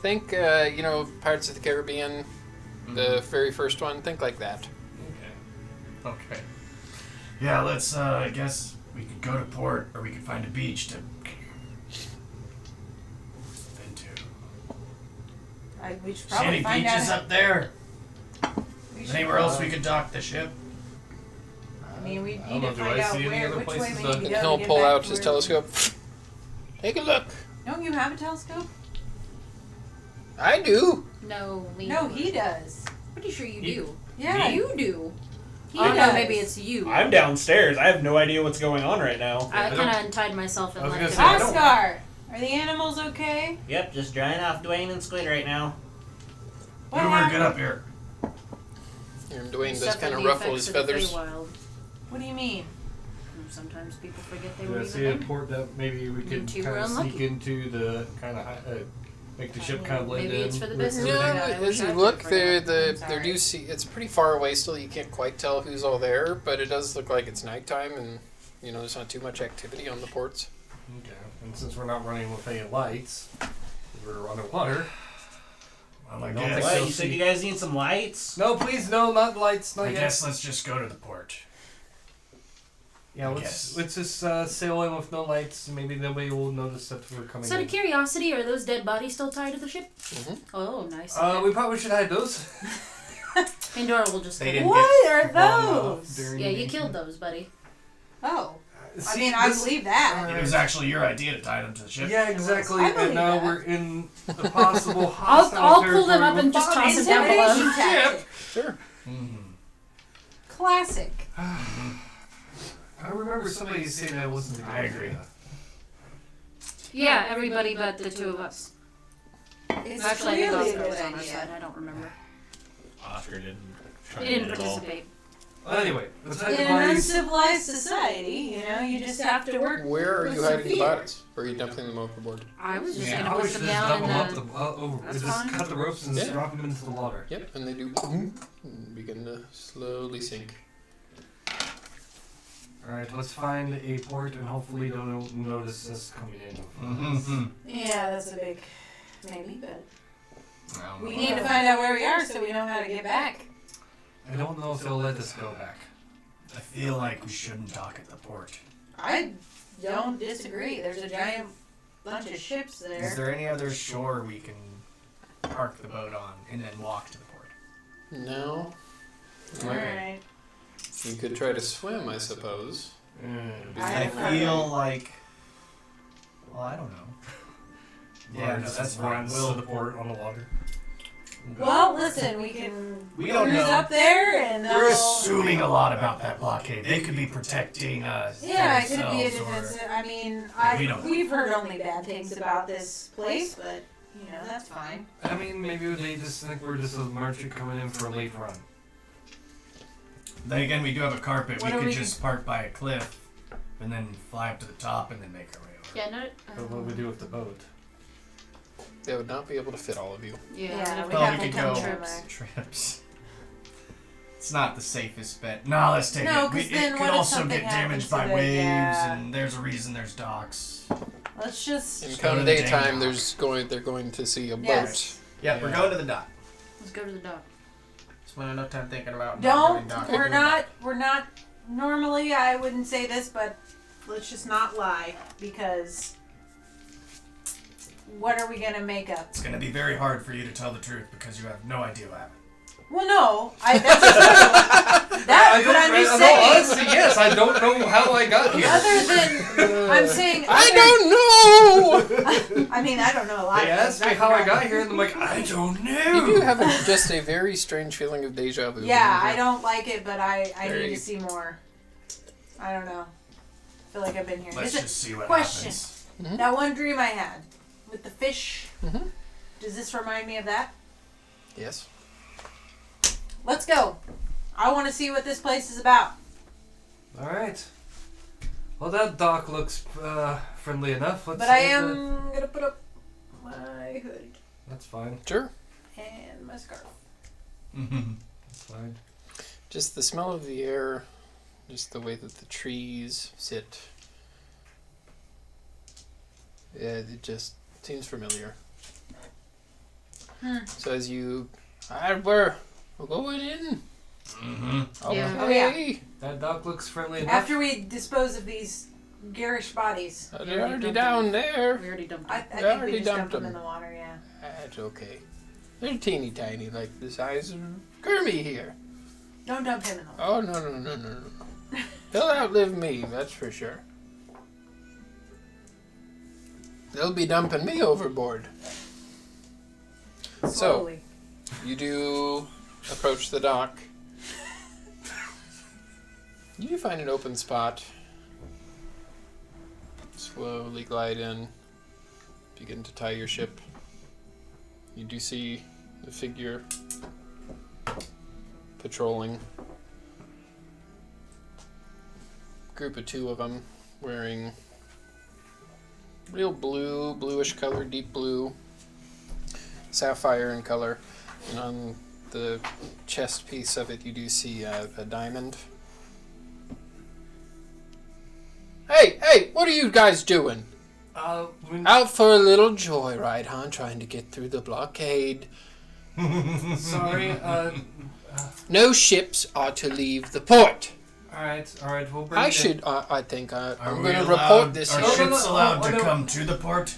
Think, Pirates of the Caribbean, the very first one. Think like that. Okay. Yeah, let's, I guess we could go to port, or we could find a beach to into. We should See probably any find beaches out. up there? We should Anywhere else we could dock the ship? I mean, we I need don't to know, do find I out see any other which way places we to- need to And go. he'll to get pull back out to his where- telescope. Take a look. Don't you have a telescope? I do. No, Lee. No, he does. Pretty sure you do. Yeah, You do. he Oh does. no, maybe it's you. I'm downstairs. I have no idea what's going on right now. I I kind of untied myself and I was left gonna it. say, I don't- Oscar, are the animals okay? Yep, just drying off Dwayne and Squid right now. What Boomer, happened? get up here. And Dwayne does Suffered kind of the ruffle effects his of the feathers. Feywild. What do you mean? Sometimes people forget they Do were I even see a there. port that maybe we could two kind were of sneak unlucky. into the kind of make the ship kind of blend Maybe in? it's for the with best. everything? No, Yeah, I as wish you I look, could there forget. there do see it's pretty far away still. You can't quite tell who's all there, but it does look like it's nighttime, and there's not too much activity on the ports. Okay. And since we're not running with any lights, we're underwater. Well, I I don't guess, think so. You said you guys need some lights? No, please, no, not lights, not I yet. guess let's just go to the port. Yeah, I let's guess. just sail in with no lights. Maybe nobody will notice that we're coming So, out in. of curiosity, are those dead bodies still tied to the ship? Mm-hmm. Oh, nice. We probably should hide those. Pandora will just. They go, didn't What are Long enough those? during Yeah, the- you killed those, buddy. Oh, I See, mean, I this- believe that. It was actually your idea to tie them to the ship. Yeah, exactly. I And believe now that. we're in the possible I'll hostile pull them up territory and just with toss them down below. Intimidation tactic. Sure. Classic. I remember somebody saying that wasn't. I agree. Yeah, everybody but the two of us. It's Actually, I think clearly a Oscar was good on our side. idea. I don't remember. Oscar didn't. He didn't participate. Well, anyway, let's hide In the an bodies. uncivilized society, you just have to work. Where are with you some hiding the fear. bodies? Or are you dumping them overboard? I was just Yeah, gonna probably put should them just down dump in them up the. over. That's Just fine. cut the ropes and Yeah. just drop them into the water. Yep, and they do and begin to slowly sink. Alright, let's find a port and hopefully don't notice us coming in. Mm-hmm. Yeah, that's a big maybe, but we We need to find out where we are so we know how to get back. I don't know if they'll let us go back. I feel like we shouldn't dock at the port. I don't disagree. There's a giant bunch of ships there. Is there any other shore we can park the boat on and then walk to the port? No. Alright. You could try to swim, I suppose. I feel like. Well, I don't know. Yeah, no, that's fine. We'll the port on the water. Well, listen, we can We don't cruise know. up there and We're they'll- assuming a lot about that blockade. They could be protecting us. Yeah, it could be a themselves, or- defensive. I mean, We don't know. we've heard only bad things about this place, but that's fine. I mean, maybe they just think we're just a merchant coming in for a late run. Then again, we do have a carpet. What We are could we- just park by a cliff and then fly up to the top and then make our way over. Yeah, no. But what do we do with the boat? They would not be able to fit all of you. Yeah, Yeah, we'd we Well, have we to could come go trips. trips. It's not the safest bet. No, let's take No, it. 'cause then It what could if also something get damaged happens by to the- waves, yeah. and there's a reason there's docks. Let's just. And Just go come to the daytime, dang they're going to see a boat. Yes. Yeah, we're going to the dock. Let's go to the dock. Spend enough time thinking about. Don't. Not We're doing dock. not. We're not. Normally, I wouldn't say this, but let's just not lie because. What are we gonna make up? It's gonna be very hard for you to tell the truth because you have no idea what happened. Well, no, that's that. But I'm just saying. Honestly, yes, I don't know how I got here. Other than I'm saying. I don't know! I mean, I don't know a lot. They of asked things. me how I got here, and I'm like, I don't know. You do have just a very strange feeling of deja vu. Yeah, I don't like it, but I Very- need to see more. I don't know. I feel like I've been here. Let's Is it- just see what question. happens. That one dream I had with the fish. Mhm. Does this remind me of that? Yes. Let's go. I want to see what this place is about. All right. Well, that dock looks friendly enough. Let's But I see am gonna put up my hood That's fine. Sure. and my scarf. That's fine. Just the smell of the air, just the way that the trees sit. Yeah, it just seems familiar. So as you... Alright, we're going in. Mm-hmm. Yeah. Oh, yeah. Okay. That dock looks friendly enough. After we dispose of these garish bodies. They're already down there. We already dumped I it. think already we just dumped dumped them them. in the water, yeah. That's okay. They're teeny tiny, like the size of Kermie here. Don't dump him in the water. Oh, no. He'll outlive me, that's for sure. They'll be dumping me overboard. Slowly. You do approach the dock. You do find an open spot. Slowly glide in. Begin to tie your ship. You do see the figure patrolling. Group of two of them wearing real blue, bluish color, deep blue, sapphire in color. And on the chest piece of it, you do see a diamond. Hey, what are you guys doing? Out for a little joyride, huh? Trying to get through the blockade. Sorry. No ships are to leave the port. All right. We'll bring I it should, I think Are I'm we going to allowed- report this Are here. ships allowed to no. come to the port?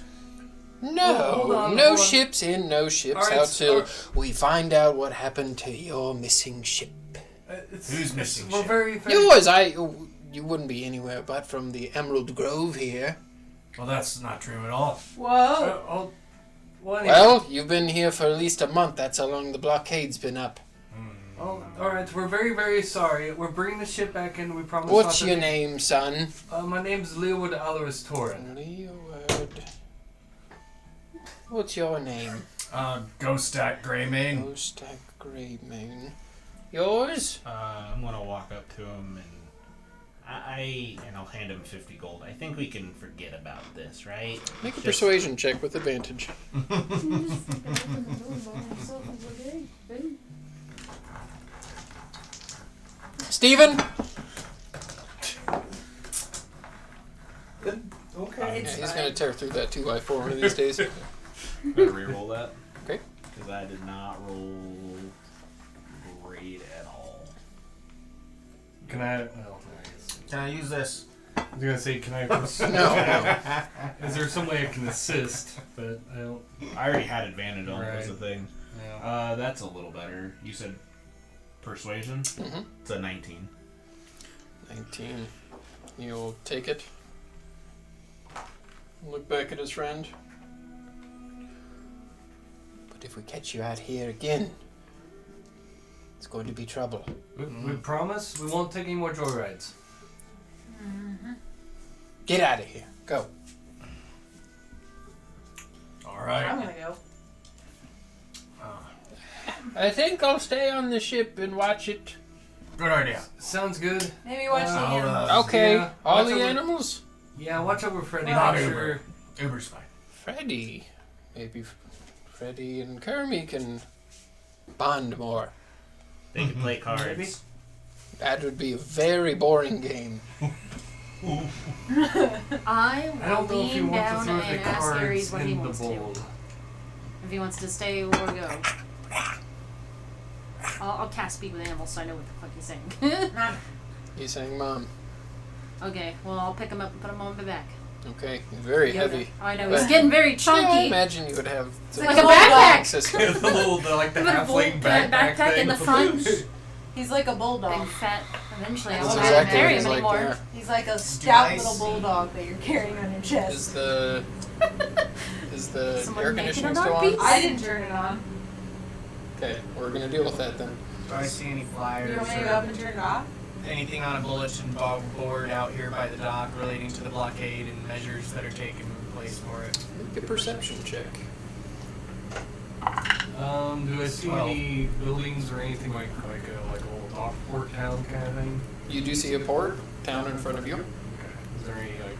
No, Hold on, no hold on. ships in, no ships All right, out till all right. we find out what happened to your missing ship. Who's missing Well, ship? very. Yours, you wouldn't be anywhere but from the Emerald Grove here. Well, that's not true at all. Whoa. Well, anyway. Well, you've been here for at least a month. That's how long the blockade's been up. Oh, all right. We're very, very sorry. We're bringing the ship back in. We promise. What's not your to... name, son? My name's Leowood Alois Torin. Leeward. What's your name? Ghostat Greymane. Stack Greymane. Yours? I'm gonna walk up to him and I'll hand him 50 gold. I think we can forget about this, right? Make a persuasion check with advantage. Steven? Okay. Yeah, he's gonna tear through that 2x4 one of these days. I'm gonna re-roll that. Okay. Because I did not roll great at all. Can I? Well, I guess. Can I use this? I was gonna say, can I? No. Is there some way I can assist? But I don't. I already had advantage on it, was the Right. thing. Yeah. That's a little better. You said persuasion? Mhm. It's a 19. 19. You'll take it. Look back at his friend. But if we catch you out here again, it's going to be trouble. We promise we won't take any more joyrides. Get out of here. Go. All I'm right. gonna go. I think I'll stay on the ship and watch it. Good idea. Sounds good. Maybe watch the I'll, animals. Okay. Yeah, All watch the over- animals? Yeah, watch over Freddy. Not Make Uber. sure. Uber's fine. Freddy. Maybe Freddy and Kermie can bond more. They can play cards. That would be a very boring game. I I don't know if you lean want to down throw the and ask Aries cards what he in the wants bowl. to. If he wants to stay or go. I'll cast Speak with Animals so I know what the fuck he's saying. He's saying mom. Okay, well, I'll pick him up and put him on my back. Okay, very heavy. I know, he's getting very Yeah, I chunky. imagine you would have the Like a backpack. system. the Put a halfling backpack thing. in the front. He's like a bulldog. Big fat. Eventually, I That's won't have to exactly carry what him he's like anymore. there. He's like a stout I little see? bulldog that you're carrying on your chest. Is the Someone air making conditioning a still dog on? pizza? I didn't turn it on. Okay, we're gonna deal with that then. Do I see any flyers You want me to or go up and turn it off? anything on a bulletin board out here by the dock relating to the blockade and measures that are taken place for it? Make a perception check. Do I see 12. any buildings or anything like a little dock port town kind of thing? You do see a port town in front of you. Okay. Is there any like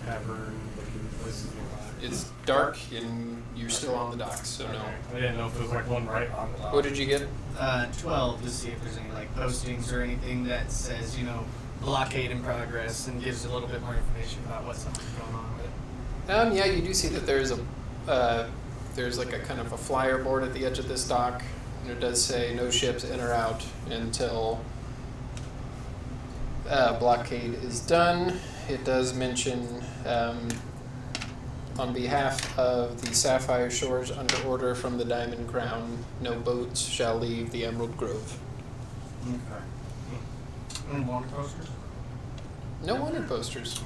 tavern looking places nearby? It's dark and you're still on the docks, so no. Okay. I didn't know if there was like one right on the dock. What did you get? 12 to see if there's any like postings or anything that says, blockade in progress and gives a little bit more information about what's going on with it. Yeah, you do see that there's like a kind of a flyer board at the edge of this dock, and it does say no ships in or out until blockade is done. It does mention on behalf of the Sapphire Shores under order from the Diamond Crown, no boats shall leave the Emerald Grove. Okay. And water posters? No wanted posters.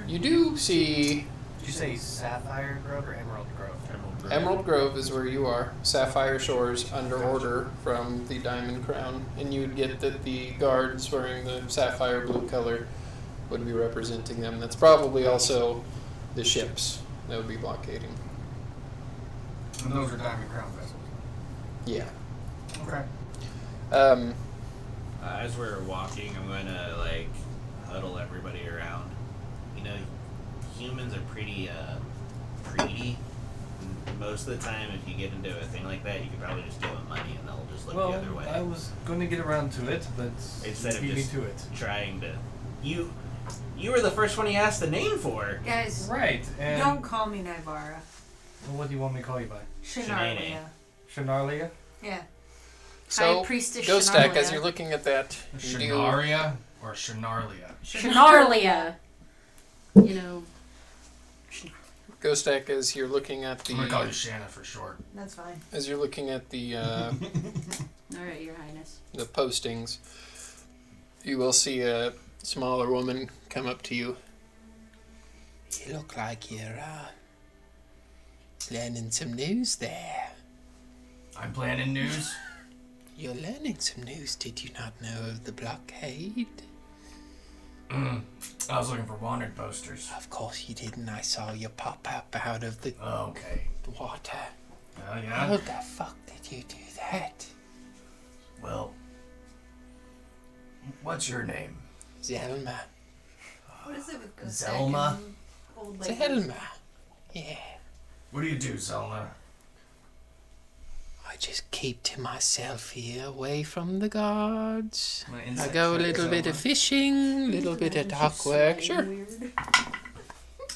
You do see Did you say Sapphire Grove or Emerald Grove? Emerald Grove is where you are. Sapphire Shores under order from the Diamond Crown, and you would get that the guards wearing the sapphire blue color would be representing them. That's probably also the ships that would be blockading. And those are Diamond Crown vessels. Yeah. Okay. As we're walking, I'm gonna huddle everybody around. Humans are pretty greedy. And most of the time, if you get into a thing like that, you could probably just give them money and they'll just look the other way. I was going to get around to it, but Instead of beat me just to it. trying to, you were the first one he asked the name for. Guys, Right, and don't call me Nivara. well, what do you want me to call you by? Shanaria. Shanalia? Yeah. So, High Priestess Ghost Stack, as Shanalia. you're looking at that, you do, Shanaria or Shanarlia? Shanarlia. Ghost Stack, as you're looking at I'm gonna call you the, Shanna for short. That's fine. as you're looking at the Alright, Your Highness. the postings, you will see a smaller woman come up to you. You look like you're learning some news there. I'm planning news. You're learning some news. Did you not know of the blockade? I was looking for wanted posters. Of course you didn't. I saw you pop up out of the Okay. water. Oh, How yeah? the fuck did you do that? Well, what's your name? Zelma. What is it with Ghost Zelma? Stack and old ladies? Zelma. Yeah. What do you do, Zelma? I just keep to myself here, away from the guards. My I insight go a check, little bit of Zelma. fishing, a little bit of dock work. Sure. Weird.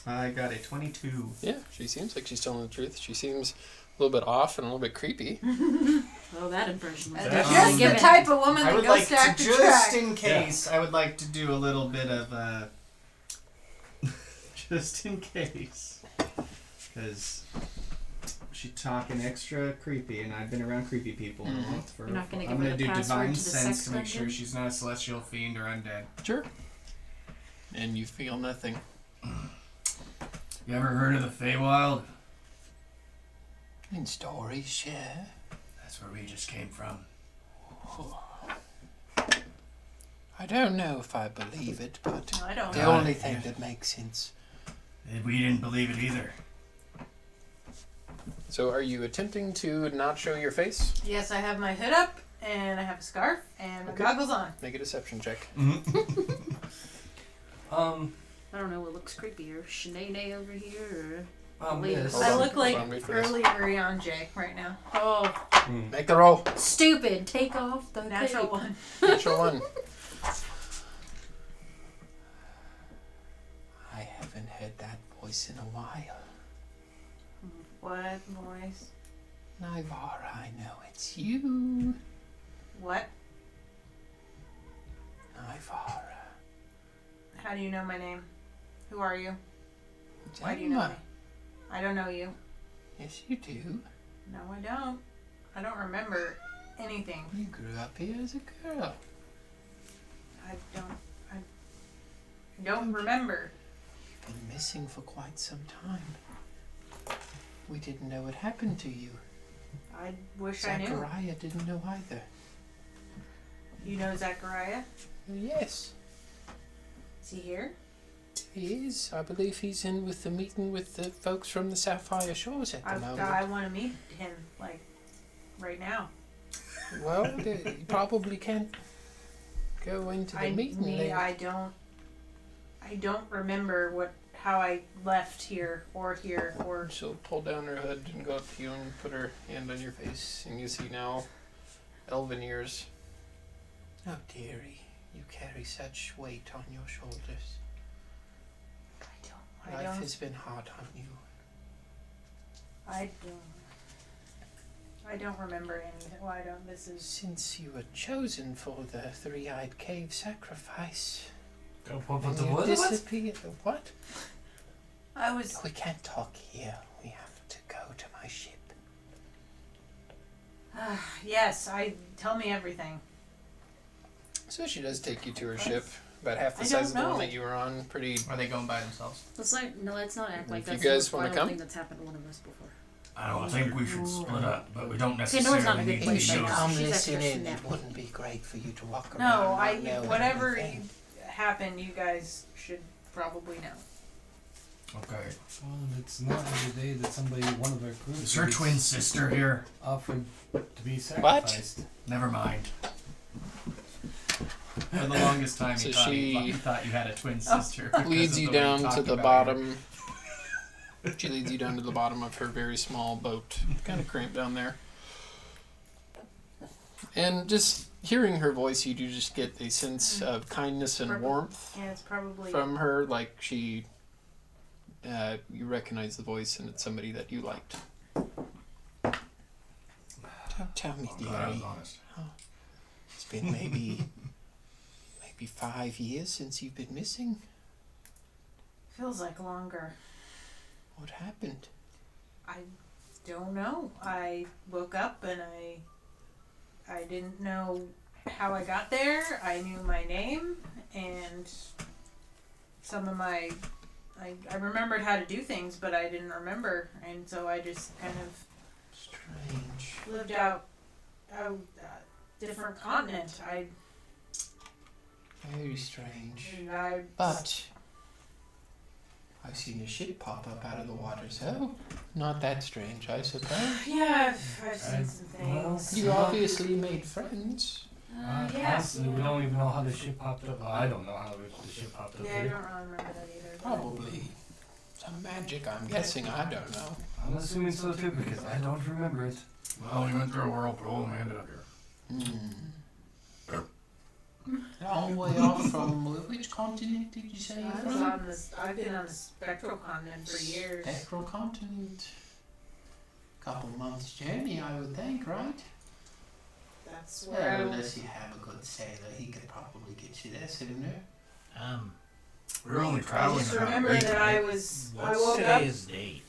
I got a 22. Yeah, she seems like she's telling the truth. She seems a little bit off and a little bit creepy. Oh, that impression was That's Just the given. type of woman I that would Ghost like to, Stack could just track. in case, I would like to do a little bit of, just in case. Because she's talking extra creepy, and I've been around creepy people in a month for. You're not gonna I'm give her gonna the do password divine to the sense sex to make sure dungeon? she's not a celestial fiend or undead. Sure. And you feel nothing. You ever heard of the Feywild? In stories, sure. That's where we just came from. I don't know if I believe it, but No, I don't the know. only thing that makes sense. We didn't believe it either. So are you attempting to not show your face? Yes, I have my hood up, and I have a scarf, and my Okay. goggles on. Make a deception check. I don't know what looks creepier. Shanae over here Yes. Hold I on. look like Hold on, wait for this. early Urianger right now. Oh, Make the roll. stupid. Take off the Natural cape. one. Natural one. I haven't heard that voice in a while. What voice? Nivara, I know it's you. What? Nivara. How do you know my name? Who are you? Why do you know me? I don't know you. Yes, you do. No, I don't. I don't remember anything. You grew up here as a girl. I don't remember. You've been missing for quite some time. We didn't know what happened to you. I wish I knew. Zachariah didn't know either. You know Zachariah? Yes, Is he here? he is. I believe he's in with the meeting with the folks from the Sapphire Shores at the moment. I want to meet him, like, right now. Well, you probably can't go into the meeting. I don't remember how I left here or She'll pull down her hood and go up to you and put her hand on your face, and you see now elven ears. Oh, dearie, you carry such weight on your shoulders. Life has been hard on you. I don't remember anything. Well, I don't. This is. Since you were chosen for the three-eyed cave sacrifice, What and the you what? disappeared. What? I was. We can't talk here. We have to go to my ship. Yes. Tell me everything. So she does take you to her ship, about half the I size of don't the one know. that you were on. Pretty. Are they going by themselves? Let's not act like If you that's guys the wanna wild come? thing that's happened to one of us before. I don't think we should split up, but we don't Okay, Nora's not necessarily a good need to place be right now. those. Come She's listen extra in. It snappy. wouldn't be great for you to walk around. No, not know whatever anything. happened, you guys should probably know. Okay. Well, it's not every day that one of our group Is her twin sister here? offered to be sacrificed. Never mind. For the longest time, So he thought you had a twin sister. because Leads of you the way he down to talked the about her. bottom. She leads you down to the bottom of her very small boat. Kind of cramped down there. And just hearing her voice, you do just get a sense of kindness and warmth Yeah, it's probably. from her. Like she, you recognize the voice, and it's somebody that you liked. Tell me, I'm glad I was dearie. honest. It's been maybe 5 years since you've been missing. Feels like longer. What happened? I don't know. I woke up and I didn't know how I got there. I knew my name and some of my. I remembered how to do things, but I didn't remember, and so I just kind of Strange. lived out a different continent. Very strange. I But I've seen a ship pop up out of the water, so not that strange, I suppose. yeah, I've seen some well, things. You obviously made friends. Yeah. Honestly, we don't even know how the ship popped up. I don't know how the ship popped up Yeah, I here. don't really remember that either. but- Probably some magic, I'm guessing. I don't know. I'm assuming so too because I don't remember it. Well, we went through a whirlpool and we ended up here. All the way off from which continent did you say? I've been on the spectral continent for years. Spectral continent. Couple months journey, I would think, right? That's where I Well, was. unless you have a good sailor, he could probably get you there sooner. We were only I traveling just about remember a week. that I woke up. Today's date?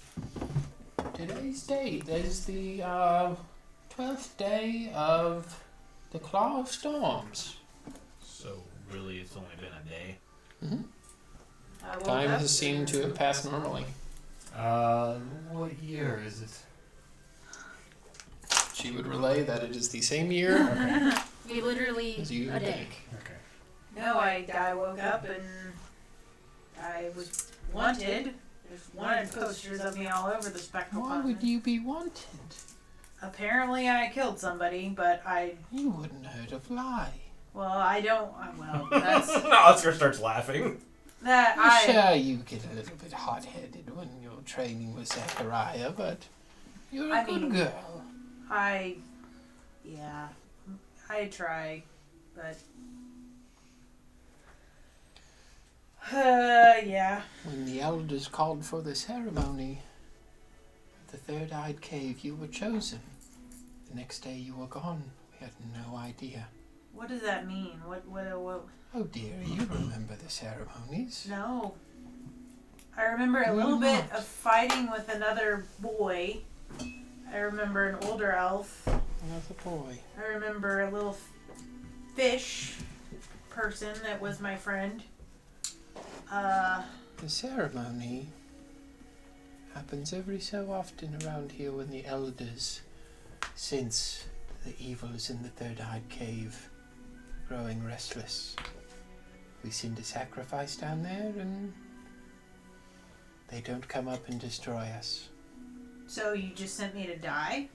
Today's date is the 12th day of the Claw of Storms. So really, it's only been a day. I woke Time up has seemed to have passed normally. What year is it? She would relay that it is the same year We literally as you a would day. think. Okay. No, I woke up and I was wanted. There's wanted posters of me all over the spectral Why continent. would you be wanted? Apparently, I killed somebody, but You wouldn't hurt a fly. well, I don't. Well, that's Oscar starts laughing. that I'm sure you get a little bit hot-headed when you're training with Zachariah, but you're a I good mean- girl. I try, but yeah. When the elders called for the ceremony, the third-eyed cave, you were chosen. The next day you were gone. We had no idea. What does that mean? What? Oh dear, you remember the ceremonies? No. I remember a little bit of fighting with another boy. I remember an older elf. Another boy. I remember a little fish person that was my friend. The ceremony happens every so often around here when the elders sense the evils in the third-eyed cave growing restless. We send a sacrifice down there and they don't come up and destroy us. So you just sent me to die?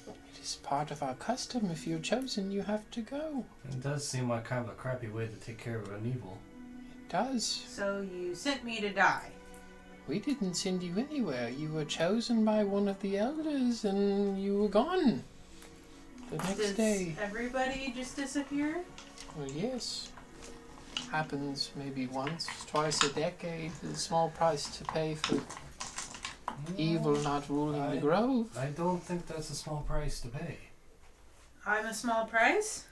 It is part of our custom. If you're chosen, you have to go. It does seem like kind of a crappy way to take care of an evil. It does. So you sent me to die? We didn't send you anywhere. You were chosen by one of the elders and you were gone. The next Does day. everybody just disappear? Well, yes. Happens maybe once, twice a decade. There's a small price to pay for evil not ruling the grove. I don't think that's a small price to pay. I'm a small price?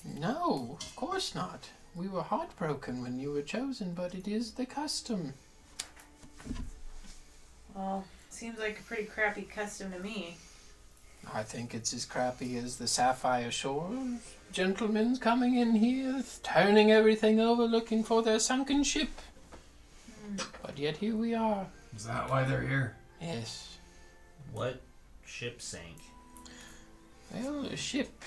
No, of course not. We were heartbroken when you were chosen, but it is the custom. Well, seems like a pretty crappy custom to me. I think it's as crappy as the Sapphire Shore gentlemen coming in here, turning everything over, looking for their sunken ship. But yet here we are. Is that why they're here? Yes. What ship sank? Well, a ship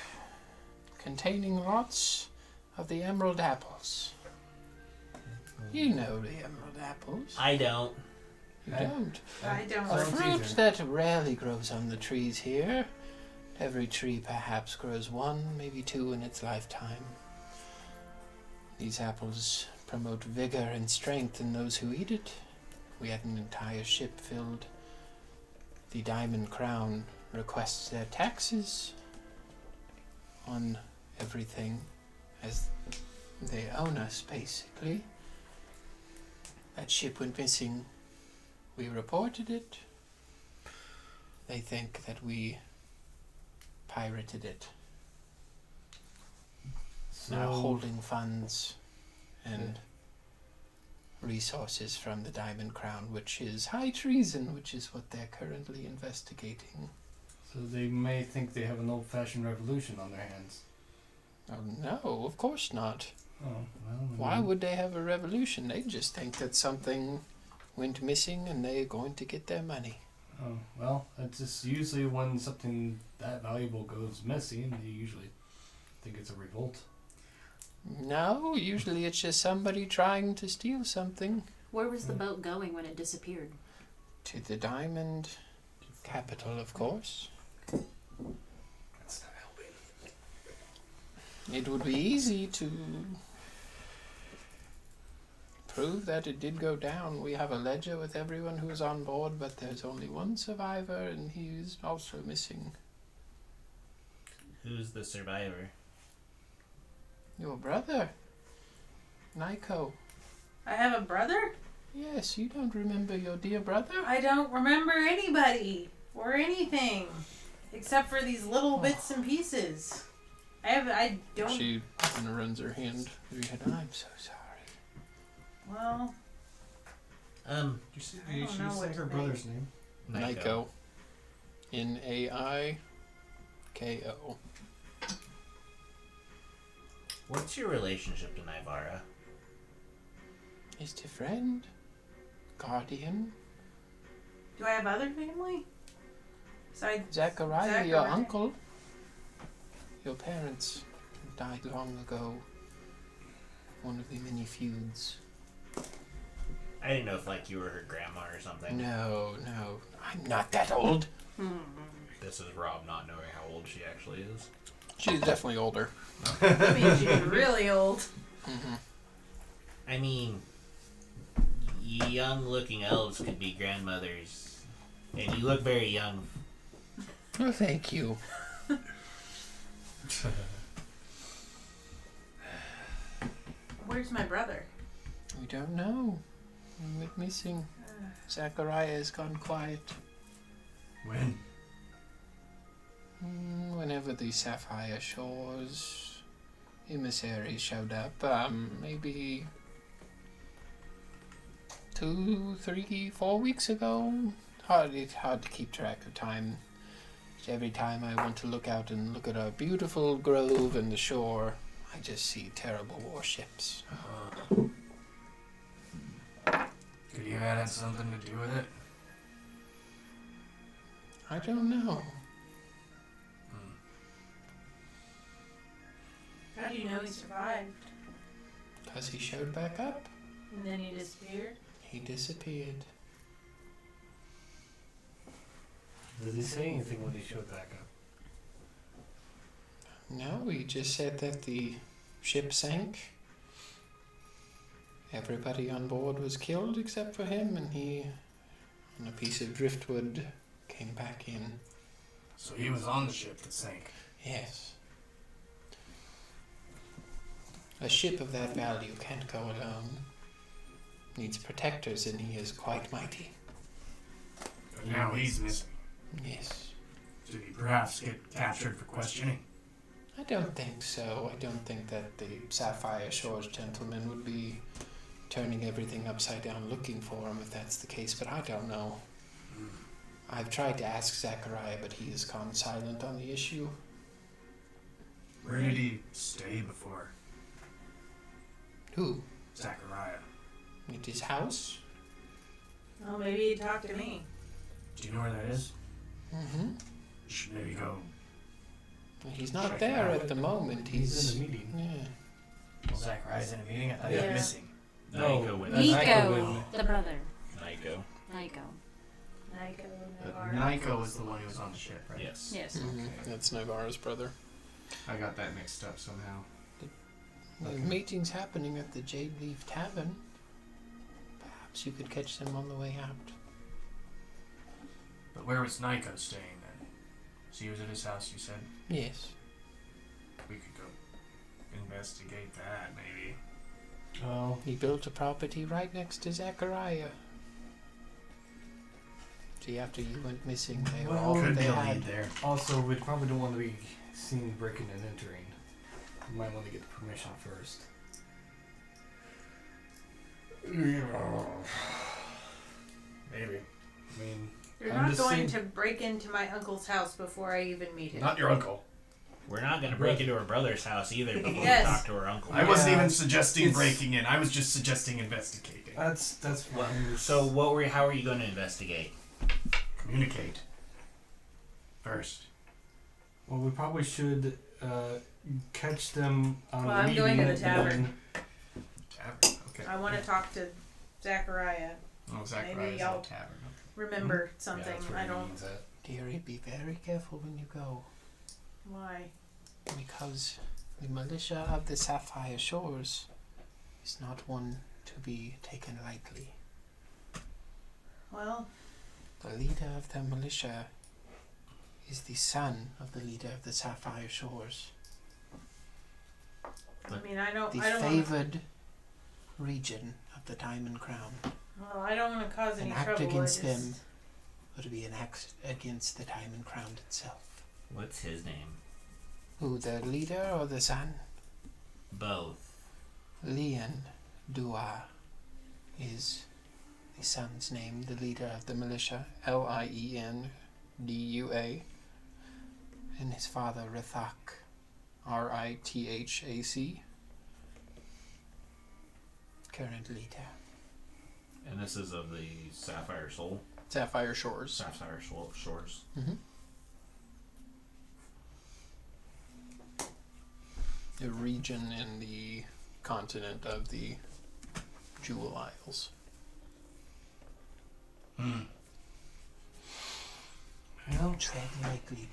containing lots of the emerald apples. You know the emerald apples. I don't. You don't. I don't. A don't fruit either. that rarely grows on the trees here. Every tree perhaps grows one, maybe two in its lifetime. These apples promote vigor and strength in those who eat it. We had an entire ship filled. The Diamond Crown requests their taxes on everything, as they own us, basically. That ship went missing. We reported it. They think that we pirated it. Now holding funds and resources from the Diamond Crown, which is high treason, which is what they're currently investigating. So they may think they have an old-fashioned revolution on their hands. Oh, no, of course not. Oh, well. Why would they have a revolution? They just think that something went missing and they're going to get their money. Oh, well, it's just usually when something that valuable goes missing, they usually think it's a revolt. No, usually it's just somebody trying to steal something. Where was the boat going when it disappeared? To the Diamond Capital, of course. That's not helping. It would be easy to prove that it did go down. We have a ledger with everyone who's on board, but there's only one survivor, and he's also missing. Who's the survivor? Your brother, Nico. I have a brother? Yes, you don't remember your dear brother? I don't remember anybody or anything except for these little bits and pieces. I don't. She kind of runs her hand through your head. I'm so sorry. Well, Did you say, I don't know what her to brother's name? Nico. Naiko. What's your relationship to Nivara? Just a friend, guardian. do I have other family? Besides Zachariah, your Zachariah. uncle. Your parents died long ago. One of the many feuds. I didn't know if like you were her grandma or something. No, I'm not that old. This is Rob not knowing how old she actually is. She's definitely older. I mean, she's really old. Mm-hmm. I mean, young-looking elves could be grandmothers. And you look very young. Oh, thank you. Where's my brother? We don't know. We went missing. Zachariah has gone quiet. When? Whenever the Sapphire Shores emissary showed up, maybe 2, 3, 4 weeks ago. It's hard to keep track of time. Every time I want to look out and look at a beautiful grove and the shore, I just see terrible warships. Could you have had something to do with it? I don't know. How do you know he survived? Because he showed back up. And then he disappeared? He disappeared. Did he say anything when he showed back up? No, he just said that the ship sank. Everybody on board was killed except for him, and he, on a piece of driftwood, came back in. So he was on the ship that sank. Yes. A ship of that value can't go alone. Needs protectors, and he is quite mighty. But now he's missing. Yes. Did he perhaps get captured for questioning? I don't think so. I don't think that the Sapphire Shores gentleman would be turning everything upside down looking for him if that's the case, but I don't know. I've tried to ask Zachariah, but he has gone silent on the issue. Where did he stay before? Who? Zachariah. At his house? Well, maybe he talked to me. Do you know where that is? Mm-hmm. You should maybe go. He's not Check there it out. at the moment. He's in a meeting. Yeah. Well, Zachariah's in a meeting. I thought he Yeah. was missing. Nico with that's us. Nico Nico, with- the brother. Nico. Nico. Nico was the one who was on the ship, right? Yes. Yes. That's Navarro's brother. I got that mixed up somehow. The meeting's happening at the Jade Leaf Tavern. Perhaps you could catch them on the way out. But where was Nico staying then? So he was at his house, you said? Yes. We could go investigate that, maybe. Well, He built a property right next to Zachariah. See, after you went missing, they were all Could they be a had. lead there. also, we probably don't want to be seen breaking and entering. We might want to get permission first. Maybe. I mean, You're I'm not just going saying- to break into my uncle's house before I even meet him. Not your uncle. We're not going to break into her brother's house either before Yes. we talk to her uncle. I wasn't Yeah. even suggesting It's- breaking in. I was just suggesting investigating. that's fine. So how are you going to investigate? Communicate. First. Well, we probably should catch them on Well, the I'm going to the meeting, tavern. Tavern. Okay. I want to talk to Zachariah. Oh, Zachariah's Maybe in I'll- a tavern. Remember Yeah, something. that's where I he don't. means at. Dearie, be very careful when you go. Why? Because the militia of the Sapphire Shores is not one to be taken lightly. Well, The leader of the militia is the son of the leader of the Sapphire Shores. I mean, I don't. The I don't. favored region of the Diamond Crown. Well, I don't want to cause any An act trouble. against I just, them would be an act against the Diamond Crown itself. What's his name? Who, the leader or the son? Both. Lian Dua is the son's name, the leader of the militia, Liendua, and his father Rithak, Rithac, current leader. And this is of the Sapphire Soul? Sapphire Shores. Sapphire Shores. Mm-hmm. A region in the continent of the Jewel Isles. Well, Tread lightly,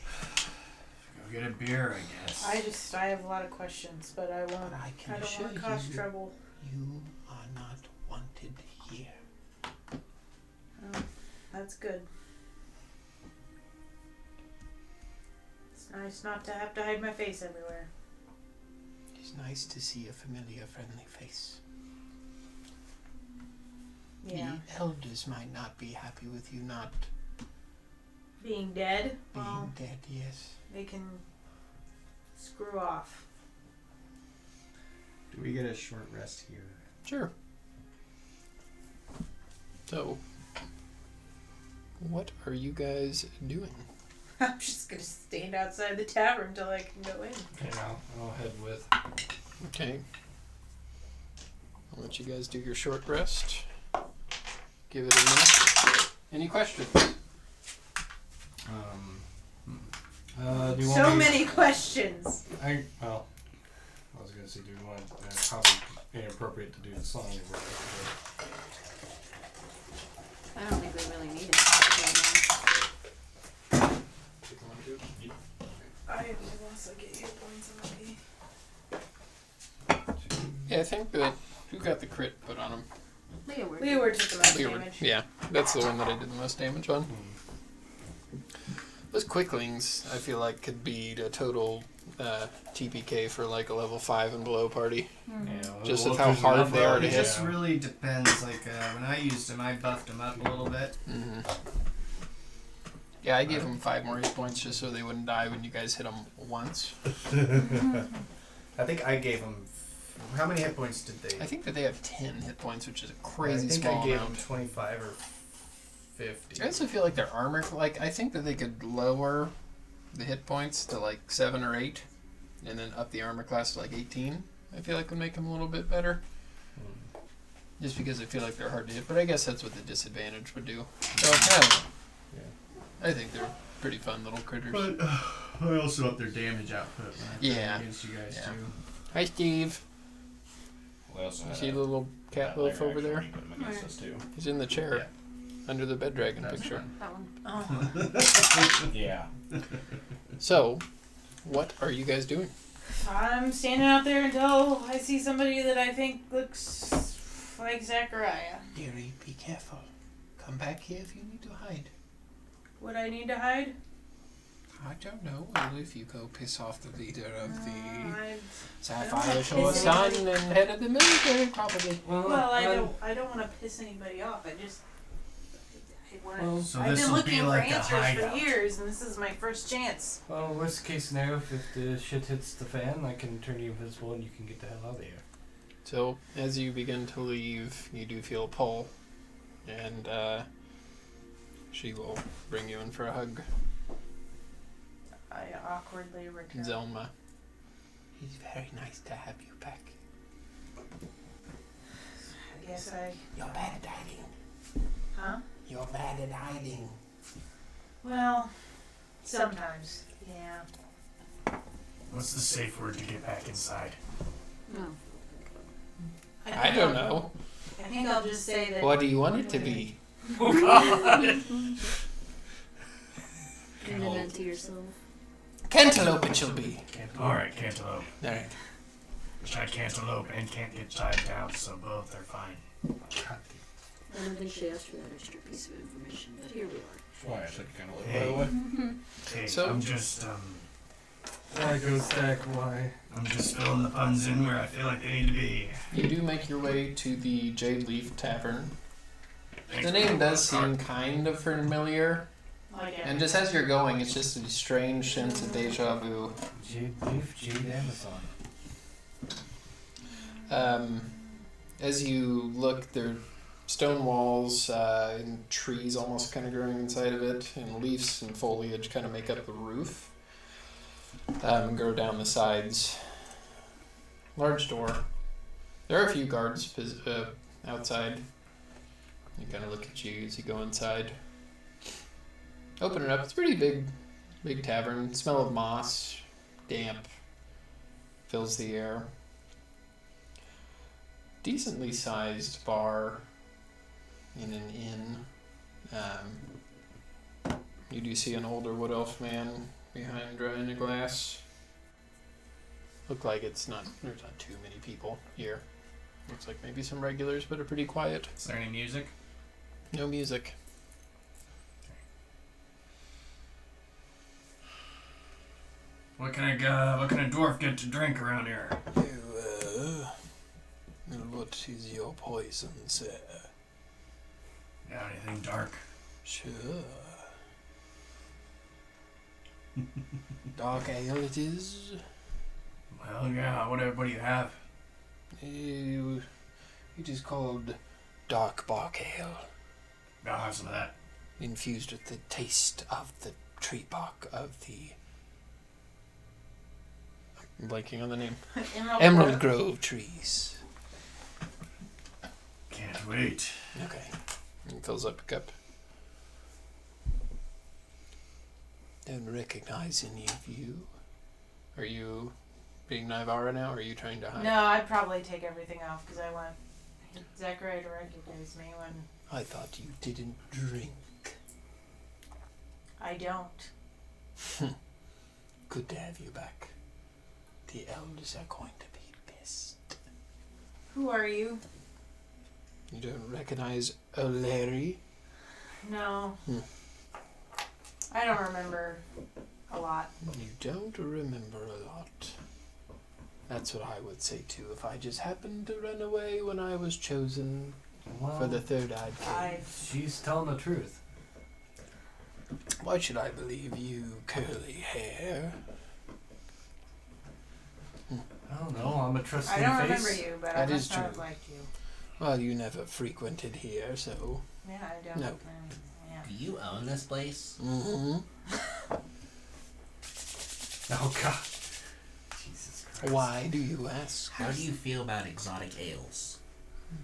Go get a beer, I guess. I have a lot of questions, but I won't. but I can I don't assure want to cause you, trouble. you are not wanted here. That's good. It's nice not to have to hide my face everywhere. It's nice to see a familiar, friendly face. Yeah. The elders might not be happy with you not Being dead? being Well, dead, yes. they can screw off. Do we get a short rest here? Sure. So, what are you guys doing? I'm just gonna stand outside the tavern until I can go in. Okay, I'll head with. Okay. I'll let you guys do your short rest. Give it a minute. Any questions? Do you want So me- many questions. I was gonna say, do you want? Probably inappropriate to do the song. I don't think we really need it right I will also get hit points on Yeah, I think that who got the crit put on him? now. Leeward. Leeward took the most Leeward. damage. Yeah, that's the one that I did the most damage on. Those quicklings, I feel like, could be a total TPK for like a level 5 and below party. Just with how hard they are to It hit. just really depends. Like when I used them, I buffed them up a little bit. Mm-hmm. Yeah, I gave them 5 more hit points just so they wouldn't die when you guys hit them once. I think I gave them. How many hit points did they? I think that they have 10 hit points, which is a crazy I think small I gave amount. them 25 or 50. I also feel like their armor, like, I think that they could lower the hit points to like 7 or 8, and then up the armor class to like 18. I feel like would make them a little bit better. Just because I feel like they're hard to hit, but I guess that's what the disadvantage would do. So, I don't know. I think they're pretty fun little critters. But I also up their damage output when I play Yeah. against you guys Yeah. too. Hi, Steve. We also You had see a the little cat loaf over there? Put him against us too. He's in the chair under the bed dragon That's picture. That one. Oh. Yeah. So, what are you guys doing? I'm standing out there until I see somebody that I think looks like Zachariah. Dearie, be careful. Come back here if you need to hide. Would I need to hide? I don't know. Well, if you go piss off the leader of the I Sapphire don't Shore want to Sun piss and head of the military, probably. Well, I don't want to piss anybody off. I wanna, So I've this been will looking be for like a answers for hideout. years, and this is my first chance. Well, worst case scenario, if the shit hits the fan, I can turn you invisible and you can get the hell out of here. So, as you begin to leave, you do feel a pull, and she will bring you in for a hug. I awkwardly return. Zelma. It's very nice to have you back. I guess I. You're bad at hiding. Huh? You're bad at hiding. Well, sometimes. Yeah. What's the safe word to get back inside? No. I don't know. I think I'll just say that. What do you want it to be? Invent that to yourself. Cantaloupe it shall be. Alright, cantaloupe. Alright. Which I cantaloupe and can't get tied down, so both are fine. I don't think she asked for that extra piece of information, but here we are. Why I should kind of look Hey. by the way. Hey, So- I'm just Why go stack? Why? I'm just filling the puns in where I feel like they need to be. You do make your way to the Jade Leaf Tavern. Thanks The for name does the seem kind of familiar, Like and just as you're going, it's just a strange sense of deja vu. Jade Leaf, Jade Amazon. As you look, there are stone walls and trees almost kind of growing inside of it, and leaves and foliage kind of make up the roof and grow down the sides. Large door. There are a few guards outside. They kind of look at you as you go inside. Open it up. It's a pretty big tavern. Smell of moss, damp, fills the air. Decently sized bar in an inn. You do see an older wood elf man behind drying a glass. Look like there's not too many people here. Looks like maybe some regulars, but are pretty quiet. Is there any music? No music. What can a dwarf get to drink around here? What is your poison, sir? Got anything dark? Sure. Dark ale it is. Well, yeah. What do you have? It is called dark bark ale, I'll have some of that. infused with the taste of the tree bark of the... I'm blanking on the name. Emerald Grove trees. Can't wait. Okay. He fills up a cup. Don't recognize any of you. Are you being Naivara now, or are you trying to hide? No, I'd probably take everything off because I want Zachary to recognize me when I thought you didn't drink. I don't. Good to have you back. The elders are going to be pissed. Who are you? You don't recognize O'Leary? No. I don't remember a lot. You don't remember a lot. That's what I would say too if I just happened to run away when I was chosen for the third-eyed king. She's telling the truth. Why should I believe you, curly hair? I don't know. I'm a trusting I don't face. remember you, but That I is must have true. liked you. Well, you never frequented here, so... Yeah, I don't. No. Yeah. Do you own this place? Mm-hmm. Oh God. Jesus Christ. Why do you ask? How do you feel about exotic ales?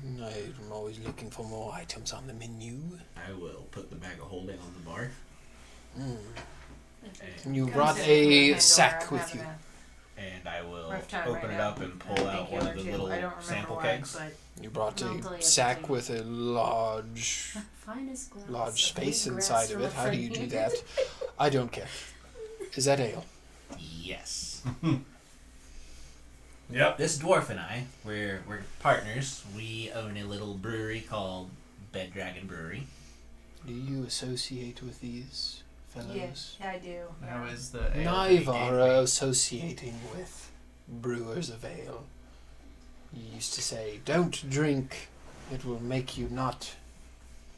I'm always looking for more items on the menu. I will put the bag of holding on the bar. And you Come brought sit with me, a Pandora. sack I'm with having you. And I will rough time open right it now. up and I pull think out you one are of the too. little I don't remember sample why, kegs. but You brought Mentally a it's sack too. with a large Finest glass large of space wheatgrass inside of from it. a How do you do friend. that? I don't care. Is that ale? Yes. Yep. This dwarf and I, we're partners. We own a little brewery called Bed Dragon Brewery. Do you associate with these fellows? yeah, I do. How is the ale that he gave Naivara me? associating with brewers of ale. You used to say, don't drink, it will make you not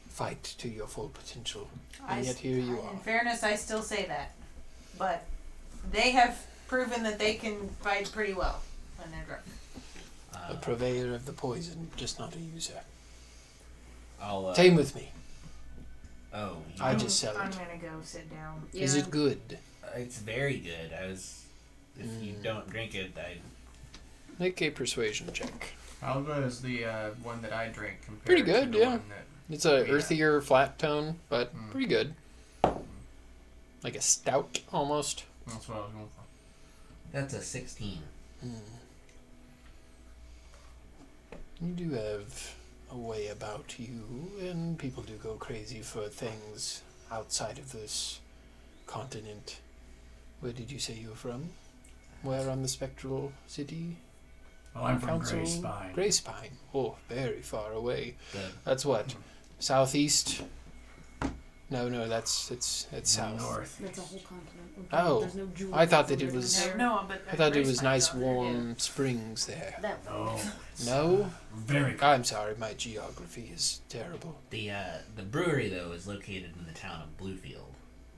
fight to your full potential. And yet here you In are. fairness, I still say that, but they have proven that they can fight pretty well when they're drunk. A purveyor of the poison, just not a user. I'll Tame with me. Oh, I you- just sell I'm it. gonna go sit down. Is it good? It's very good. If you Mm. don't drink it, Make a persuasion check. How good is the one that I drink compared Pretty to good, the yeah. one that... It's a Yeah. earthier, flat tone, but Mm. pretty good. Like a stout, almost. That's what I was going for. that's a 16. You do have a way about you, and people do go crazy for things outside of this continent. Where did you say you were from? Where on the spectral city? Well, I'm from Council? Grey Spine. Grey Spine. Oh, very far away. The That's what? Southeast? No, it's south. North. That's a whole continent. Oh, There's no jewels I thought that over it was- there. No, but I thought it Grace was might nice, go there, warm springs there. That No. No? Very good. I'm sorry, my geography is terrible. the brewery though is located in the town of Bluefield.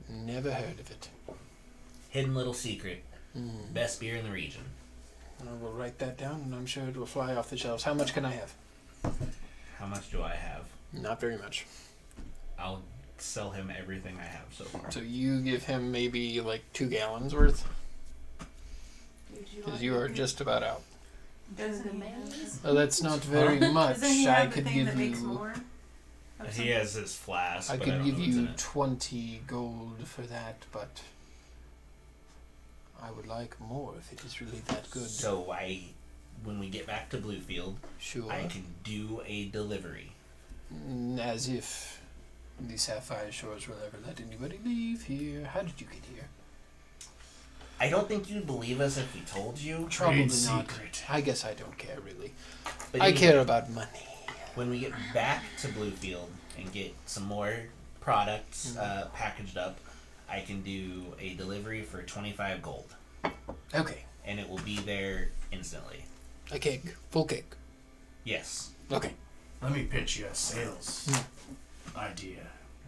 Never heard of it. Hidden little secret. Hmm. Best beer in the region. I will write that down, and I'm sure it will fly off the shelves. How much can I have? How much do I have? Not very much. I'll sell him everything I have so far. So you give him maybe like 2 gallons worth, Would because like you to are do- just about out. Doesn't he Oh, that's not very much. Doesn't he I have the could thing give that makes you. more? of He something? has his flask. I but could don't give know what's in you it. 20 gold for that, but I would like more if it is really that good. So when we get back to Bluefield, Sure. I can do a delivery. As if the Sapphire Shores will ever let anybody leave here. How did you get here? I don't think you'd believe us if we told you. Probably Trade not. secret. I guess I don't care really. But I anyway, care about money. when we get back to Bluefield and get some more products packaged up, I can do a delivery for 25 gold. Okay. and it will be there instantly. A cake. Full cake. Yes. Okay. Let me pitch you a sales idea,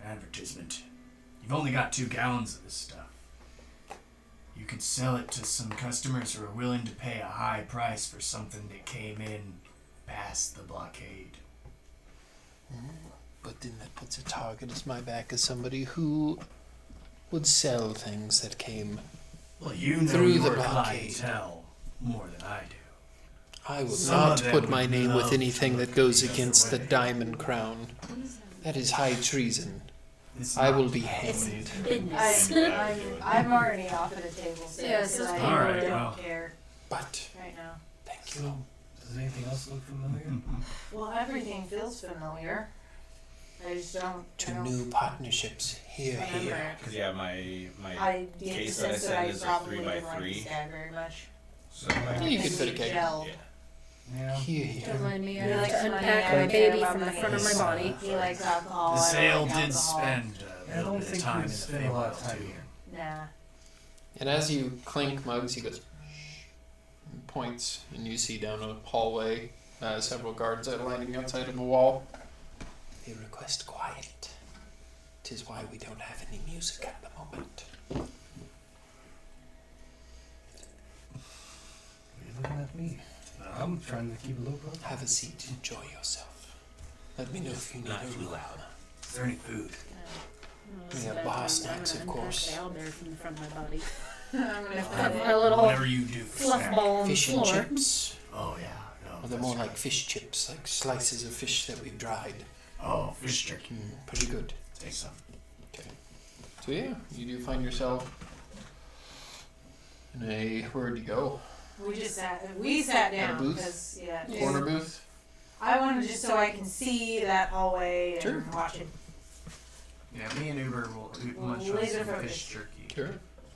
advertisement. You've only got 2 gallons of this stuff. You could sell it to some customers who are willing to pay a high price for something that came in past the blockade. But then that puts a target as my back as somebody who would sell things that came. Well, you know Through your the blockade. clientele more than I do. I will Some not of them put my would name with love anything to that look goes the other against the way. Diamond Crown. That is high treason. It's I not will be what hanged. Business. I'm already off at the table. So Yeah, so I it's All right, don't well. care But right now. thank you. So, does anything else look familiar? Well, everything feels familiar. I just don't. I To don't new partnerships. Here, remember here. it. Because yeah, my I get the case that I sense that said I is a probably 3 by didn't like 3. this guy very much. So You could fit a cake. Gelled. yeah. Yeah. Here, here. Remind me, I He have likes to money, unpack I my don't care baby about from the money. front of my body. He likes alcohol. The I sale like did alcohol. spend I a don't little bit of think time you in the spent a lot of time too. here. Nah. And as you clink mugs, he goes, and points, and you see down a hallway several guards are lining outside on the wall. They request quiet. 'Tis why we don't have any music at the moment. You're looking at me. I'm trying to keep a low profile. Have a seat. Enjoy yourself. Let me know if you need Not a too room. loud. Is there any food? We have bar snacks, of course. I'm gonna unpack the owlbear from the front of my body. I'm gonna Have put my it. little Whatever you do for fluff snack. ball on the Fish and floor. chips. Oh yeah, no. Or they're that's more good. like fish chips, like slices of fish that we've dried. Oh, fish jerky. Pretty good. Take some. So yeah, you do find yourself in a, where'd you go? We sat At a down booth? because yeah. Corner booth? I wanted just so I can see that hallway and Sure. watch it. Yeah, me and Uber will munch on Laser some focus. fish jerky. Sure.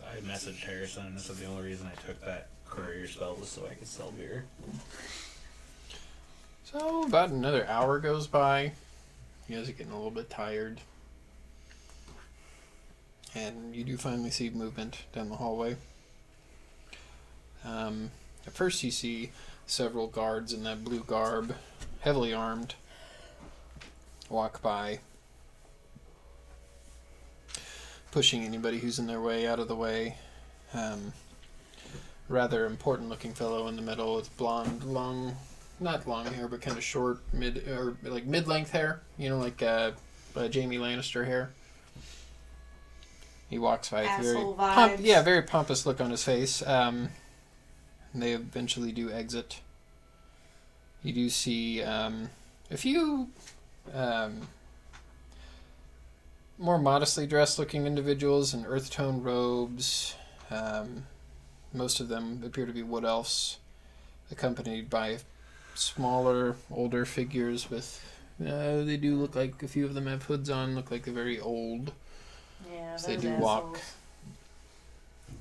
I messaged Harrison, and this is the only reason I took that courier spell was so I could sell beer. So about another hour goes by. You guys are getting a little bit tired. And you do finally see movement down the hallway. At first you see several guards in that blue garb, heavily armed, walk by, pushing anybody who's in their way out of the way. Rather important looking fellow in the middle with blonde, not long hair, but kind of short, mid-length hair. You know, like Jamie Lannister hair. He walks by with Asshole vibes. very pompous look on his face. They eventually do exit. You do see a few more modestly dressed looking individuals in earth tone robes. Most of them appear to be wood elves, accompanied by smaller, older figures with. They do look like a few of them have hoods on, look like they're very old. Yeah, So they those do walk. assholes.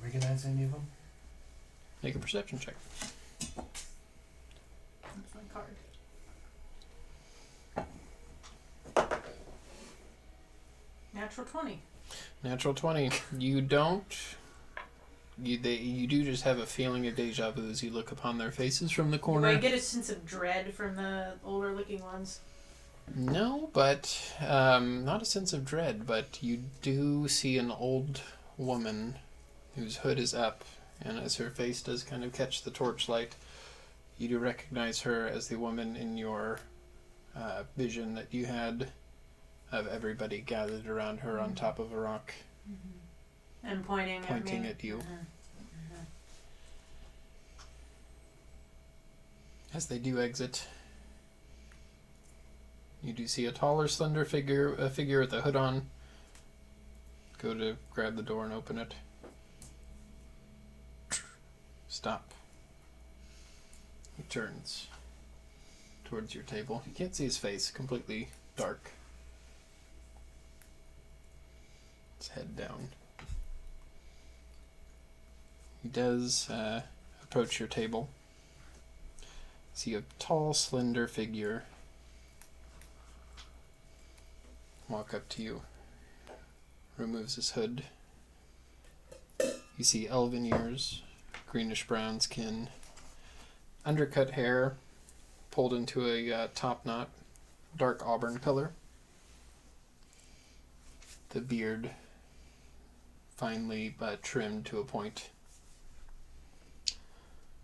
Recognize any of them? Make a perception check. That's my card. Natural 20. Natural 20. You don't. You do just have a feeling of deja vu as you look upon their faces from the Do I corner. get a sense of dread from the older looking ones? No, but not a sense of dread. But you do see an old woman whose hood is up, and as her face does kind of catch the torchlight, you do recognize her as the woman in your vision that you had of everybody gathered around her on top of a rock, And pointing pointing at me. at you. As they do exit, you do see a taller, slender figure with a hood on. Go to grab the door and open it. Stop. He turns towards your table. You can't see his face, completely dark. His head down. He does approach your table. See a tall, slender figure walk up to you. Removes his hood. You see elven ears, greenish brown skin, undercut hair, pulled into a top knot, dark auburn color. The beard finely but trimmed to a point.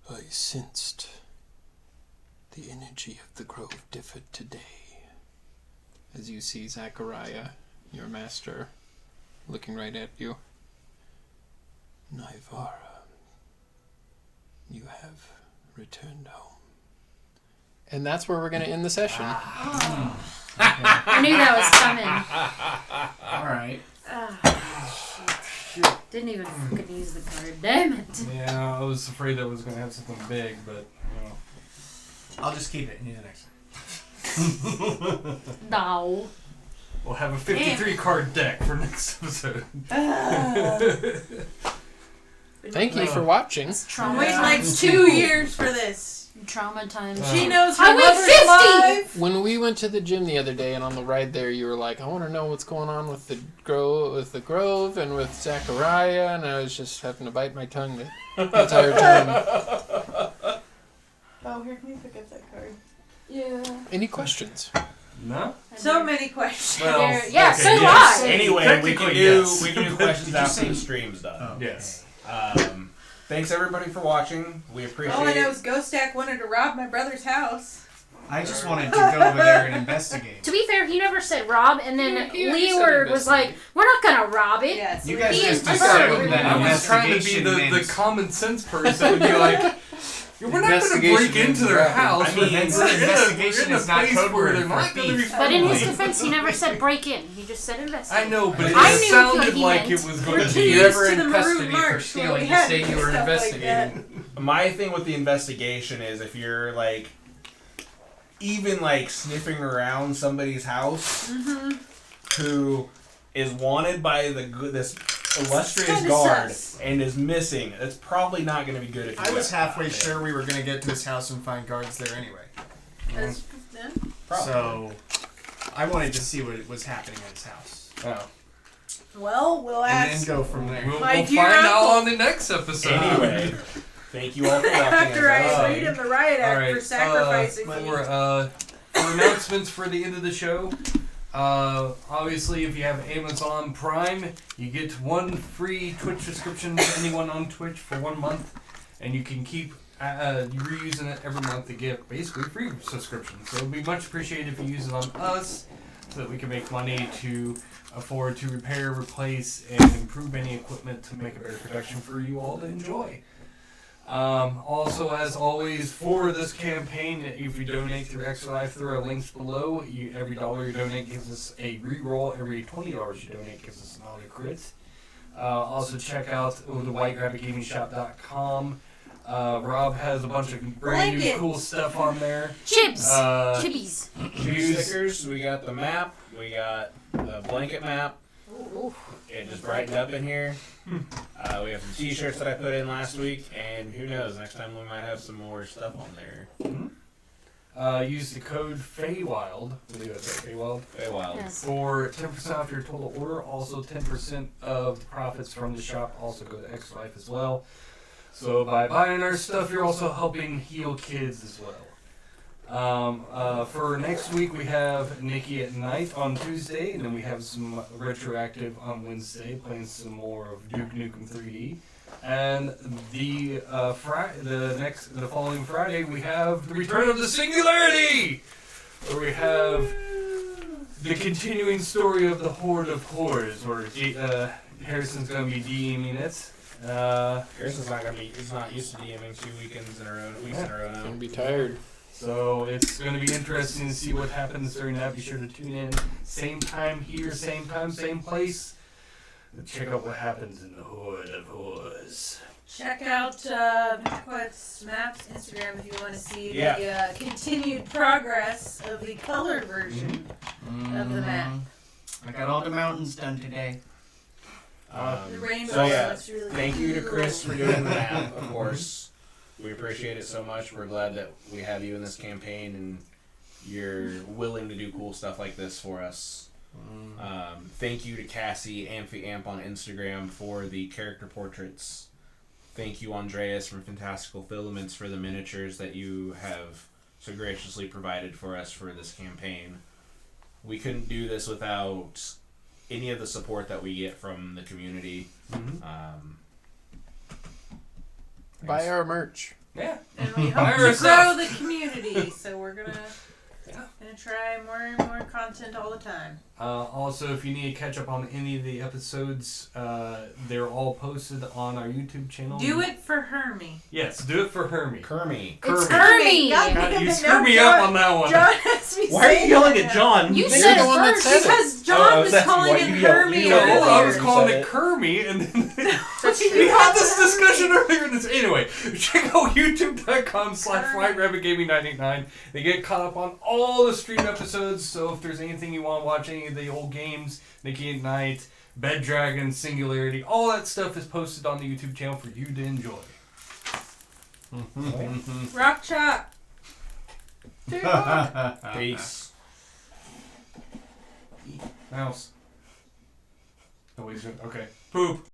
I sensed the energy of the grove differed today. As you see Zachariah, your master, looking right at you. Naivara, you have returned home. And that's where we're going to end the session. I knew that was coming. Alright. Didn't even fucking use the card. Damn it. Yeah, I was afraid that was going to have something big, but, I'll just keep it and use it next time. No. We'll have a 53 card deck for next episode. Thank you for watching. I'm waiting like 2 years for this. Trauma time. She knows her I went mother's 50! alive. When we went to the gym the other day and on the ride there, you were like, I want to know what's going on with the Grove and with Zachariah, and I was just having to bite my tongue the entire time. Oh, here, can you pick up that card? Yeah. Any questions? No? So many questions. Well, Yeah, okay, so do yes. I. Anyway, we can do questions Did you after say- the stream's done. Oh, Yes. Thanks everybody for watching. We appreciate All I know it. is Ghost Stack wanted to rob my brother's house. I just wanted to go over there and investigate. To be fair, he never said rob, and then He Leeward said was like, we're not gonna rob it. Yes. You guys He just inferred. assumed that I was trying to be investigation the meant... common sense person and be like, we're not going to break into their house. I mean, investigation is not code word for thief. But in his defense, he never said break in. He just said investigate. I know, but it I knew sounded what he like meant. it was We're going to too be. used You're ever to the in Maroon custody for March when stealing, we you had say you were stuff like investigating. My thing with the investigation is if you're like even like sniffing around somebody's house who is wanted by this illustrious Kinda guard sus. and is missing, that's probably not going to be good if you I was got halfway caught there. sure we were going to get to his house and find guards there anyway. That's, yeah. Probably. So, I wanted to see what was happening at his house. Oh. Well, we'll And ask. then go from there. We'll My find dear out uncle. on the next episode. Anyway, thank you all for watching. After as I always. read him the riot act Alright, for sacrificing me. for announcements for the end of the show, obviously if you have Amazon Prime, you get 1 free Twitch subscription to anyone on Twitch for 1 month, and you can keep reusing it every month to get basically free subscriptions. So it would be much appreciated if you use it on us, so that we can make money to afford to repair, replace, and improve any equipment to make a better production for you all to enjoy. Also, as always, for this campaign, if you donate through Extra Life through our links below, every $1 you donate gives us a reroll. Every $20 you donate gives us an auto crit. Also, check out the whiterabbitgamingshop.com. Rob has a bunch of brand new Blanket. cool stuff on there. Chips. Uh, Chippies. Stickers, we got the map, we got the blanket map. It just brightened up in here. We have some t-shirts that I put in last week, and who knows, next time we might have some more stuff on there. Use the code FEYWILD. I believe that's right, FEYWILD. Feywild. Yes. For 10% off your total order. Also, 10% of the profits from the shop also go to Extra Life as well. So by buying our stuff, you're also helping heal kids as well. For next week, we have Nikki at night on Tuesday, and then we have some retroactive on Wednesday, playing some more of Duke Nukem 3D. And the following Friday, we have the Return of the Singularity, where we have the continuing story of the Horde of Horrors, where Harrison's going to be DMing it. Harrison's not gonna be. He's not used to DMing 2 weekends in a row. Weeks in a row now. Gonna be tired. So it's going to be interesting to see what happens during that. Be sure to tune in. Same time here, same time, same place. Check out what happens in the Horde of Horrors. Check out Quet's Maps Instagram if you want to see Yeah. the continued progress of the colored version of the map. I got all the mountains done today. The rainbow So yeah, looks really thank you to cool. Chris for doing the map, of course. We appreciate it so much. We're glad that we have you in this campaign and you're willing to do cool stuff like this for us. Thank you to Cassie, Amphi Amp on Instagram for the character portraits. Thank you, Andreas from Fantastical Filaments, for the miniatures that you have so graciously provided for us for this campaign. We couldn't do this without any of the support that we get from the community. Buy our merch. Yeah. And we Buy hope our to stuff. grow the community, so we're gonna try more and more content all the time. Also, if you need to catch up on any of the episodes, they're all posted on our YouTube channel. Do it for Hermie. Yes, do it for Hermie. Kermie. It's Kermie. God God, damn you it, screwed no, me John- up on that one. John has me Why are you saying yelling that at John? You You're said the it one that first. said it. Because Oh, John I was was asking calling why him you yelled- Hermie you No, yelled at I earlier. was John. calling said it it. Kermie, and then That's we true. had this discussion earlier. Anyway, check out youtube.com/FlightRabbitGaming99. They get caught up on all the stream episodes, so if there's anything you want to watch, any of the old games, Nikki at Night, Bed Dragon, Singularity, all that stuff is posted on the YouTube channel for you to enjoy. Rock Chop. Peace. Mouse. No, wait, okay. Poop.